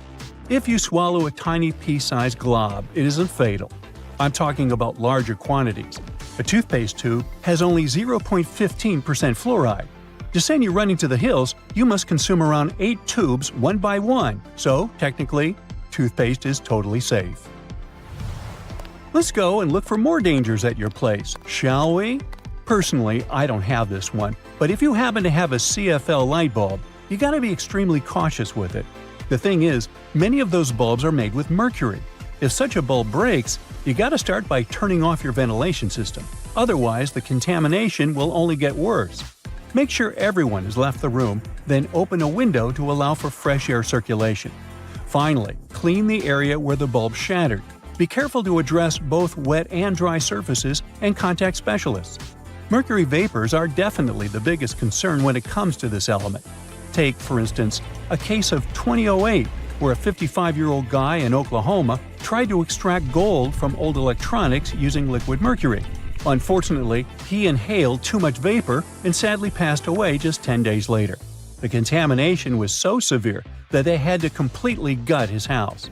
If you swallow a tiny pea-sized glob, it isn't fatal. I'm talking about larger quantities. A toothpaste tube has only 0.15% fluoride. To send you running to the hills, you must consume around 8 tubes one by one, so technically, toothpaste is totally safe. Let's go and look for more dangers at your place, shall we? Personally, I don't have this one, but if you happen to have a CFL light bulb, you gotta be extremely cautious with it. The thing is, many of those bulbs are made with mercury. If such a bulb breaks, you gotta start by turning off your ventilation system. Otherwise, the contamination will only get worse. Make sure everyone has left the room, then open a window to allow for fresh air circulation. Finally, clean the area where the bulb shattered. Be careful to address both wet and dry surfaces and contact specialists. Mercury vapors are definitely the biggest concern when it comes to this element. Take, for instance, a case of 2008, where a 55-year-old guy in Oklahoma tried to extract gold from old electronics using liquid mercury. Unfortunately, he inhaled too much vapor and sadly passed away just 10 days later. The contamination was so severe that they had to completely gut his house.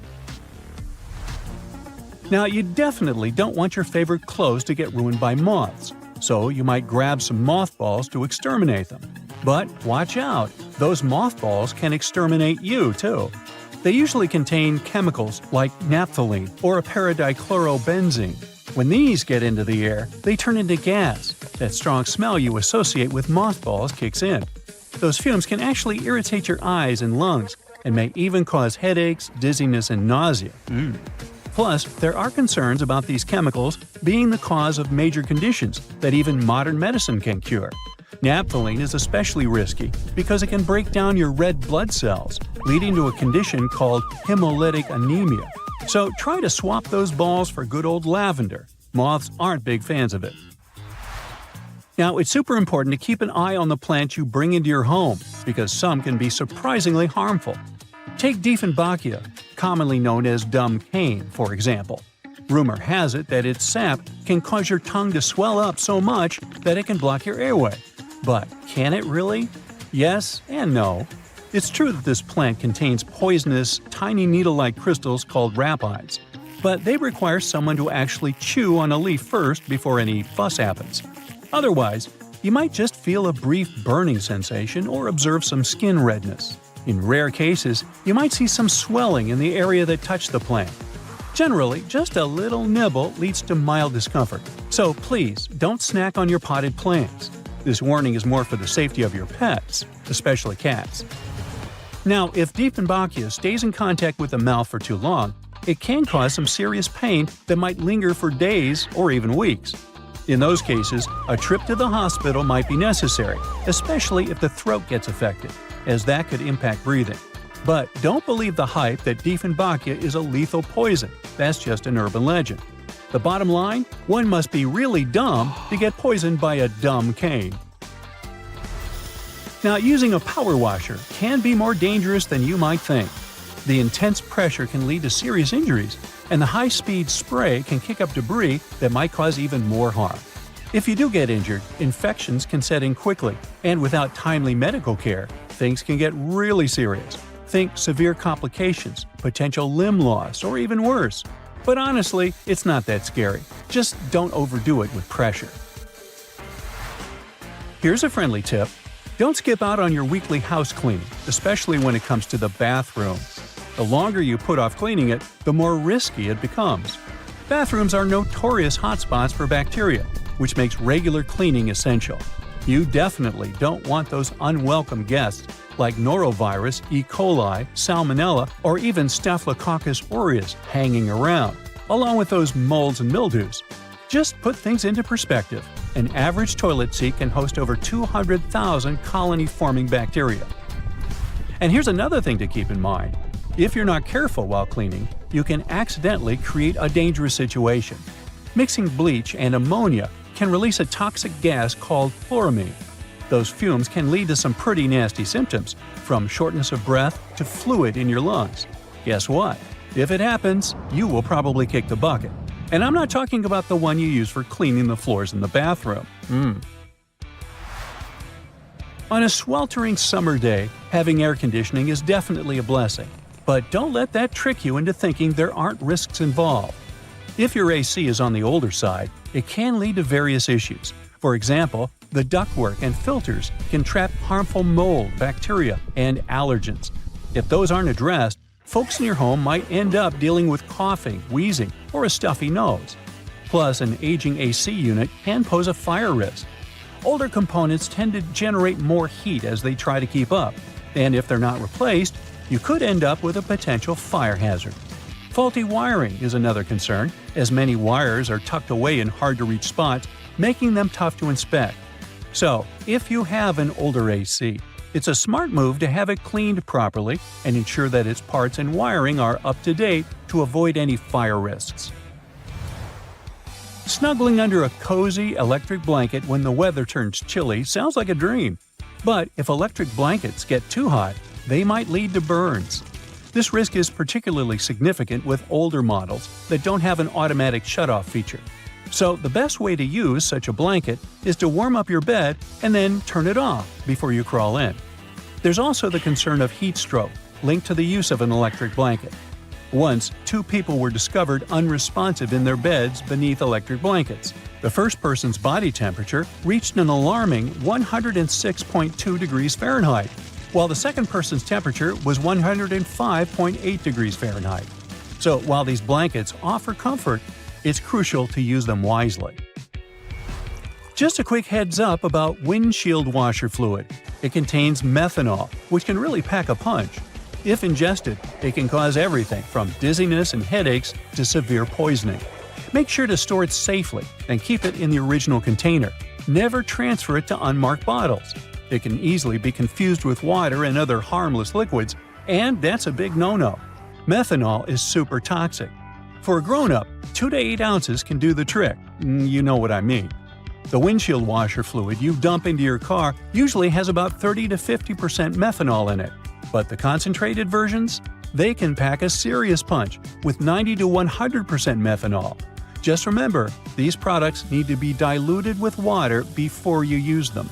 Now, you definitely don't want your favorite clothes to get ruined by moths, so you might grab some mothballs to exterminate them. But watch out, those mothballs can exterminate you too. They usually contain chemicals like naphthalene or a paradichlorobenzene. When these get into the air, they turn into gas. That strong smell you associate with mothballs kicks in. Those fumes can actually irritate your eyes and lungs, and may even cause headaches, dizziness, and nausea. Plus, there are concerns about these chemicals being the cause of major conditions that even modern medicine can cure. Naphthalene is especially risky because it can break down your red blood cells, leading to a condition called hemolytic anemia. So try to swap those balls for good old lavender. Moths aren't big fans of it. Now, it's super important to keep an eye on the plants you bring into your home because some can be surprisingly harmful. Take Dieffenbachia, commonly known as dumb cane, for example. Rumor has it that its sap can cause your tongue to swell up so much that it can block your airway. But can it really? Yes and no. It's true that this plant contains poisonous, tiny needle-like crystals called rapides, but they require someone to actually chew on a leaf first before any fuss happens. Otherwise, you might just feel a brief burning sensation or observe some skin redness. In rare cases, you might see some swelling in the area that touched the plant. Generally, just a little nibble leads to mild discomfort, so please don't snack on your potted plants. This warning is more for the safety of your pets, especially cats. Now, if Dieffenbachia stays in contact with the mouth for too long, it can cause some serious pain that might linger for days or even weeks. In those cases, a trip to the hospital might be necessary, especially if the throat gets affected, as that could impact breathing. But don't believe the hype that Dieffenbachia is a lethal poison. That's just an urban legend. The bottom line? One must be really dumb to get poisoned by a dumb cane. Now, using a power washer can be more dangerous than you might think. The intense pressure can lead to serious injuries, and the high-speed spray can kick up debris that might cause even more harm. If you do get injured, infections can set in quickly, and without timely medical care, things can get really serious. Think severe complications, potential limb loss, or even worse. But honestly, it's not that scary. Just don't overdo it with pressure. Here's a friendly tip. Don't skip out on your weekly house cleaning, especially when it comes to the bathroom. The longer you put off cleaning it, the more risky it becomes. Bathrooms are notorious hotspots for bacteria, which makes regular cleaning essential. You definitely don't want those unwelcome guests like norovirus, E. coli, salmonella, or even Staphylococcus aureus hanging around, along with those molds and mildews. Just put things into perspective. An average toilet seat can host over 200,000 colony-forming bacteria. And here's another thing to keep in mind. If you're not careful while cleaning, you can accidentally create a dangerous situation. Mixing bleach and ammonia can release a toxic gas called chloramine. Those fumes can lead to some pretty nasty symptoms, from shortness of breath to fluid in your lungs. Guess what? If it happens, you will probably kick the bucket. And I'm not talking about the one you use for cleaning the floors in the bathroom. On a sweltering summer day, having air conditioning is definitely a blessing. But don't let that trick you into thinking there aren't risks involved. If your AC is on the older side, it can lead to various issues. For example, the ductwork and filters can trap harmful mold, bacteria, and allergens. If those aren't addressed, folks in your home might end up dealing with coughing, wheezing, or a stuffy nose. Plus, an aging AC unit can pose a fire risk. Older components tend to generate more heat as they try to keep up. And if they're not replaced, you could end up with a potential fire hazard. Faulty wiring is another concern, as many wires are tucked away in hard-to-reach spots, making them tough to inspect. So, if you have an older AC, it's a smart move to have it cleaned properly and ensure that its parts and wiring are up to date to avoid any fire risks. Snuggling under a cozy electric blanket when the weather turns chilly sounds like a dream. But if electric blankets get too hot, they might lead to burns. This risk is particularly significant with older models that don't have an automatic shutoff feature. So the best way to use such a blanket is to warm up your bed and then turn it off before you crawl in. There's also the concern of heat stroke, linked to the use of an electric blanket. Once, 2 people were discovered unresponsive in their beds beneath electric blankets. The first person's body temperature reached an alarming 106.2 degrees Fahrenheit, while the second person's temperature was 105.8 degrees Fahrenheit. So while these blankets offer comfort, it's crucial to use them wisely. Just a quick heads up about windshield washer fluid. It contains methanol, which can really pack a punch. If ingested, it can cause everything from dizziness and headaches to severe poisoning. Make sure to store it safely and keep it in the original container. Never transfer it to unmarked bottles. It can easily be confused with water and other harmless liquids, and that's a big no-no. Methanol is super toxic. For a grown-up, 2 to 8 ounces can do the trick. You know what I mean. The windshield washer fluid you dump into your car usually has about 30 to 50% methanol in it. But the concentrated versions? They can pack a serious punch with 90 to 100% methanol. Just remember, these products need to be diluted with water before you use them.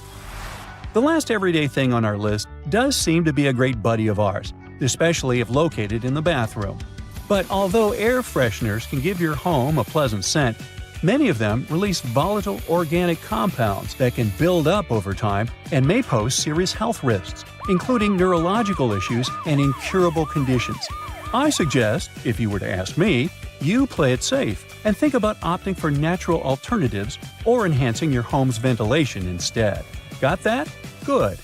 The last everyday thing on our list does seem to be a great buddy of ours, especially if located in the bathroom. But although air fresheners can give your home a pleasant scent, many of them release volatile organic compounds that can build up over time and may pose serious health risks, including neurological issues and incurable conditions. I suggest, if you were to ask me, you play it safe and think about opting for natural alternatives or enhancing your home's ventilation instead. Got that? Good.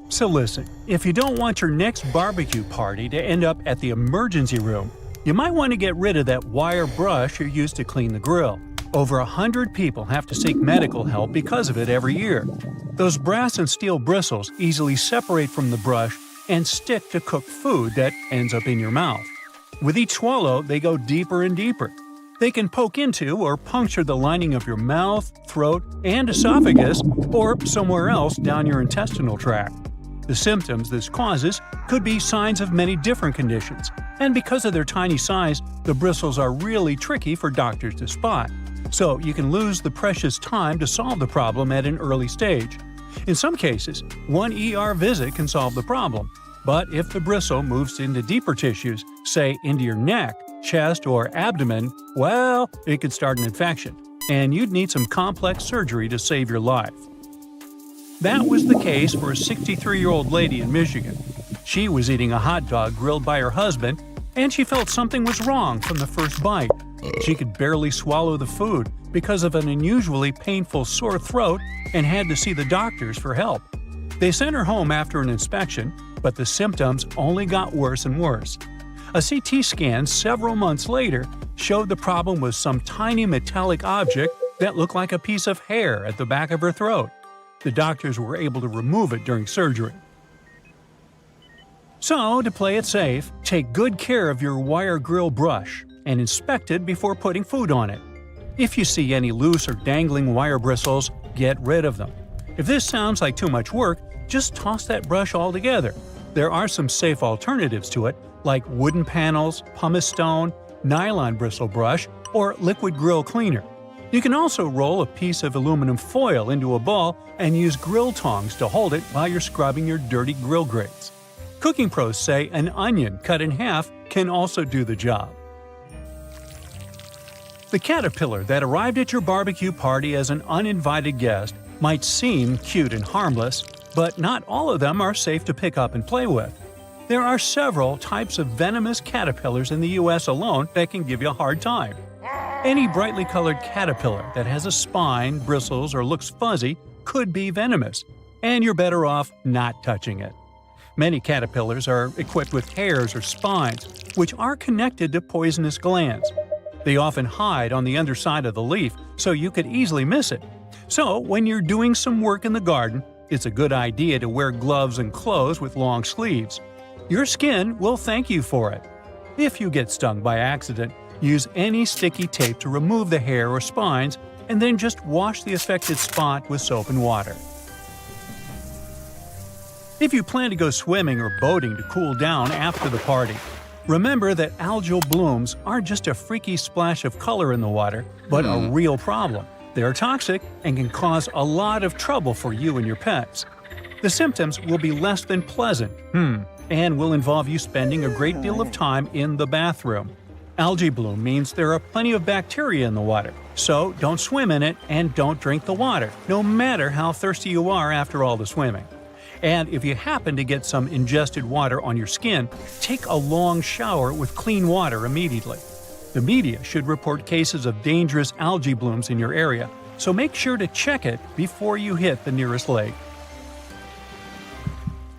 So listen, if you don't want your next barbecue party to end up at the emergency room, you might want to get rid of that wire brush you use to clean the grill. Over 100 people have to seek medical help because of it every year. Those brass and steel bristles easily separate from the brush and stick to cooked food that ends up in your mouth. With each swallow, they go deeper and deeper. They can poke into or puncture the lining of your mouth, throat, and esophagus, or somewhere else down your intestinal tract. The symptoms this causes could be signs of many different conditions, and because of their tiny size, the bristles are really tricky for doctors to spot. So you can lose the precious time to solve the problem at an early stage. In some cases, one ER visit can solve the problem. But if the bristle moves into deeper tissues, say into your neck, chest, or abdomen, well, it could start an infection, and you'd need some complex surgery to save your life. That was the case for a 63-year-old lady in Michigan. She was eating a hot dog grilled by her husband, and she felt something was wrong from the first bite. She could barely swallow the food because of an unusually painful sore throat and had to see the doctors for help. They sent her home after an inspection, but the symptoms only got worse and worse. A CT scan several months later showed the problem was some tiny metallic object that looked like a piece of hair at the back of her throat. The doctors were able to remove it during surgery. So, to play it safe, take good care of your wire grill brush and inspect it before putting food on it. If you see any loose or dangling wire bristles, get rid of them. If this sounds like too much work, just toss that brush altogether. There are some safe alternatives to it, like wooden panels, pumice stone, nylon bristle brush, or liquid grill cleaner. You can also roll a piece of aluminum foil into a ball and use grill tongs to hold it while you're scrubbing your dirty grill grates. Cooking pros say an onion cut in half can also do the job. The caterpillar that arrived at your barbecue party as an uninvited guest might seem cute and harmless, but not all of them are safe to pick up and play with. There are several types of venomous caterpillars in the US alone that can give you a hard time. Any brightly colored caterpillar that has a spine, bristles, or looks fuzzy could be venomous. and you're better off not touching it. Many caterpillars are equipped with hairs or spines, which are connected to poisonous glands. They often hide on the underside of the leaf, so you could easily miss it. So, when you're doing some work in the garden, it's a good idea to wear gloves and clothes with long sleeves. Your skin will thank you for it. If you get stung by accident, use any sticky tape to remove the hair or spines, and then just wash the affected spot with soap and water. If you plan to go swimming or boating to cool down after the party, remember that algal blooms aren't just a freaky splash of color in the water, but a real problem. They are toxic and can cause a lot of trouble for you and your pets. The symptoms will be less than pleasant, and will involve you spending a great deal of time in the bathroom. Algae bloom means there are plenty of bacteria in the water, so don't swim in it and don't drink the water, no matter how thirsty you are after all the swimming. And if you happen to get some ingested water on your skin, take a long shower with clean water immediately. The media should report cases of dangerous algae blooms in your area, so make sure to check it before you hit the nearest lake.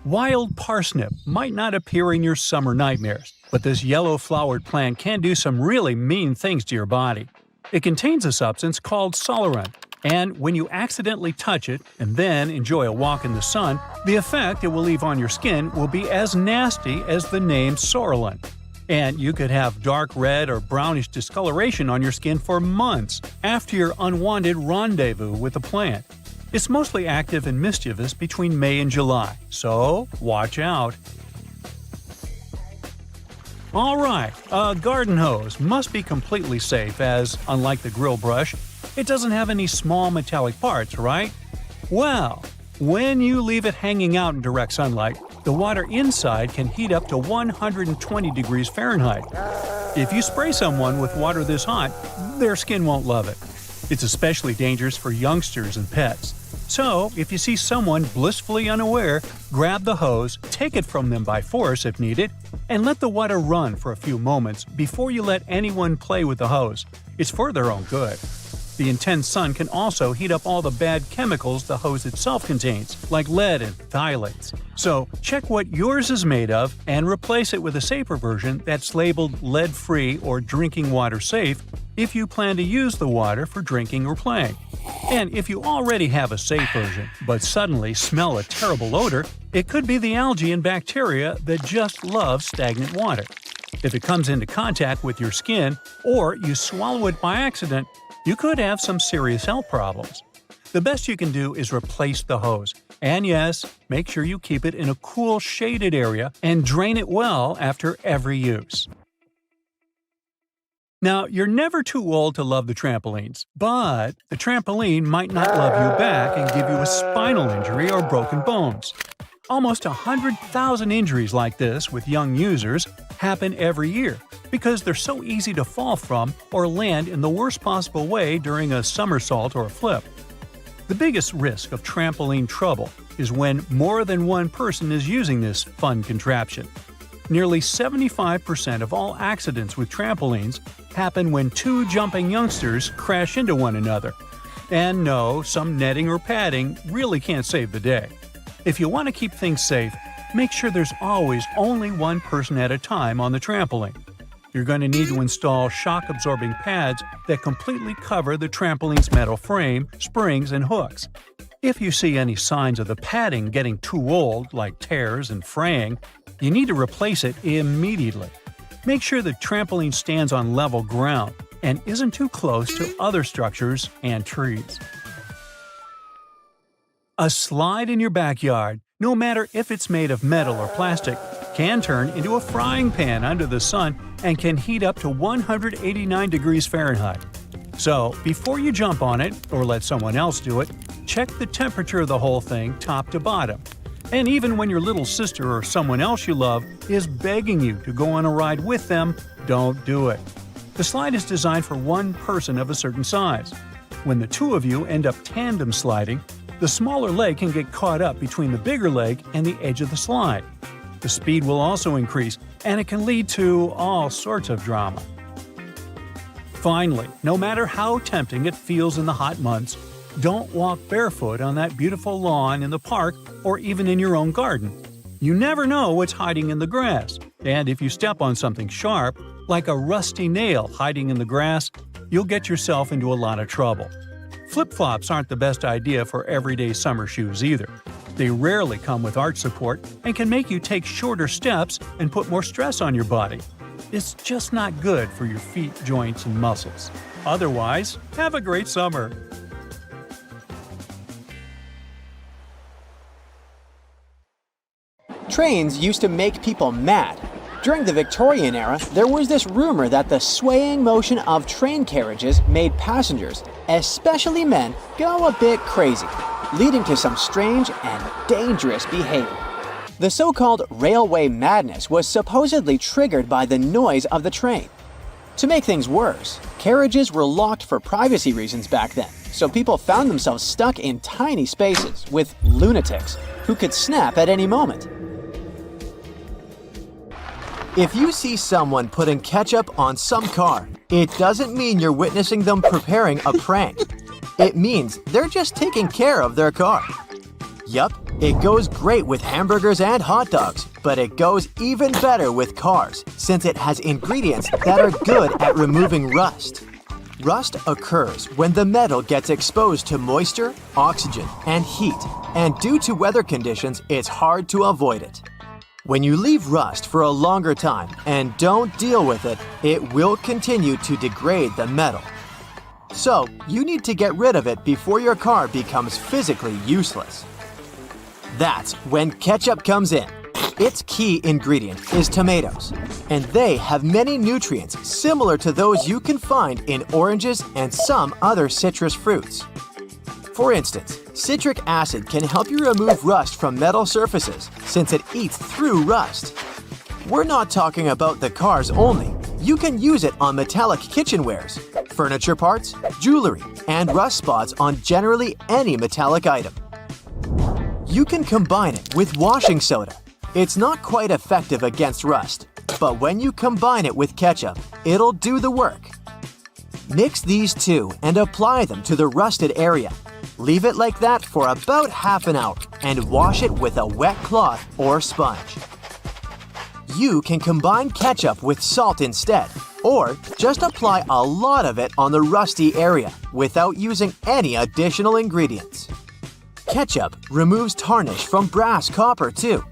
Wild parsnip might not appear in your summer nightmares, but this yellow-flowered plant can do some really mean things to your body. It contains a substance called solarin, and when you accidentally touch it and then enjoy a walk in the sun, the effect it will leave on your skin will be as nasty as the name Sorolin. And you could have dark red or brownish discoloration on your skin for months after your unwanted rendezvous with the plant. It's mostly active and mischievous between May and July, so watch out. Alright, a garden hose must be completely safe as, unlike the grill brush, it doesn't have any small metallic parts, right? Well, when you leave it hanging out in direct sunlight, the water inside can heat up to 120 degrees Fahrenheit. If you spray someone with water this hot, their skin won't love it. It's especially dangerous for youngsters and pets. So, if you see someone blissfully unaware, grab the hose, take it from them by force if needed, and let the water run for a few moments before you let anyone play with the hose. It's for their own good. The intense sun can also heat up all the bad chemicals the hose itself contains, like lead and phthalates. So, check what yours is made of and replace it with a safer version that's labeled lead-free or drinking water safe if you plan to use the water for drinking or playing. And if you already have a safe version, but suddenly smell a terrible odor, it could be the algae and bacteria that just love stagnant water. If it comes into contact with your skin, or you swallow it by accident, you could have some serious health problems. The best you can do is replace the hose. And yes, make sure you keep it in a cool, shaded area and drain it well after every use. Now, you're never too old to love the trampolines, but the trampoline might not love you back and give you a spinal injury or broken bones. Almost 100,000 injuries like this with young users happen every year because they're so easy to fall from or land in the worst possible way during a somersault or a flip. The biggest risk of trampoline trouble is when more than one person is using this fun contraption. Nearly 75% of all accidents with trampolines happen when two jumping youngsters crash into one another. And no, some netting or padding really can't save the day. If you want to keep things safe, make sure there's always only one person at a time on the trampoline. You're going to need to install shock-absorbing pads that completely cover the trampoline's metal frame, springs, and hooks. If you see any signs of the padding getting too old, like tears and fraying, you need to replace it immediately. Make sure the trampoline stands on level ground and isn't too close to other structures and trees. A slide in your backyard, no matter if it's made of metal or plastic, can turn into a frying pan under the sun and can heat up to 189 degrees Fahrenheit. So, before you jump on it or let someone else do it, check the temperature of the whole thing top to bottom. And even when your little sister or someone else you love is begging you to go on a ride with them, don't do it. The slide is designed for one person of a certain size. When the two of you end up tandem sliding, the smaller leg can get caught up between the bigger leg and the edge of the slide. The speed will also increase, and it can lead to all sorts of drama. Finally, no matter how tempting it feels in the hot months, Don't walk barefoot on that beautiful lawn in the park or even in your own garden. You never know what's hiding in the grass, and if you step on something sharp, like a rusty nail hiding in the grass, you'll get yourself into a lot of trouble. Flip-flops aren't the best idea for everyday summer shoes either. They rarely come with arch support and can make you take shorter steps and put more stress on your body. It's just not good for your feet, joints, and muscles. Otherwise, have a great summer! Trains used to make people mad. During the Victorian era, there was this rumor that the swaying motion of train carriages made passengers, especially men, go a bit crazy, leading to some strange and dangerous behavior. The so-called railway madness was supposedly triggered by the noise of the train. To make things worse, carriages were locked for privacy reasons back then, so people found themselves stuck in tiny spaces with lunatics who could snap at any moment. If you see someone putting ketchup on some car, it doesn't mean you're witnessing them preparing a prank. It means they're just taking care of their car. Yup, it goes great with hamburgers and hot dogs, but it goes even better with cars since it has ingredients that are good at removing rust. Rust occurs when the metal gets exposed to moisture, oxygen, and heat, and due to weather conditions, it's hard to avoid it. When you leave rust for a longer time and don't deal with it, it will continue to degrade the metal. So, you need to get rid of it before your car becomes physically useless. That's when ketchup comes in. Its key ingredient is tomatoes, and they have many nutrients similar to those you can find in oranges and some other citrus fruits. For instance, citric acid can help you remove rust from metal surfaces since it eats through rust. We're not talking about the cars only. You can use it on metallic kitchenwares, furniture parts, jewelry, and rust spots on generally any metallic item. You can combine it with washing soda. It's not quite effective against rust, but when you combine it with ketchup, it'll do the work. Mix these two and apply them to the rusted area. Leave it like that for about half an hour and wash it with a wet cloth or sponge. You can combine ketchup with salt instead, or just apply a lot of it on the rusty area without using any additional ingredients. Ketchup removes tarnish from brass copper too.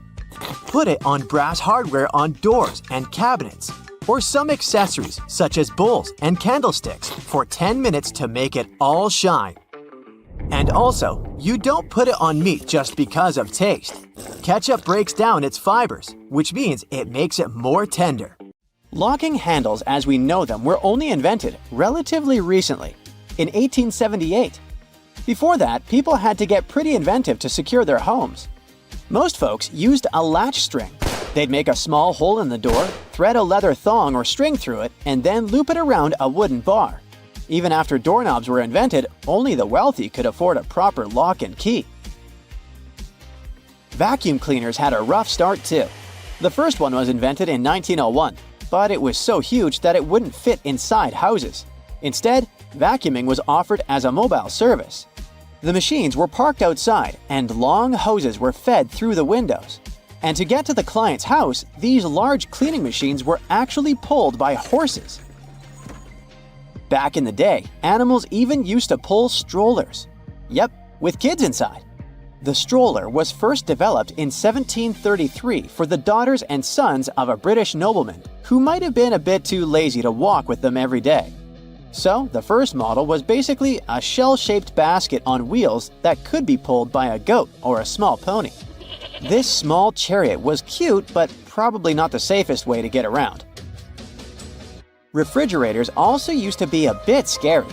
Put it on brass hardware on doors and cabinets, or some accessories such as bowls and candlesticks for 10 minutes to make it all shine. And also, you don't put it on meat just because of taste. Ketchup breaks down its fibers, which means it makes it more tender. Locking handles as we know them were only invented relatively recently, in 1878. Before that, people had to get pretty inventive to secure their homes. Most folks used a latch string. They'd make a small hole in the door, thread a leather thong or string through it, and then loop it around a wooden bar. Even after doorknobs were invented, only the wealthy could afford a proper lock and key. Vacuum cleaners had a rough start too. The first one was invented in 1901, but it was so huge that it wouldn't fit inside houses. Instead, vacuuming was offered as a mobile service. The machines were parked outside, and long hoses were fed through the windows. And to get to the client's house, these large cleaning machines were actually pulled by horses. Back in the day, animals even used to pull strollers. Yep, with kids inside. The stroller was first developed in 1733 for the daughters and sons of a British nobleman who might have been a bit too lazy to walk with them every day. So, the first model was basically a shell-shaped basket on wheels that could be pulled by a goat or a small pony. This small chariot was cute, but probably not the safest way to get around. Refrigerators also used to be a bit scary.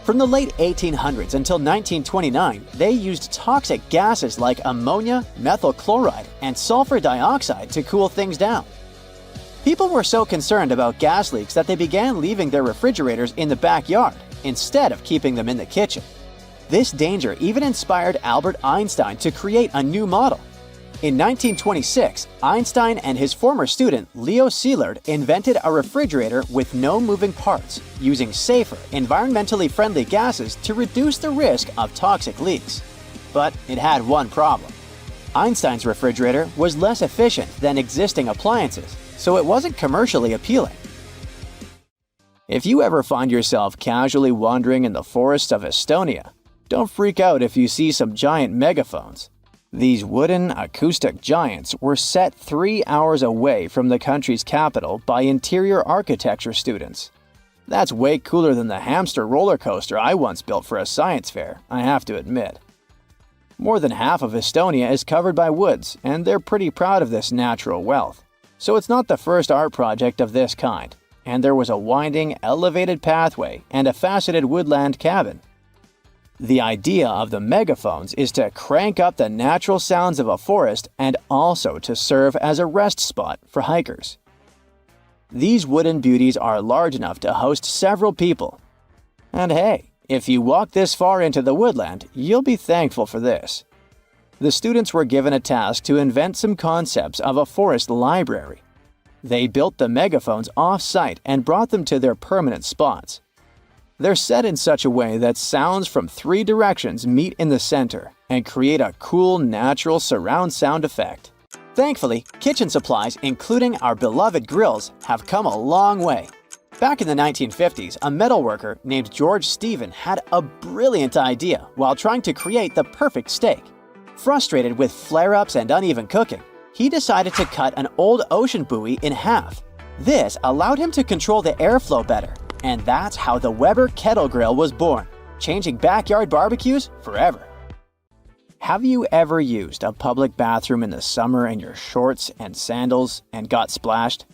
From the late 1800s until 1929, they used toxic gases like ammonia, methyl chloride, and sulfur dioxide to cool things down. People were so concerned about gas leaks that they began leaving their refrigerators in the backyard instead of keeping them in the kitchen. This danger even inspired Albert Einstein to create a new model. In 1926, Einstein and his former student Leo Szilard invented a refrigerator with no moving parts, using safer, environmentally friendly gases to reduce the risk of toxic leaks. But it had one problem. Einstein's refrigerator was less efficient than existing appliances, so it wasn't commercially appealing. If you ever find yourself casually wandering in the forests of Estonia, don't freak out if you see some giant megaphones. These wooden, acoustic giants were set 3 hours away from the country's capital by interior architecture students. That's way cooler than the hamster roller coaster I once built for a science fair, I have to admit. More than half of Estonia is covered by woods, and they're pretty proud of this natural wealth. So it's not the first art project of this kind, and there was a winding, elevated pathway and a faceted woodland cabin. The idea of the megaphones is to crank up the natural sounds of a forest and also to serve as a rest spot for hikers. These wooden beauties are large enough to host several people. And hey, if you walk this far into the woodland, you'll be thankful for this. The students were given a task to invent some concepts of a forest library. They built the megaphones off-site and brought them to their permanent spots. They're set in such a way that sounds from 3 directions meet in the center and create a cool, natural surround sound effect. Thankfully, kitchen supplies, including our beloved grills, have come a long way. Back in the 1950s, a metalworker named George Stephen had a brilliant idea while trying to create the perfect steak. Frustrated with flare-ups and uneven cooking, he decided to cut an old ocean buoy in half. This allowed him to control the airflow better. And that's how the Weber Kettle Grill was born, changing backyard barbecues forever. Have you ever used a public bathroom in the summer in your shorts and sandals and got splashed?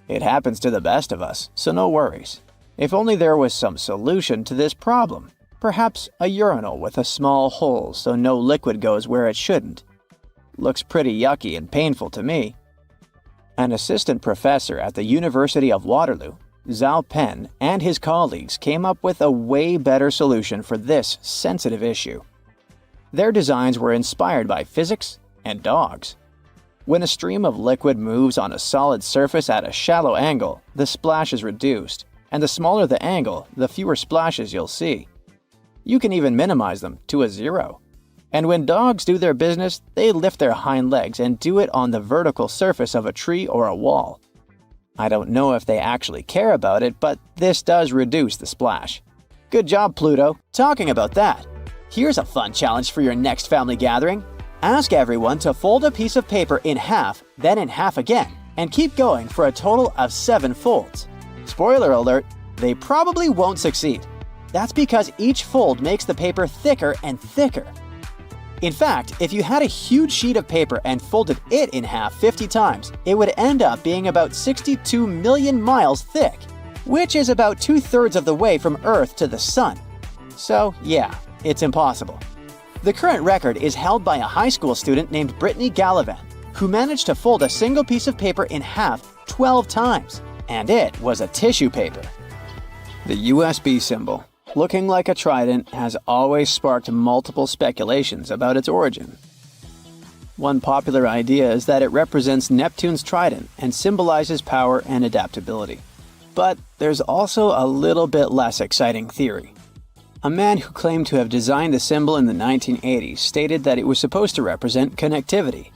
It happens to the best of us, so no worries. If only there was some solution to this problem. Perhaps a urinal with a small hole so no liquid goes where it shouldn't. Looks pretty yucky and painful to me. An assistant professor at the University of Waterloo, Zhao Pen, and his colleagues came up with a way better solution for this sensitive issue. Their designs were inspired by physics and dogs. When a stream of liquid moves on a solid surface at a shallow angle, the splash is reduced, and the smaller the angle, the fewer splashes you'll see. You can even minimize them to a 0. And when dogs do their business, they lift their hind legs and do it on the vertical surface of a tree or a wall. I don't know if they actually care about it, but this does reduce the splash. Good job, Pluto. Talking about that, here's a fun challenge for your next family gathering. Ask everyone to fold a piece of paper in half, then in half again, and keep going for a total of 7 folds. Spoiler alert, they probably won't succeed. That's because each fold makes the paper thicker and thicker. In fact, if you had a huge sheet of paper and folded it in half 50 times, it would end up being about 62 million miles thick, which is about 2/3 of the way from Earth to the Sun. So yeah, it's impossible. The current record is held by a high school student named Brittany Gallivan, who managed to fold a single piece of paper in half 12 times, and it was a tissue paper. The USB symbol, looking like a trident, has always sparked multiple speculations about its origin. One popular idea is that it represents Neptune's trident and symbolizes power and adaptability. But there's also a little bit less exciting theory. A man who claimed to have designed the symbol in the 1980s stated that it was supposed to represent connectivity.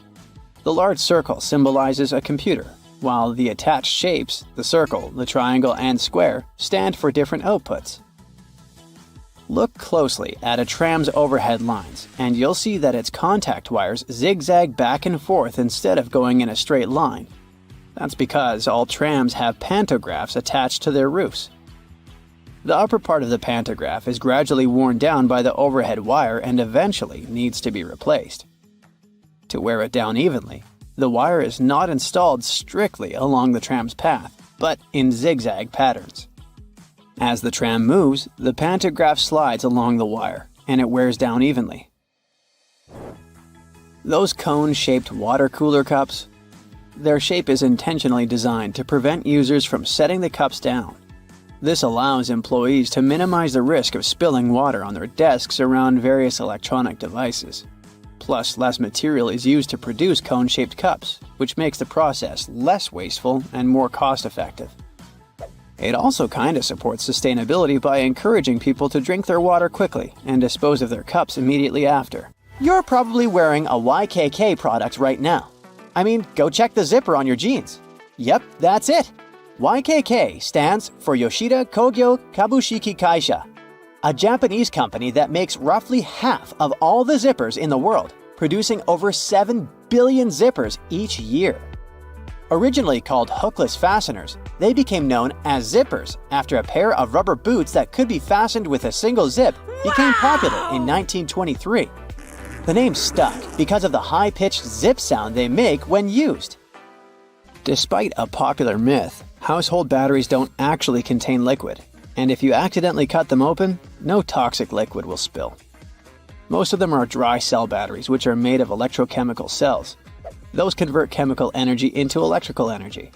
The large circle symbolizes a computer, while the attached shapes, the circle, the triangle, and square, stand for different outputs. Look closely at a tram's overhead lines, and you'll see that its contact wires zigzag back and forth instead of going in a straight line. That's because all trams have pantographs attached to their roofs. The upper part of the pantograph is gradually worn down by the overhead wire and eventually needs to be replaced. To wear it down evenly, the wire is not installed strictly along the tram's path, but in zigzag patterns. As the tram moves, the pantograph slides along the wire, and it wears down evenly. Those cone-shaped water cooler cups? Their shape is intentionally designed to prevent users from setting the cups down. This allows employees to minimize the risk of spilling water on their desks around various electronic devices. Plus, less material is used to produce cone-shaped cups, which makes the process less wasteful and more cost-effective. It also kinda supports sustainability by encouraging people to drink their water quickly and dispose of their cups immediately after. You're probably wearing a YKK product right now. I mean, go check the zipper on your jeans. Yep, that's it. YKK stands for Yoshida Kogyo Kabushiki Kaisha, a Japanese company that makes roughly half of all the zippers in the world, producing over 7 billion zippers each year. Originally called hookless fasteners, they became known as zippers after a pair of rubber boots that could be fastened with a single zip became popular in 1923. The name stuck because of the high-pitched zip sound they make when used. Despite a popular myth, household batteries don't actually contain liquid, and if you accidentally cut them open, no toxic liquid will spill. Most of them are dry cell batteries, which are made of electrochemical cells. Those convert chemical energy into electrical energy.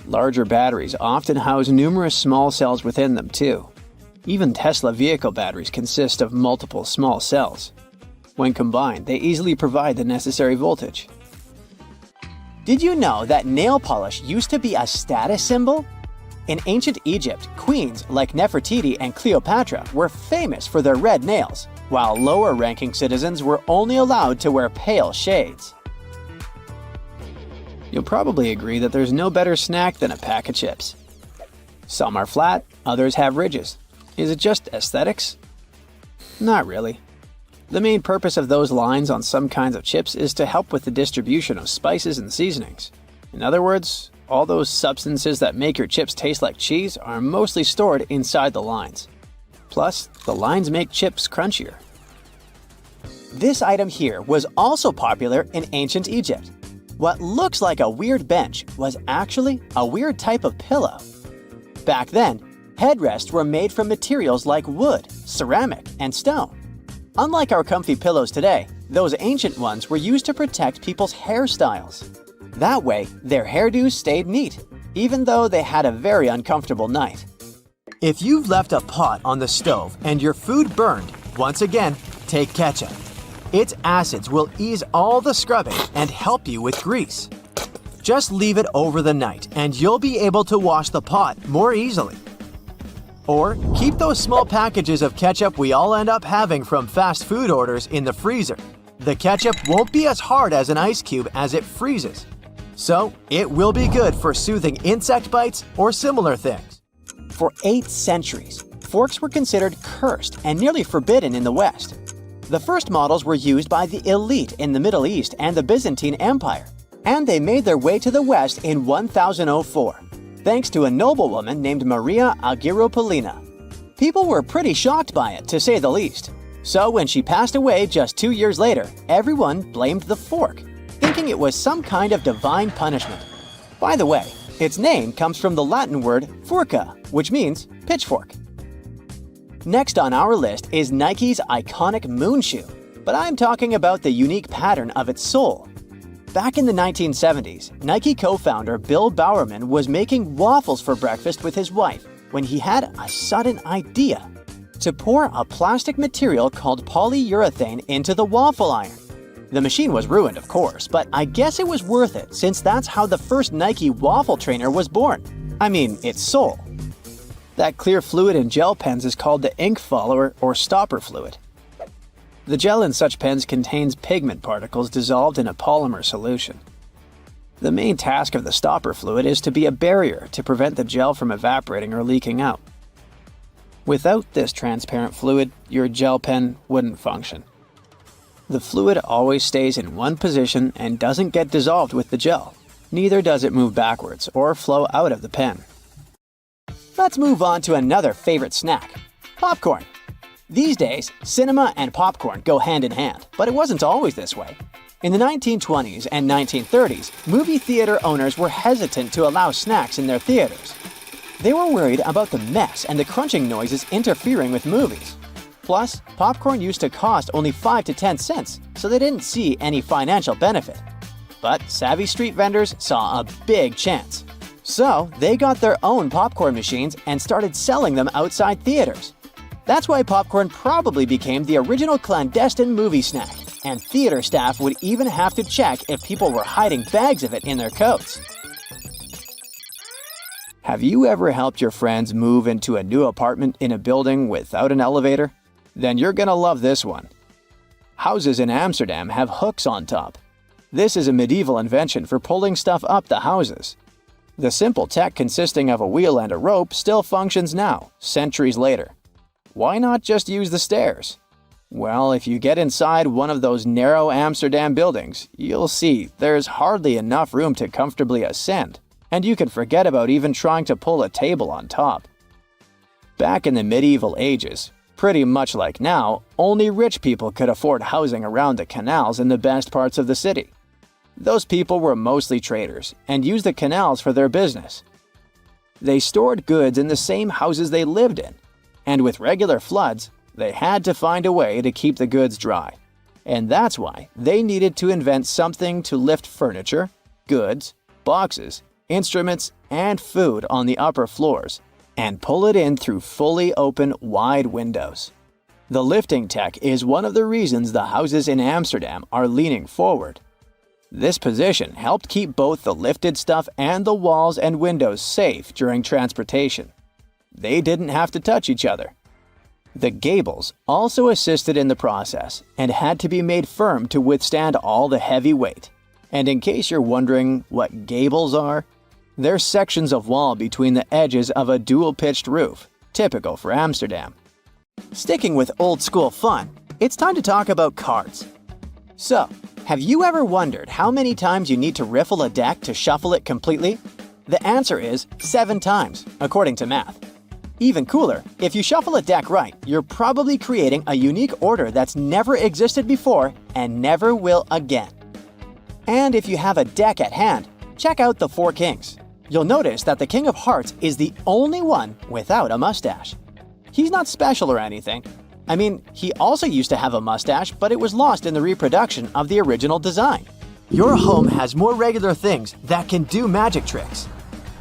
Larger batteries often house numerous small cells within them too. Even Tesla vehicle batteries consist of multiple small cells. When combined, they easily provide the necessary voltage. Did you know that nail polish used to be a status symbol? In ancient Egypt, queens like Nefertiti and Cleopatra were famous for their red nails, while lower-ranking citizens were only allowed to wear pale shades. You'll probably agree that there's no better snack than a pack of chips. Some are flat, others have ridges. Is it just aesthetics? Not really. The main purpose of those lines on some kinds of chips is to help with the distribution of spices and seasonings. In other words, all those substances that make your chips taste like cheese are mostly stored inside the lines. Plus, the lines make chips crunchier. This item here was also popular in ancient Egypt. What looks like a weird bench was actually a weird type of pillow. Back then, headrests were made from materials like wood, ceramic, and stone. Unlike our comfy pillows today, those ancient ones were used to protect people's hairstyles. That way, their hairdos stayed neat, even though they had a very uncomfortable night. If you've left a pot on the stove and your food burned, once again, take ketchup. Its acids will ease all the scrubbing and help you with grease. Just leave it over the night and you'll be able to wash the pot more easily. Or keep those small packages of ketchup we all end up having from fast food orders in the freezer. The ketchup won't be as hard as an ice cube as it freezes. So it will be good for soothing insect bites or similar things. For 8 centuries, forks were considered cursed and nearly forbidden in the West. The first models were used by the elite in the Middle East and the Byzantine Empire, and they made their way to the West in 1004, thanks to a noblewoman named Maria Argyropoulina. People were pretty shocked by it, to say the least. So when she passed away just 2 years later, everyone blamed the fork, thinking it was some kind of divine punishment. By the way, its name comes from the Latin word furca, which means pitchfork. Next on our list is Nike's iconic moon shoe, but I'm talking about the unique pattern of its sole. Back in the 1970s, Nike co-founder Bill Bowerman was making waffles for breakfast with his wife when he had a sudden idea to pour a plastic material called polyurethane into the waffle iron. The machine was ruined, of course, but I guess it was worth it since that's how the first Nike waffle trainer was born. I mean, its sole. That clear fluid in gel pens is called the ink follower or stopper fluid. The gel in such pens contains pigment particles dissolved in a polymer solution. The main task of the stopper fluid is to be a barrier to prevent the gel from evaporating or leaking out. Without this transparent fluid, your gel pen wouldn't function. The fluid always stays in one position and doesn't get dissolved with the gel. Neither does it move backwards or flow out of the pen. Let's move on to another favorite snack, popcorn. These days, cinema and popcorn go hand in hand, but it wasn't always this way. In the 1920s and 1930s, movie theater owners were hesitant to allow snacks in their theaters. They were worried about the mess and the crunching noises interfering with movies. Plus, popcorn used to cost only 5 to 10 cents, so they didn't see any financial benefit. But savvy street vendors saw a big chance. So, they got their own popcorn machines and started selling them outside theaters. That's why popcorn probably became the original clandestine movie snack. and theater staff would even have to check if people were hiding bags of it in their coats. Have you ever helped your friends move into a new apartment in a building without an elevator? Then you're gonna love this one. Houses in Amsterdam have hooks on top. This is a medieval invention for pulling stuff up the houses. The simple tech consisting of a wheel and a rope still functions now, centuries later. Why not just use the stairs? Well, if you get inside one of those narrow Amsterdam buildings, you'll see there's hardly enough room to comfortably ascend, and you can forget about even trying to pull a table on top. Back in the medieval ages, pretty much like now, only rich people could afford housing around the canals in the best parts of the city. Those people were mostly traders and used the canals for their business. They stored goods in the same houses they lived in, and with regular floods, they had to find a way to keep the goods dry. And that's why they needed to invent something to lift furniture, goods, boxes, instruments, and food on the upper floors, and pull it in through fully open, wide windows. The lifting tech is one of the reasons the houses in Amsterdam are leaning forward. This position helped keep both the lifted stuff and the walls and windows safe during transportation. They didn't have to touch each other. The gables also assisted in the process and had to be made firm to withstand all the heavy weight. And in case you're wondering what gables are, they're sections of wall between the edges of a dual-pitched roof, typical for Amsterdam. Sticking with old-school fun, it's time to talk about cards. So, have you ever wondered how many times you need to riffle a deck to shuffle it completely? The answer is 7 times, according to math. Even cooler, if you shuffle a deck right, you're probably creating a unique order that's never existed before and never will again. And if you have a deck at hand, check out the 4 Kings. You'll notice that the King of Hearts is the only one without a mustache. He's not special or anything. I mean, he also used to have a mustache, but it was lost in the reproduction of the original design. Your home has more regular things that can do magic tricks.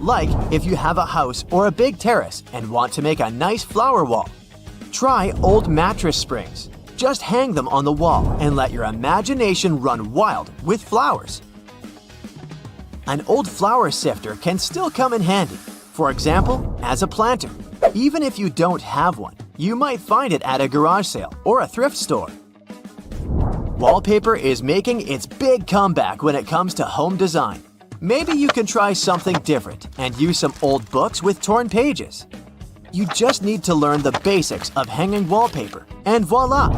Like if you have a house or a big terrace and want to make a nice flower wall. Try old mattress springs. Just hang them on the wall and let your imagination run wild with flowers. An old flower sifter can still come in handy, for example, as a planter. Even if you don't have one, you might find it at a garage sale or a thrift store. Wallpaper is making its big comeback when it comes to home design. Maybe you can try something different and use some old books with torn pages. You just need to learn the basics of hanging wallpaper, and voila!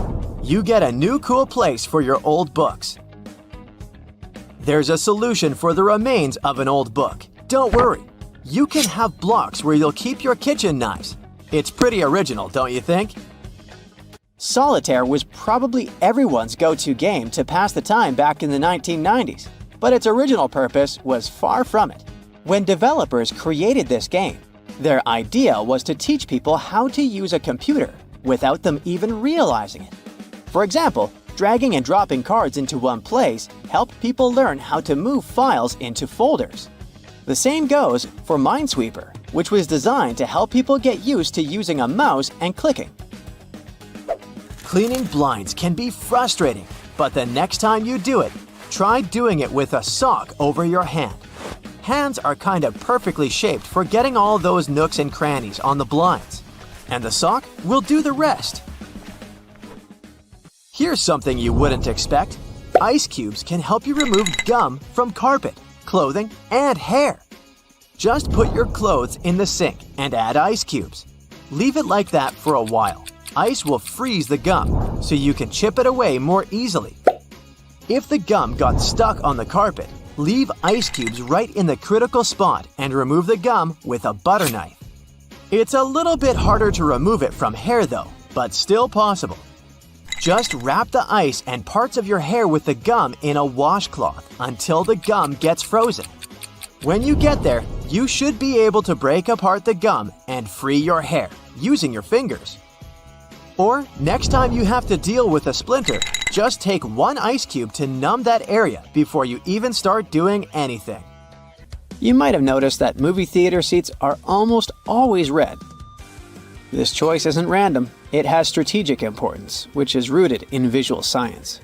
You get a new cool place for your old books. There's a solution for the remains of an old book. Don't worry. You can have blocks where you'll keep your kitchen knives. It's pretty original, don't you think? Solitaire was probably everyone's go-to game to pass the time back in the 1990s, but its original purpose was far from it. When developers created this game, their idea was to teach people how to use a computer without them even realizing it. For example, dragging and dropping cards into one place helped people learn how to move files into folders. The same goes for Minesweeper, which was designed to help people get used to using a mouse and clicking. Cleaning blinds can be frustrating, but the next time you do it, try doing it with a sock over your hand. Hands are kind of perfectly shaped for getting all those nooks and crannies on the blinds, and the sock will do the rest. Here's something you wouldn't expect. Ice cubes can help you remove gum from carpet, clothing, and hair. Just put your clothes in the sink and add ice cubes. Leave it like that for a while. Ice will freeze the gum, so you can chip it away more easily. If the gum got stuck on the carpet, leave ice cubes right in the critical spot and remove the gum with a butter knife. It's a little bit harder to remove it from hair though, but still possible. Just wrap the ice and parts of your hair with the gum in a washcloth until the gum gets frozen. When you get there, you should be able to break apart the gum and free your hair using your fingers. Or next time you have to deal with a splinter, just take one ice cube to numb that area before you even start doing anything. You might have noticed that movie theater seats are almost always red. This choice isn't random. It has strategic importance, which is rooted in visual science.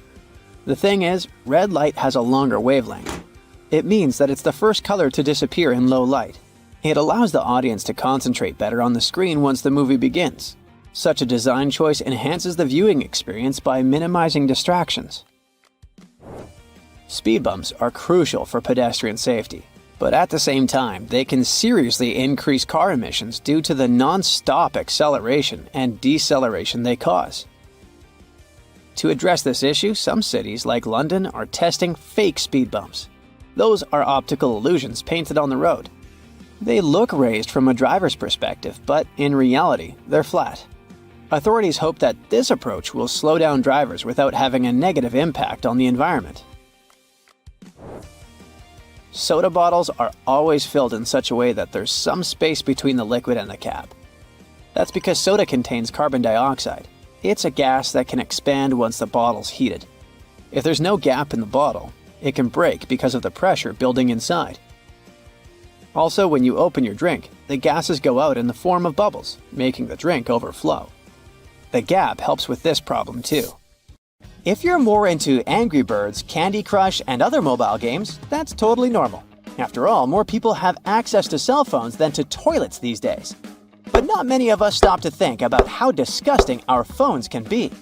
The thing is, red light has a longer wavelength. It means that it's the first color to disappear in low light. It allows the audience to concentrate better on the screen once the movie begins. Such a design choice enhances the viewing experience by minimizing distractions. Speed bumps are crucial for pedestrian safety, but at the same time, they can seriously increase car emissions due to the non-stop acceleration and deceleration they cause. To address this issue, some cities like London are testing fake speed bumps. Those are optical illusions painted on the road. They look raised from a driver's perspective, but in reality, they're flat. Authorities hope that this approach will slow down drivers without having a negative impact on the environment. Soda bottles are always filled in such a way that there's some space between the liquid and the cap. That's because soda contains carbon dioxide. It's a gas that can expand once the bottle's heated. If there's no gap in the bottle, it can break because of the pressure building inside. Also, when you open your drink, the gases go out in the form of bubbles, making the drink overflow. The gap helps with this problem too. If you're more into Angry Birds, Candy Crush, and other mobile games, that's totally normal. After all, more people have access to cell phones than to toilets these days. But not many of us stop to think about how disgusting our phones can be.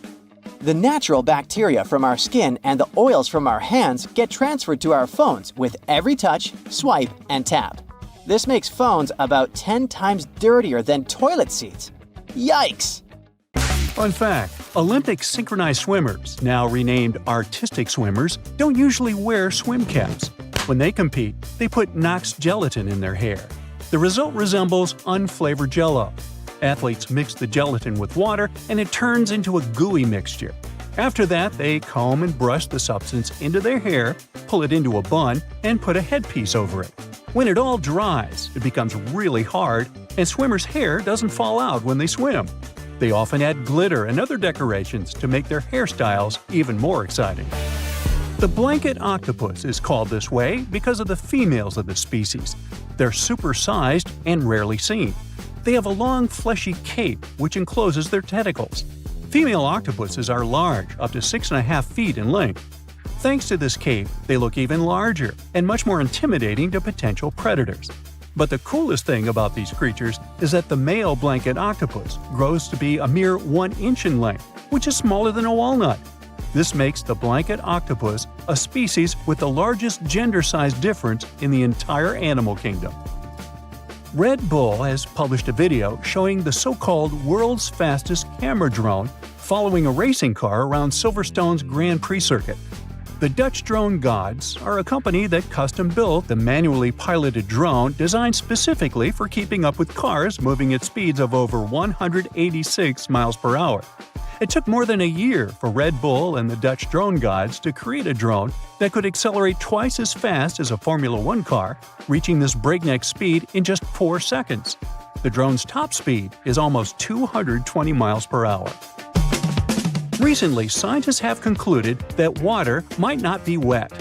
The natural bacteria from our skin and the oils from our hands get transferred to our phones with every touch, swipe, and tap. This makes phones about 10 times dirtier than toilet seats. Yikes! Fun fact, Olympic synchronized swimmers, now renamed artistic swimmers, don't usually wear swim caps. When they compete, they put Knox gelatin in their hair. The result resembles unflavored Jell-O. Athletes mix the gelatin with water and it turns into a gooey mixture. After that, they comb and brush the substance into their hair, pull it into a bun, and put a headpiece over it. When it all dries, it becomes really hard, and swimmers' hair doesn't fall out when they swim. They often add glitter and other decorations to make their hairstyles even more exciting. The blanket octopus is called this way because of the females of the species. They're supersized and rarely seen. They have a long, fleshy cape which encloses their tentacles. Female octopuses are large, up to 6.5 feet in length. Thanks to this cape, they look even larger and much more intimidating to potential predators. But the coolest thing about these creatures is that the male blanket octopus grows to be a mere 1 inch in length, which is smaller than a walnut. This makes the blanket octopus a species with the largest gender size difference in the entire animal kingdom. Red Bull has published a video showing the so-called world's fastest camera drone following a racing car around Silverstone's Grand Prix circuit. The Dutch drone gods are a company that custom-built the manually piloted drone designed specifically for keeping up with cars moving at speeds of over 186 miles per hour. It took more than a year for Red Bull and the Dutch drone gods to create a drone that could accelerate twice as fast as a Formula One car, reaching this breakneck speed in just 4 seconds. The drone's top speed is almost 220 miles per hour. Recently, scientists have concluded that water might not be wet.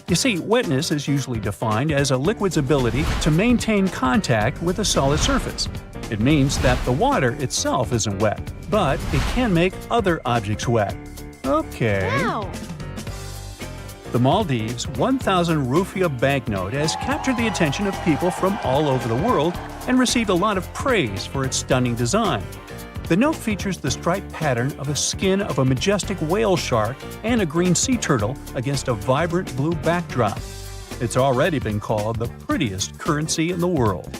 You see, wetness is usually defined as a liquid's ability to maintain contact with a solid surface. It means that the water itself isn't wet, but it can make other objects wet. Okay. Wow. The Maldives' 1,000 rupiah banknote has captured the attention of people from all over the world and received a lot of praise for its stunning design. The note features the striped pattern of a skin of a majestic whale shark and a green sea turtle against a vibrant blue backdrop. It's already been called the prettiest currency in the world.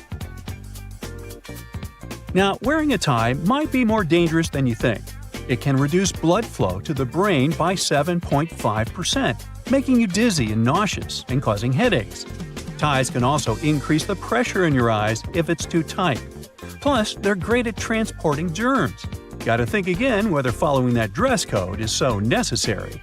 Now, wearing a tie might be more dangerous than you think. It can reduce blood flow to the brain by 7.5%, making you dizzy and nauseous and causing headaches. Ties can also increase the pressure in your eyes if it's too tight. Plus, they're great at transporting germs. Gotta think again whether following that dress code is so necessary.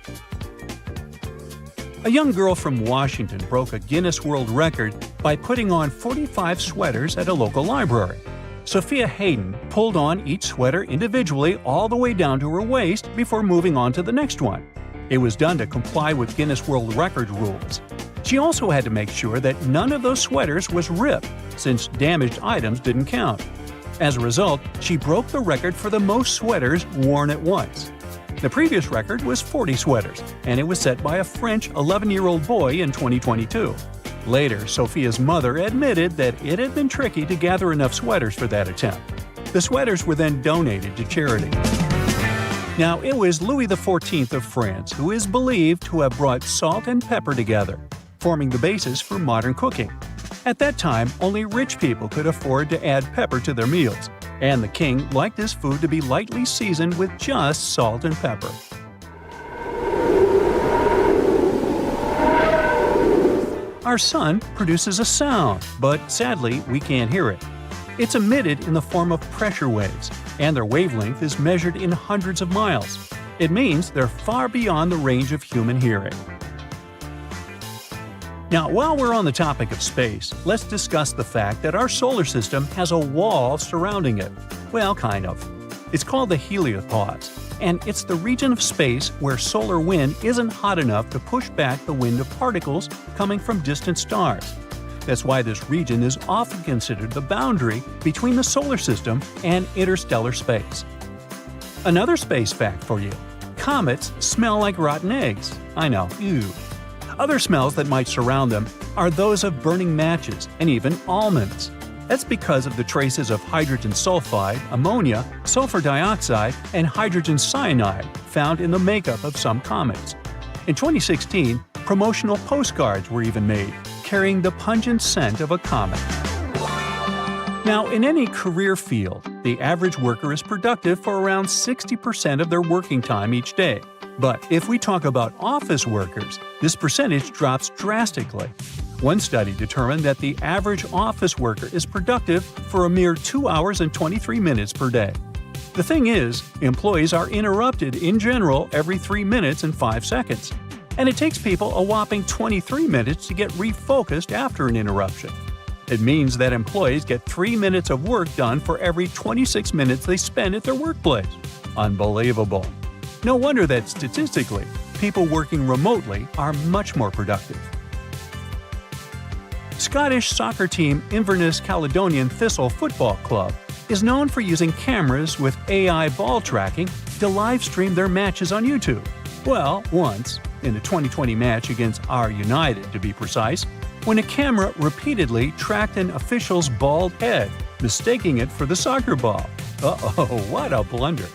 A young girl from Washington broke a Guinness World Record by putting on 45 sweaters at a local library. Sophia Hayden pulled on each sweater individually all the way down to her waist before moving on to the next one. It was done to comply with Guinness World Record rules. She also had to make sure that none of those sweaters was ripped, since damaged items didn't count. As a result, she broke the record for the most sweaters worn at once. The previous record was 40 sweaters, and it was set by a French 11-year-old boy in 2022. Later, Sophia's mother admitted that it had been tricky to gather enough sweaters for that attempt. The sweaters were then donated to charity. Now, it was Louis XIV of France who is believed to have brought salt and pepper together, forming the basis for modern cooking. At that time, only rich people could afford to add pepper to their meals, and the king liked his food to be lightly seasoned with just salt and pepper. Our sun produces a sound, but sadly, we can't hear it. It's emitted in the form of pressure waves, and their wavelength is measured in hundreds of miles. It means they're far beyond the range of human hearing. Now, while we're on the topic of space, let's discuss the fact that our solar system has a wall surrounding it. Well, kind of. It's called the heliopause, and it's the region of space where solar wind isn't hot enough to push back the wind of particles coming from distant stars. That's why this region is often considered the boundary between the solar system and interstellar space. Another space fact for you: comets smell like rotten eggs. I know, ew. Other smells that might surround them are those of burning matches and even almonds. That's because of the traces of hydrogen sulfide, ammonia, sulfur dioxide, and hydrogen cyanide found in the makeup of some comets. In 2016, promotional postcards were even made, carrying the pungent scent of a comet. Now, in any career field, the average worker is productive for around 60% of their working time each day. But if we talk about office workers, this percentage drops drastically. One study determined that the average office worker is productive for a mere 2 hours and 23 minutes per day. The thing is, employees are interrupted in general every 3 minutes and 5 seconds. And it takes people a whopping 23 minutes to get refocused after an interruption. It means that employees get 3 minutes of work done for every 26 minutes they spend at their workplace. Unbelievable. No wonder that statistically, people working remotely are much more productive. Scottish soccer team Inverness Caledonian Thistle Football Club is known for using cameras with AI ball tracking to live stream their matches on YouTube. Well, once, in the 2020 match against R United to be precise, when a camera repeatedly tracked an official's bald head, mistaking it for the soccer ball. Uh-oh, what a blunder.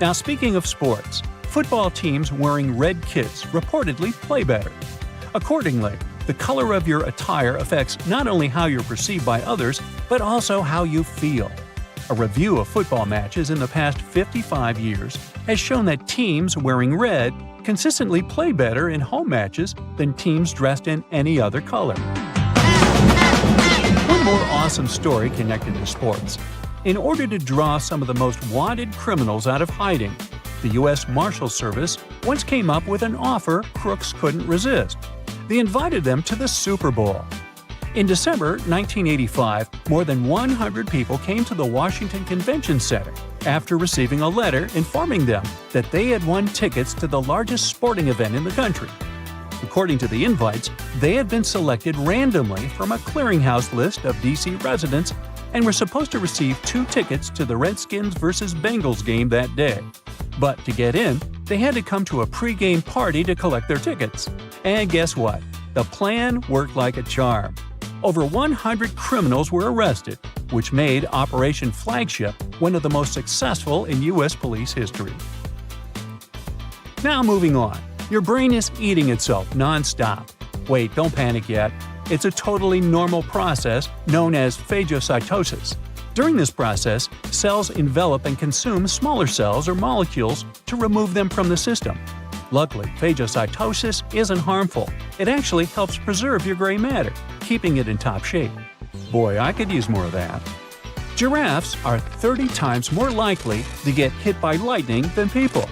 Now, speaking of sports, football teams wearing red kits reportedly play better. Accordingly, the color of your attire affects not only how you're perceived by others, but also how you feel. A review of football matches in the past 55 years has shown that teams wearing red consistently play better in home matches than teams dressed in any other color. One more awesome story connected to sports. In order to draw some of the most wanted criminals out of hiding, the U.S. Marshal Service once came up with an offer crooks couldn't resist. They invited them to the Super Bowl. In December 1985, more than 100 people came to the Washington Convention Center after receiving a letter informing them that they had won tickets to the largest sporting event in the country. According to the invites, they had been selected randomly from a clearinghouse list of D.C. residents and were supposed to receive 2 tickets to the Redskins vs. Bengals game that day. But to get in, they had to come to a pre-game party to collect their tickets. And guess what? The plan worked like a charm. Over 100 criminals were arrested, which made Operation Flagship one of the most successful in U.S. police history. Now moving on. Your brain is eating itself non-stop. Wait, don't panic yet. It's a totally normal process known as phagocytosis. During this process, cells envelop and consume smaller cells or molecules to remove them from the system. Luckily, phagocytosis isn't harmful. It actually helps preserve your gray matter, keeping it in top shape. Boy, I could use more of that. Giraffes are 30 times more likely to get hit by lightning than people.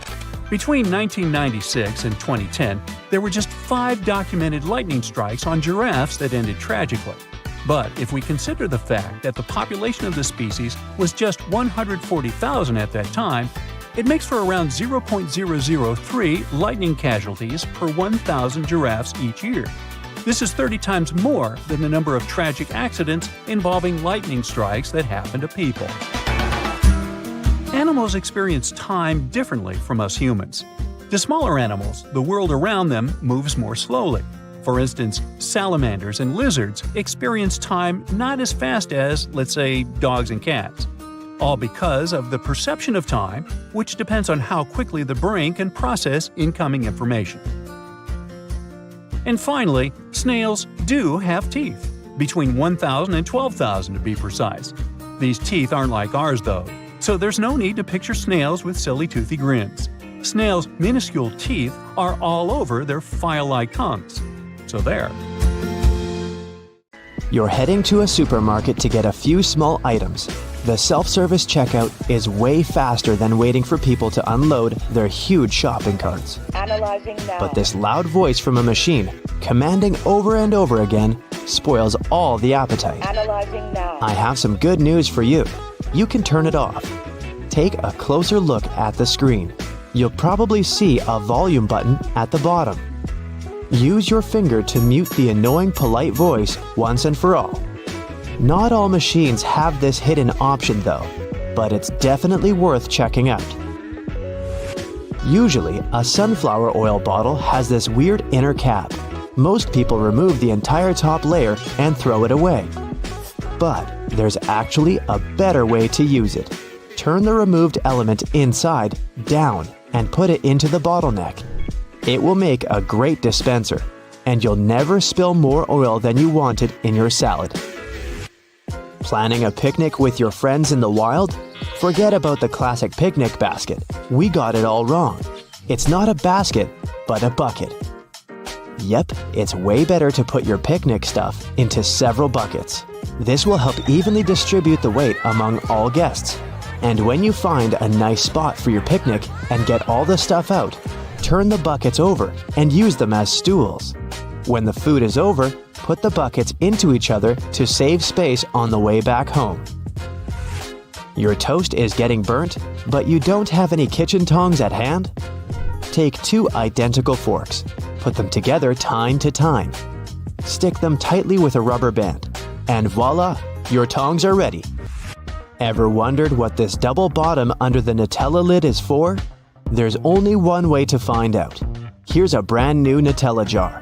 Between 1996 and 2010, there were just 5 documented lightning strikes on giraffes that ended tragically. But if we consider the fact that the population of the species was just 140,000 at that time, it makes for around 0.003 lightning casualties per 1,000 giraffes each year. This is 30 times more than the number of tragic accidents involving lightning strikes that happen to people. Animals experience time differently from us humans. To smaller animals, the world around them moves more slowly. For instance, salamanders and lizards experience time not as fast as, let's say, dogs and cats. All because of the perception of time, which depends on how quickly the brain can process incoming information. And finally, snails do have teeth, between 1,000 and 12,000 to be precise. These teeth aren't like ours though, so there's no need to picture snails with silly toothy grins. Snails' minuscule teeth are all over their file-like tongues. So there. You're heading to a supermarket to get a few small items. The self-service checkout is way faster than waiting for people to unload their huge shopping carts. Analyzing now. But this loud voice from a machine, commanding over and over again, spoils all the appetite. Analyzing now. I have some good news for you. You can turn it off. Take a closer look at the screen. You'll probably see a volume button at the bottom. Use your finger to mute the annoying polite voice once and for all. Not all machines have this hidden option though, but it's definitely worth checking out. Usually, a sunflower oil bottle has this weird inner cap. Most people remove the entire top layer and throw it away. But there's actually a better way to use it. Turn the removed element inside down and put it into the bottleneck. It will make a great dispenser, and you'll never spill more oil than you wanted in your salad. Planning a picnic with your friends in the wild? Forget about the classic picnic basket. We got it all wrong. It's not a basket, but a bucket. Yep, it's way better to put your picnic stuff into several buckets. This will help evenly distribute the weight among all guests. And when you find a nice spot for your picnic and get all the stuff out, turn the buckets over and use them as stools. When the food is over, put the buckets into each other to save space on the way back home. Your toast is getting burnt, but you don't have any kitchen tongs at hand? Take 2 identical forks, put them together tine to tine. Stick them tightly with a rubber band, and voila, your tongs are ready. Ever wondered what this double bottom under the Nutella lid is for? There's only one way to find out. Here's a brand new Nutella jar.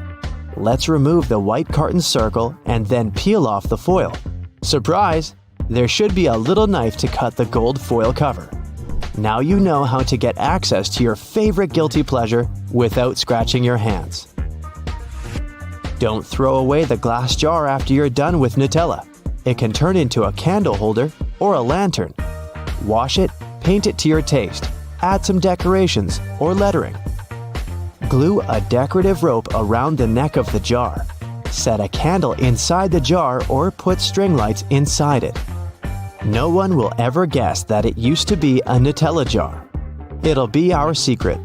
Let's remove the white carton circle and then peel off the foil. Surprise! There should be a little knife to cut the gold foil cover. Now you know how to get access to your favorite guilty pleasure without scratching your hands. Don't throw away the glass jar after you're done with Nutella. It can turn into a candle holder or a lantern. Wash it, paint it to your taste. Add some decorations or lettering. Glue a decorative rope around the neck of the jar. Set a candle inside the jar or put string lights inside it. No one will ever guess that it used to be a Nutella jar. It'll be our secret.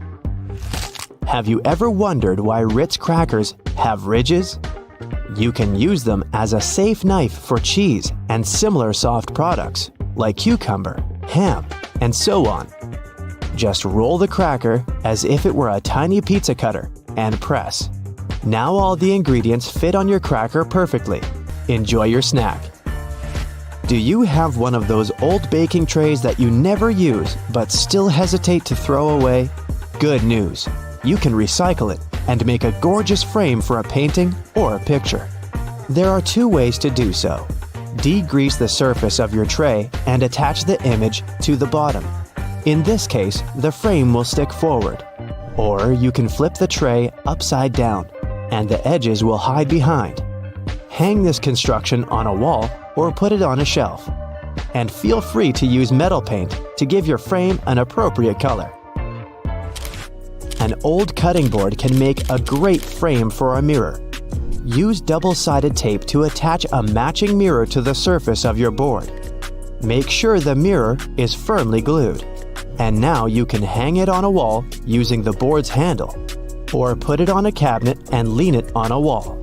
Have you ever wondered why Ritz crackers have ridges? You can use them as a safe knife for cheese and similar soft products, like cucumber, ham, and so on. Just roll the cracker as if it were a tiny pizza cutter and press. Now all the ingredients fit on your cracker perfectly. Enjoy your snack. Do you have one of those old baking trays that you never use but still hesitate to throw away? Good news! You can recycle it and make a gorgeous frame for a painting or a picture. There are 2 ways to do so. Degrease the surface of your tray and attach the image to the bottom. In this case, the frame will stick forward. Or you can flip the tray upside down, and the edges will hide behind. Hang this construction on a wall or put it on a shelf. And feel free to use metal paint to give your frame an appropriate color. An old cutting board can make a great frame for a mirror. Use double-sided tape to attach a matching mirror to the surface of your board. Make sure the mirror is firmly glued. And now you can hang it on a wall using the board's handle, or put it on a cabinet and lean it on a wall.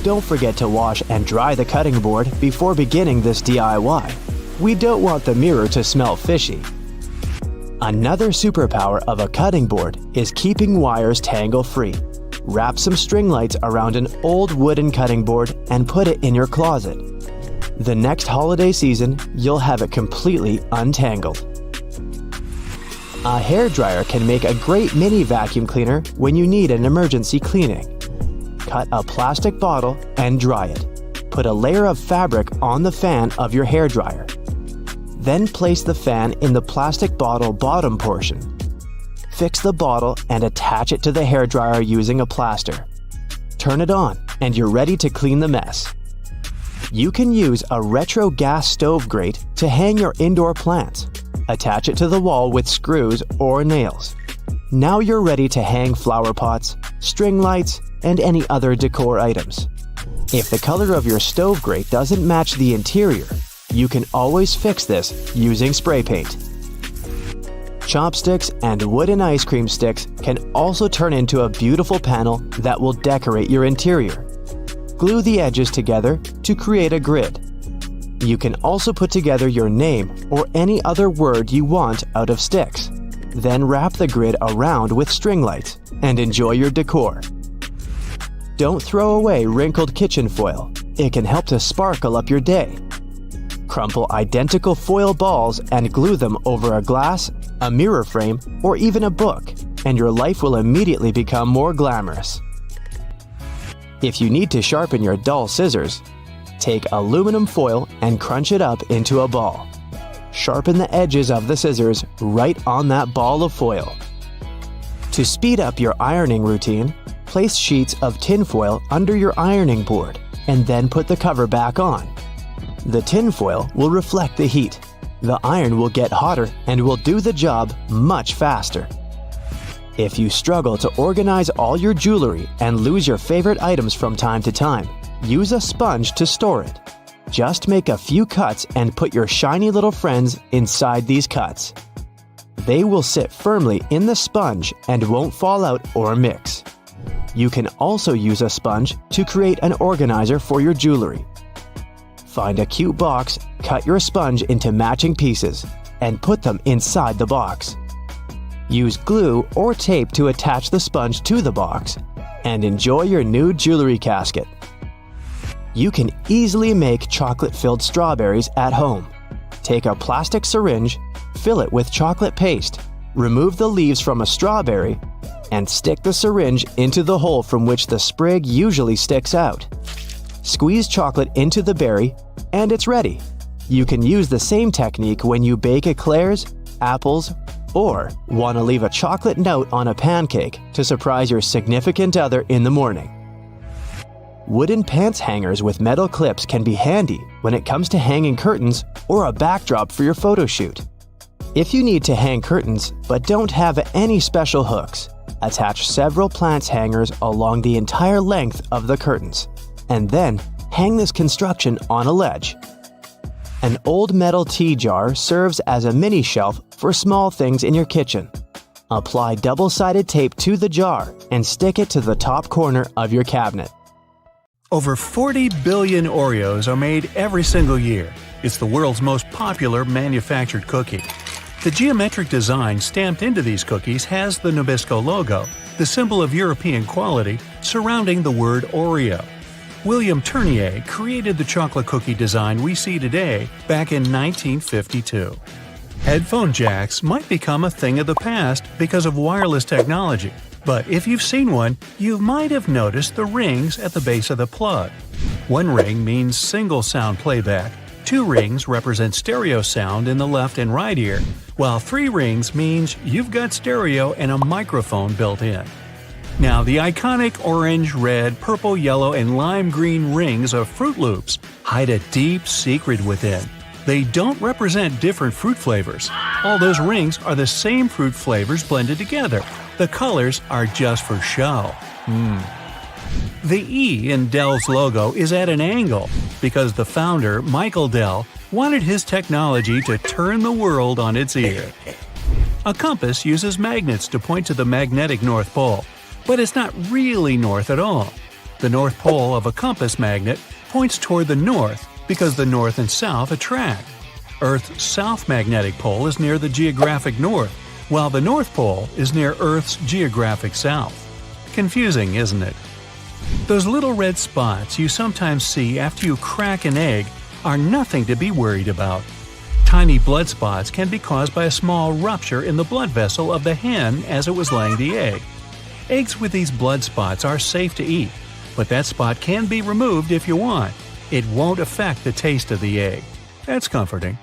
Don't forget to wash and dry the cutting board before beginning this DIY. We don't want the mirror to smell fishy. Another superpower of a cutting board is keeping wires tangle-free. Wrap some string lights around an old wooden cutting board and put it in your closet. The next holiday season, you'll have it completely untangled. A hairdryer can make a great mini vacuum cleaner when you need an emergency cleaning. Cut a plastic bottle and dry it. Put a layer of fabric on the fan of your hairdryer. Then place the fan in the plastic bottle bottom portion. Fix the bottle and attach it to the hairdryer using a plaster. Turn it on and you're ready to clean the mess. You can use a retro gas stove grate to hang your indoor plants. Attach it to the wall with screws or nails. Now you're ready to hang flower pots, string lights, and any other decor items. If the color of your stove grate doesn't match the interior, you can always fix this using spray paint. Chopsticks and wooden ice cream sticks can also turn into a beautiful panel that will decorate your interior. Glue the edges together to create a grid. You can also put together your name or any other word you want out of sticks. Then wrap the grid around with string lights and enjoy your decor. Don't throw away wrinkled kitchen foil. It can help to sparkle up your day. Crumple identical foil balls and glue them over a glass, a mirror frame, or even a book, and your life will immediately become more glamorous. If you need to sharpen your dull scissors, take aluminum foil and crunch it up into a ball. Sharpen the edges of the scissors right on that ball of foil. To speed up your ironing routine, place sheets of tinfoil under your ironing board and then put the cover back on. The tinfoil will reflect the heat. The iron will get hotter and will do the job much faster. If you struggle to organize all your jewelry and lose your favorite items from time to time, use a sponge to store it. Just make a few cuts and put your shiny little friends inside these cuts. They will sit firmly in the sponge and won't fall out or mix. You can also use a sponge to create an organizer for your jewelry. Find a cute box, cut your sponge into matching pieces, and put them inside the box. Use glue or tape to attach the sponge to the box, and enjoy your new jewelry casket. You can easily make chocolate-filled strawberries at home. Take a plastic syringe, fill it with chocolate paste, remove the leaves from a strawberry, and stick the syringe into the hole from which the sprig usually sticks out. Squeeze chocolate into the berry, and it's ready. You can use the same technique when you bake eclairs, apples, or want to leave a chocolate note on a pancake to surprise your significant other in the morning. Wooden pants hangers with metal clips can be handy when it comes to hanging curtains or a backdrop for your photo shoot. If you need to hang curtains but don't have any special hooks, attach several plants hangers along the entire length of the curtains, and then hang this construction on a ledge. An old metal tea jar serves as a mini shelf for small things in your kitchen. Apply double-sided tape to the jar and stick it to the top corner of your cabinet. Over 40 billion Oreos are made every single year. It's the world's most popular manufactured cookie. The geometric design stamped into these cookies has the Nabisco logo, the symbol of European quality, surrounding the word Oreo. William Tournier created the chocolate cookie design we see today back in 1952. Headphone jacks might become a thing of the past because of wireless technology, but if you've seen one, you might have noticed the rings at the base of the plug. One ring means single sound playback, 2 rings represent stereo sound in the left and right ear, while 3 rings means you've got stereo and a microphone built in. Now, the iconic orange, red, purple, yellow, and lime green rings of Fruit Loops hide a deep secret within. They don't represent different fruit flavors. All those rings are the same fruit flavors blended together. The colors are just for show. The E in Dell's logo is at an angle because the founder, Michael Dell, wanted his technology to turn the world on its ear. A compass uses magnets to point to the magnetic North Pole, but it's not really north at all. The North Pole of a compass magnet points toward the north because the north and south attract. Earth's south magnetic pole is near the geographic north, while the North Pole is near Earth's geographic south. Confusing, isn't it? Those little red spots you sometimes see after you crack an egg are nothing to be worried about. tiny blood spots can be caused by a small rupture in the blood vessel of the hen as it was laying the egg. Eggs with these blood spots are safe to eat, but that spot can be removed if you want. It won't affect the taste of the egg. That's comforting.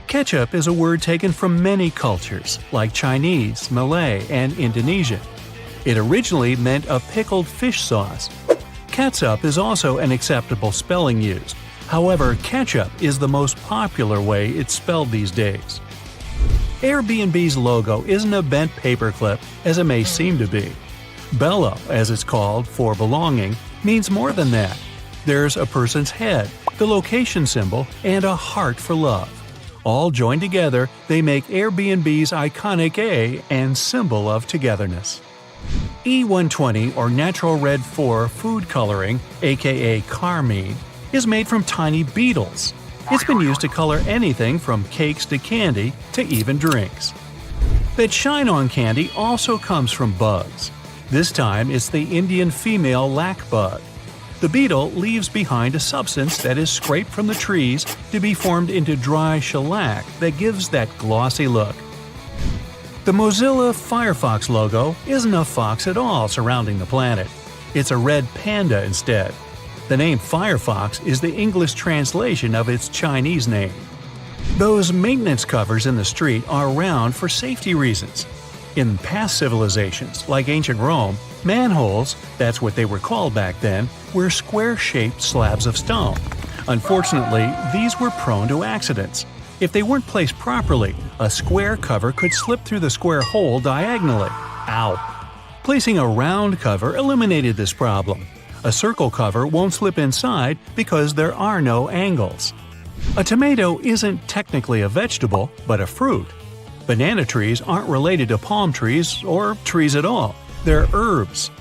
Ketchup is a word taken from many cultures, like Chinese, Malay, and Indonesian. It originally meant a pickled fish sauce. Catsup is also an acceptable spelling used. However, ketchup is the most popular way it's spelled these days. Airbnb's logo isn't a bent paperclip, as it may seem to be. Bello, as it's called, for belonging, means more than that. There's a person's head, the location symbol, and a heart for love. All joined together, they make Airbnb's iconic A and symbol of togetherness. E120 or Natural Red 4 food coloring, aka carmine, is made from tiny beetles. It's been used to color anything from cakes to candy to even drinks. That shine on candy also comes from bugs. This time it's the Indian female lac bug. The beetle leaves behind a substance that is scraped from the trees to be formed into dry shellac that gives that glossy look. The Mozilla Firefox logo isn't a fox at all surrounding the planet. It's a red panda instead. The name Firefox is the English translation of its Chinese name. Those maintenance covers in the street are around for safety reasons. In past civilizations, like ancient Rome, manholes, that's what they were called back then, were square-shaped slabs of stone. Unfortunately, these were prone to accidents. If they weren't placed properly, a square cover could slip through the square hole diagonally. Ow! Placing a round cover eliminated this problem. A circle cover won't slip inside because there are no angles. A tomato isn't technically a vegetable, but a fruit. Banana trees aren't related to palm trees or trees at all. They're herbs.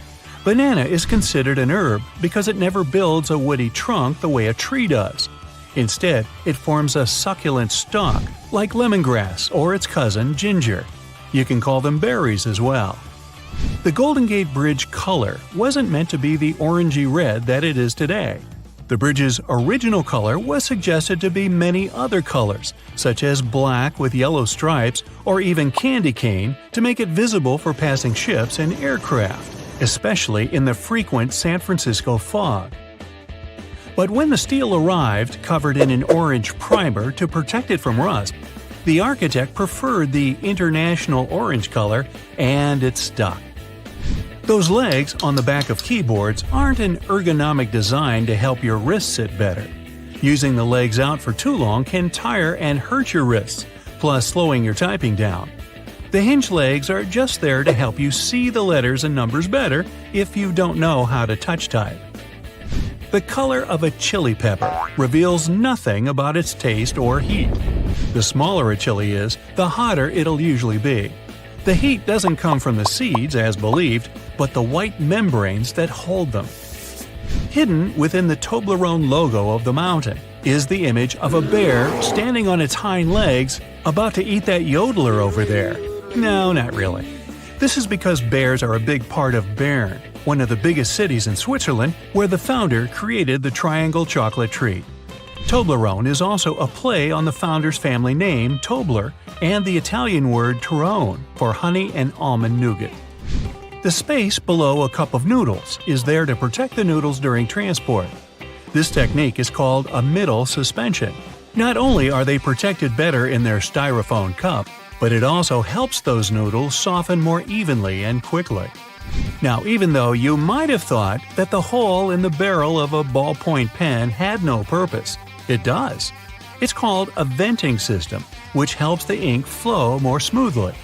Banana is considered an herb because it never builds a woody trunk the way a tree does. Instead, it forms a succulent stalk, like lemongrass or its cousin ginger. You can call them berries as well. The Golden Gate Bridge color wasn't meant to be the orangey red that it is today. The bridge's original color was suggested to be many other colors, such as black with yellow stripes or even candy cane, to make it visible for passing ships and aircraft, especially in the frequent San Francisco fog. But when the steel arrived, covered in an orange primer to protect it from rust, the architect preferred the international orange color, and it stuck. Those legs on the back of keyboards aren't an ergonomic design to help your wrists sit better. Using the legs out for too long can tire and hurt your wrists, plus slowing your typing down. The hinge legs are just there to help you see the letters and numbers better if you don't know how to touch type. The color of a chili pepper reveals nothing about its taste or heat. The smaller a chili is, the hotter it'll usually be. The heat doesn't come from the seeds, as believed, but the white membranes that hold them. Hidden within the Toblerone logo of the mountain is the image of a bear standing on its hind legs, about to eat that yodeler over there. No, not really. This is because bears are a big part of Bern, one of the biggest cities in Switzerland, where the founder created the triangle chocolate treat. Toblerone is also a play on the founder's family name, Tobler, and the Italian word Torrone for honey and almond nougat. The space below a cup of noodles is there to protect the noodles during transport. This technique is called a middle suspension. Not only are they protected better in their styrofoam cup, but it also helps those noodles soften more evenly and quickly. Now, even though you might have thought that the hole in the barrel of a ballpoint pen had no purpose, it does. It's called a venting system, which helps the ink flow more smoothly.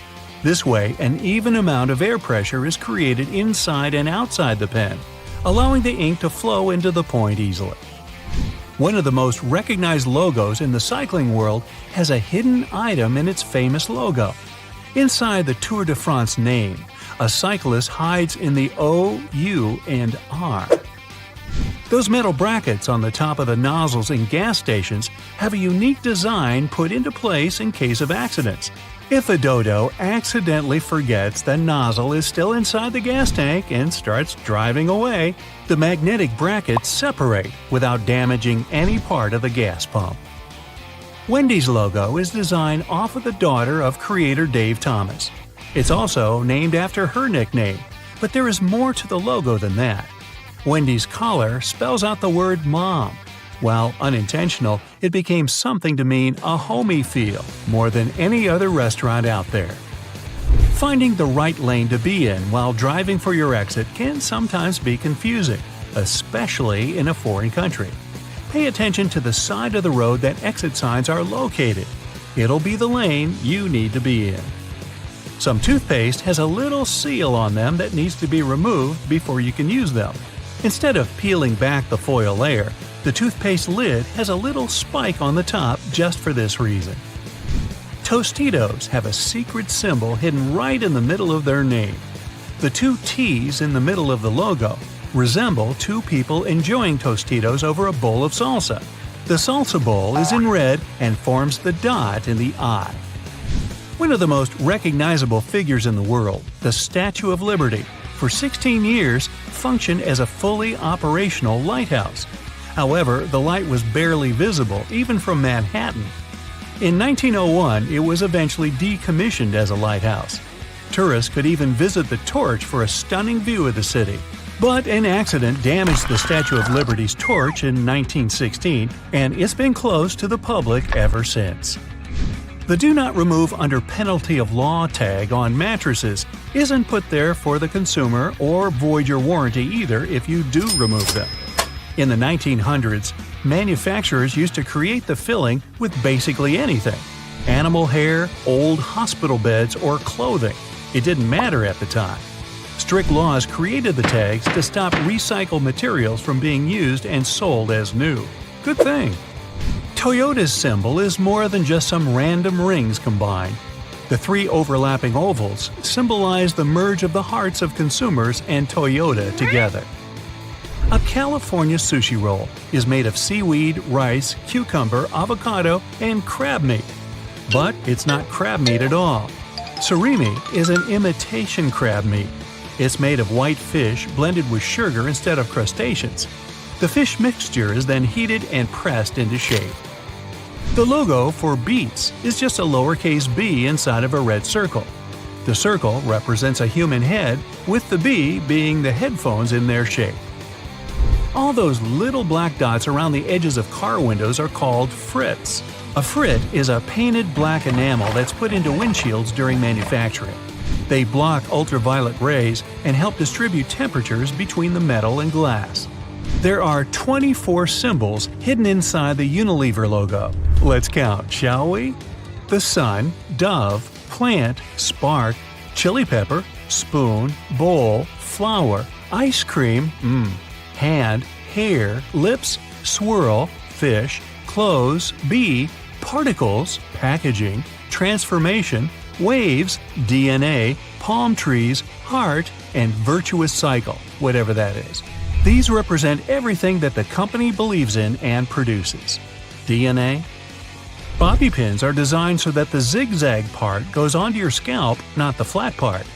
This way, an even amount of air pressure is created inside and outside the pen, allowing the ink to flow into the point easily. One of the most recognized logos in the cycling world has a hidden item in its famous logo. Inside the Tour de France name, a cyclist hides in the O, U, and R. Those metal brackets on the top of the nozzles in gas stations have a unique design put into place in case of accidents. If a dodo accidentally forgets the nozzle is still inside the gas tank and starts driving away, the magnetic brackets separate without damaging any part of the gas pump. Wendy's logo is designed off of the daughter of creator Dave Thomas. It's also named after her nickname, but there is more to the logo than that. Wendy's collar spells out the word mom. While unintentional, it became something to mean a homey feel more than any other restaurant out there. Finding the right lane to be in while driving for your exit can sometimes be confusing, especially in a foreign country. Pay attention to the side of the road that exit signs are located. It'll be the lane you need to be in. Some toothpaste has a little seal on them that needs to be removed before you can use them. Instead of peeling back the foil layer, the toothpaste lid has a little spike on the top just for this reason. Tostitos have a secret symbol hidden right in the middle of their name. The two T's in the middle of the logo resemble two people enjoying Tostitos over a bowl of salsa. The salsa bowl is in red and forms the dot in the eye. One of the most recognizable figures in the world, the Statue of Liberty, for 16 years functioned as a fully operational lighthouse. However, the light was barely visible even from Manhattan. In 1901, it was eventually decommissioned as a lighthouse. Tourists could even visit the torch for a stunning view of the city. But an accident damaged the Statue of Liberty's torch in 1916, and it's been closed to the public ever since. The Do Not Remove Under Penalty of Law tag on mattresses isn't put there for the consumer or void your warranty either if you do remove them. In the 1900s, manufacturers used to create the filling with basically anything: animal hair, old hospital beds, or clothing. It didn't matter at the time. Strict laws created the tags to stop recycled materials from being used and sold as new. Good thing. Toyota's symbol is more than just some random rings combined. The three overlapping ovals symbolize the merge of the hearts of consumers and Toyota together. A California sushi roll is made of seaweed, rice, cucumber, avocado, and crab meat. But it's not crab meat at all. Surimi is an imitation crab meat. It's made of white fish blended with sugar instead of crustaceans. The fish mixture is then heated and pressed into shape. The logo for Beats is just a lowercase b inside of a red circle. The circle represents a human head, with the b being the headphones in their shape. All those little black dots around the edges of car windows are called frits. A frit is a painted black enamel that's put into windshields during manufacturing. They block ultraviolet rays and help distribute temperatures between the metal and glass. There are 24 symbols hidden inside the Unilever logo. Let's count, shall we? The sun, dove, plant, spark, chili pepper, spoon, bowl, flower, ice cream, hand, hair, lips, swirl, fish, clothes, bee, particles, packaging, transformation, waves, DNA, palm trees, heart, and virtuous cycle, whatever that is. These represent everything that the company believes in and produces. DNA? Bobby pins are designed so that the zigzag part goes onto your scalp, not the flat part.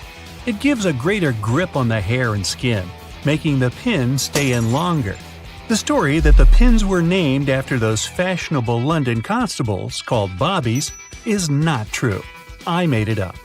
It gives a greater grip on the hair and skin, making the pin stay in longer. The story that the pins were named after those fashionable London constables called bobbies is not true. I made it up.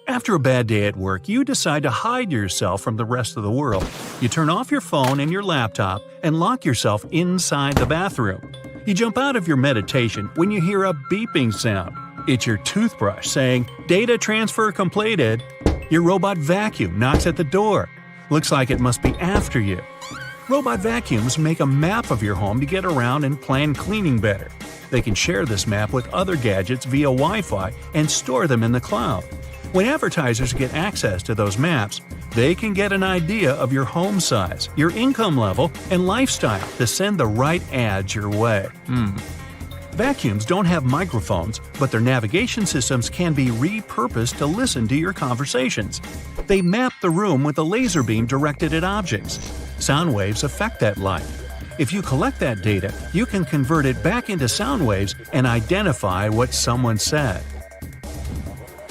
After a bad day at work, you decide to hide yourself from the rest of the world. You turn off your phone and your laptop and lock yourself inside the bathroom. You jump out of your meditation when you hear a beeping sound. It's your toothbrush saying, "Data transfer completed." Your robot vacuum knocks at the door. Looks like it must be after you. Robot vacuums make a map of your home to get around and plan cleaning better. They can share this map with other gadgets via Wi-Fi and store them in the cloud. When advertisers get access to those maps, they can get an idea of your home size, your income level, and lifestyle to send the right ads your way. Vacuums don't have microphones, but their navigation systems can be repurposed to listen to your conversations. They map the room with a laser beam directed at objects. Sound waves affect that light. If you collect that data, you can convert it back into sound waves and identify what someone said.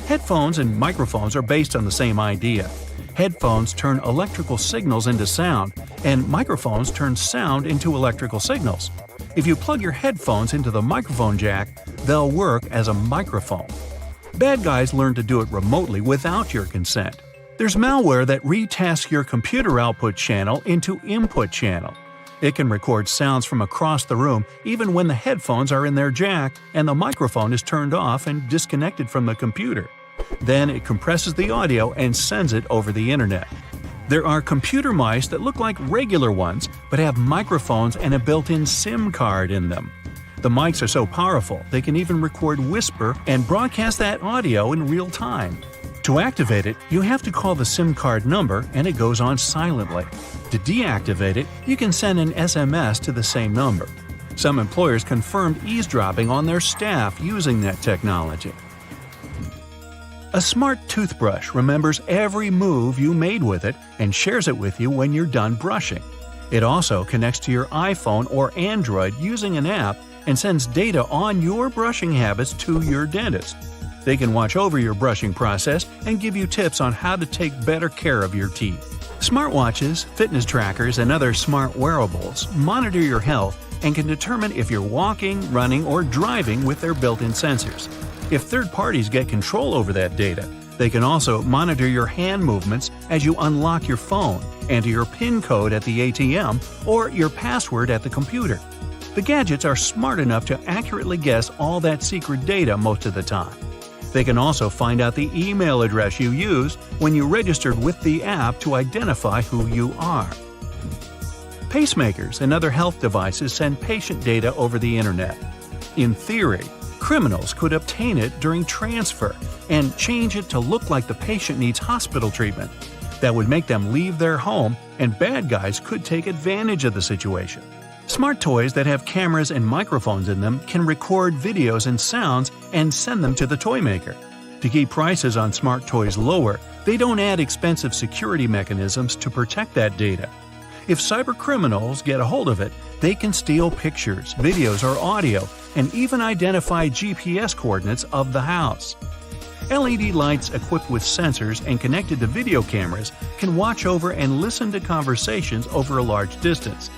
Headphones and microphones are based on the same idea. Headphones turn electrical signals into sound, and microphones turn sound into electrical signals. If you plug your headphones into the microphone jack, they'll work as a microphone. Bad guys learn to do it remotely without your consent. There's malware that retasks your computer output channel into input channel. It can record sounds from across the room even when the headphones are in their jack and the microphone is turned off and disconnected from the computer. Then it compresses the audio and sends it over the internet. There are computer mice that look like regular ones but have microphones and a built-in SIM card in them. The mics are so powerful they can even record whisper and broadcast that audio in real time. To activate it, you have to call the SIM card number and it goes on silently. To deactivate it, you can send an SMS to the same number. Some employers confirmed eavesdropping on their staff using that technology. A smart toothbrush remembers every move you made with it and shares it with you when you're done brushing. It also connects to your iPhone or Android using an app and sends data on your brushing habits to your dentist. They can watch over your brushing process and give you tips on how to take better care of your teeth. Smartwatches, fitness trackers, and other smart wearables monitor your health and can determine if you're walking, running, or driving with their built-in sensors. If third parties get control over that data, they can also monitor your hand movements as you unlock your phone, enter your PIN code at the ATM, or your password at the computer. The gadgets are smart enough to accurately guess all that secret data most of the time. They can also find out the email address you used when you registered with the app to identify who you are. Pacemakers and other health devices send patient data over the internet. In theory, criminals could obtain it during transfer and change it to look like the patient needs hospital treatment. That would make them leave their home, and bad guys could take advantage of the situation. Smart toys that have cameras and microphones in them can record videos and sounds and send them to the toy maker. To keep prices on smart toys lower, they don't add expensive security mechanisms to protect that data. If cybercriminals get a hold of it, they can steal pictures, videos, or audio, and even identify GPS coordinates of the house. LED lights equipped with sensors and connected to video cameras can watch over and listen to conversations over a large distance.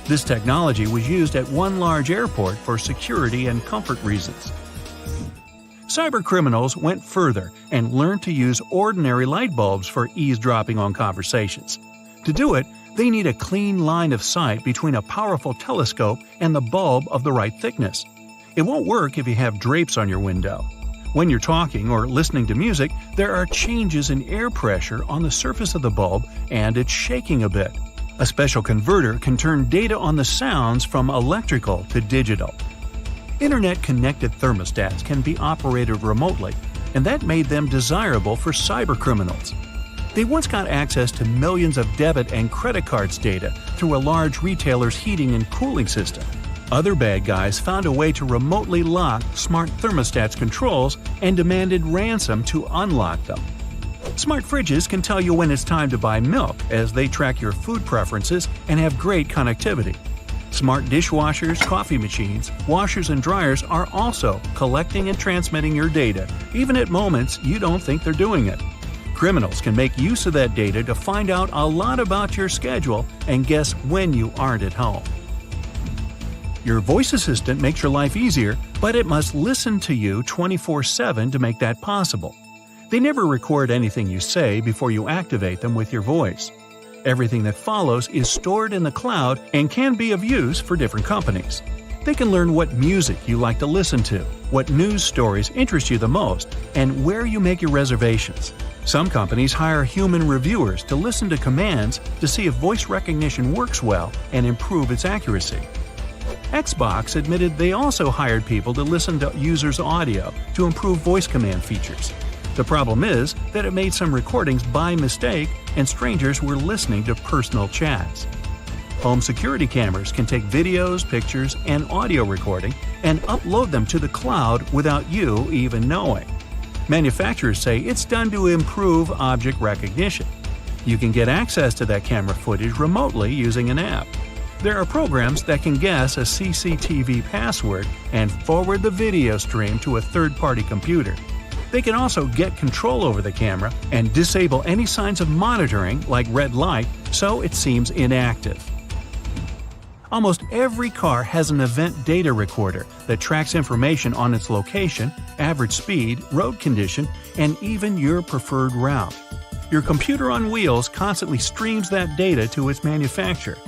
This technology was used at one large airport for security and comfort reasons. Cybercriminals went further and learned to use ordinary light bulbs for eavesdropping on conversations. To do it, they need a clean line of sight between a powerful telescope and the bulb of the right thickness. It won't work if you have drapes on your window. When you're talking or listening to music, there are changes in air pressure on the surface of the bulb and it's shaking a bit. A special converter can turn data on the sounds from electrical to digital. Internet-connected thermostats can be operated remotely, and that made them desirable for cybercriminals. They once got access to millions of debit and credit cards data through a large retailer's heating and cooling system. Other bad guys found a way to remotely lock smart thermostats' controls and demanded ransom to unlock them. Smart fridges can tell you when it's time to buy milk as they track your food preferences and have great connectivity. Smart dishwashers, coffee machines, washers, and dryers are also collecting and transmitting your data, even at moments you don't think they're doing it. Criminals can make use of that data to find out a lot about your schedule and guess when you aren't at home. Your voice assistant makes your life easier, but it must listen to you 24/7 to make that possible. They never record anything you say before you activate them with your voice. Everything that follows is stored in the cloud and can be of use for different companies. They can learn what music you like to listen to, what news stories interest you the most, and where you make your reservations. Some companies hire human reviewers to listen to commands to see if voice recognition works well and improve its accuracy. Xbox admitted they also hired people to listen to users' audio to improve voice command features. The problem is that it made some recordings by mistake and strangers were listening to personal chats. Home security cameras can take videos, pictures, and audio recording and upload them to the cloud without you even knowing. Manufacturers say it's done to improve object recognition. You can get access to that camera footage remotely using an app. There are programs that can guess a CCTV password and forward the video stream to a third-party computer. They can also get control over the camera and disable any signs of monitoring like red light so it seems inactive. Almost every car has an event data recorder that tracks information on its location, average speed, road condition, and even your preferred route. Your computer on wheels constantly streams that data to its manufacturer.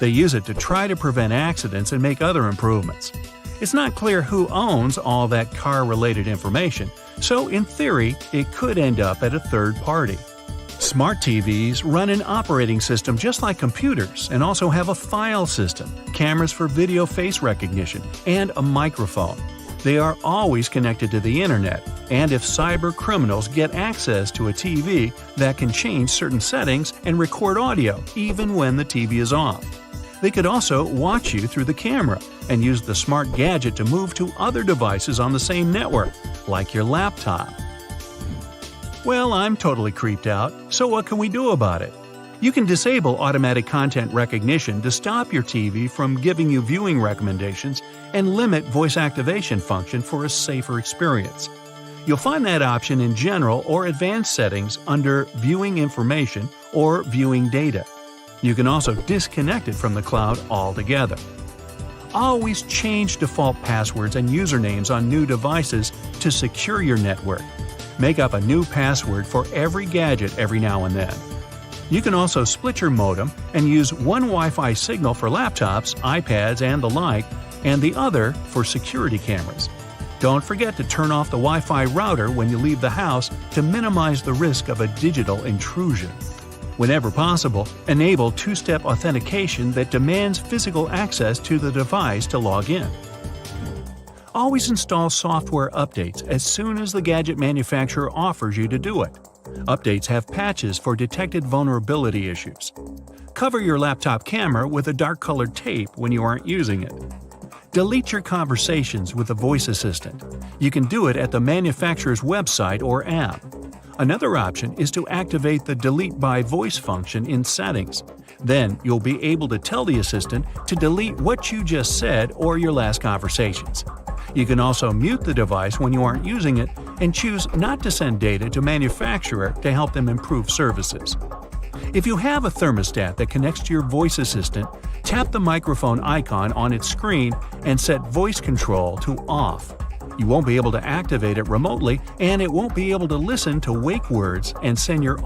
They use it to try to prevent accidents and make other improvements. It's not clear who owns all that car-related information, so in theory, it could end up at a third party. Smart TVs run an operating system just like computers and also have a file system, cameras for video face recognition, and a microphone. They are always connected to the internet, and if cyber criminals get access to a TV, that can change certain settings and record audio even when the TV is off. They could also watch you through the camera and use the smart gadget to move to other devices on the same network, like your laptop. Well, I'm totally creeped out, so what can we do about it? You can disable automatic content recognition to stop your TV from giving you viewing recommendations and limit voice activation function for a safer experience. You'll find that option in General or Advanced settings under Viewing Information or Viewing Data. You can also disconnect it from the cloud altogether. Always change default passwords and usernames on new devices to secure your network. Make up a new password for every gadget every now and then. You can also split your modem and use one Wi-Fi signal for laptops, iPads, and the like, and the other for security cameras. Don't forget to turn off the Wi-Fi router when you leave the house to minimize the risk of a digital intrusion. Whenever possible, enable two-step authentication that demands physical access to the device to log in. Always install software updates as soon as the gadget manufacturer offers you to do it. Updates have patches for detected vulnerability issues. Cover your laptop camera with a dark-colored tape when you aren't using it. Delete your conversations with the voice assistant. You can do it at the manufacturer's website or app. Another option is to activate the Delete by Voice function in Settings. Then you'll be able to tell the assistant to delete what you just said or your last conversations. You can also mute the device when you aren't using it and choose not to send data to manufacturer to help them improve services. If you have a thermostat that connects to your voice assistant, tap the microphone icon on its screen and set voice control to off. You won't be able to activate it remotely, and it won't be able to listen to wake words and send your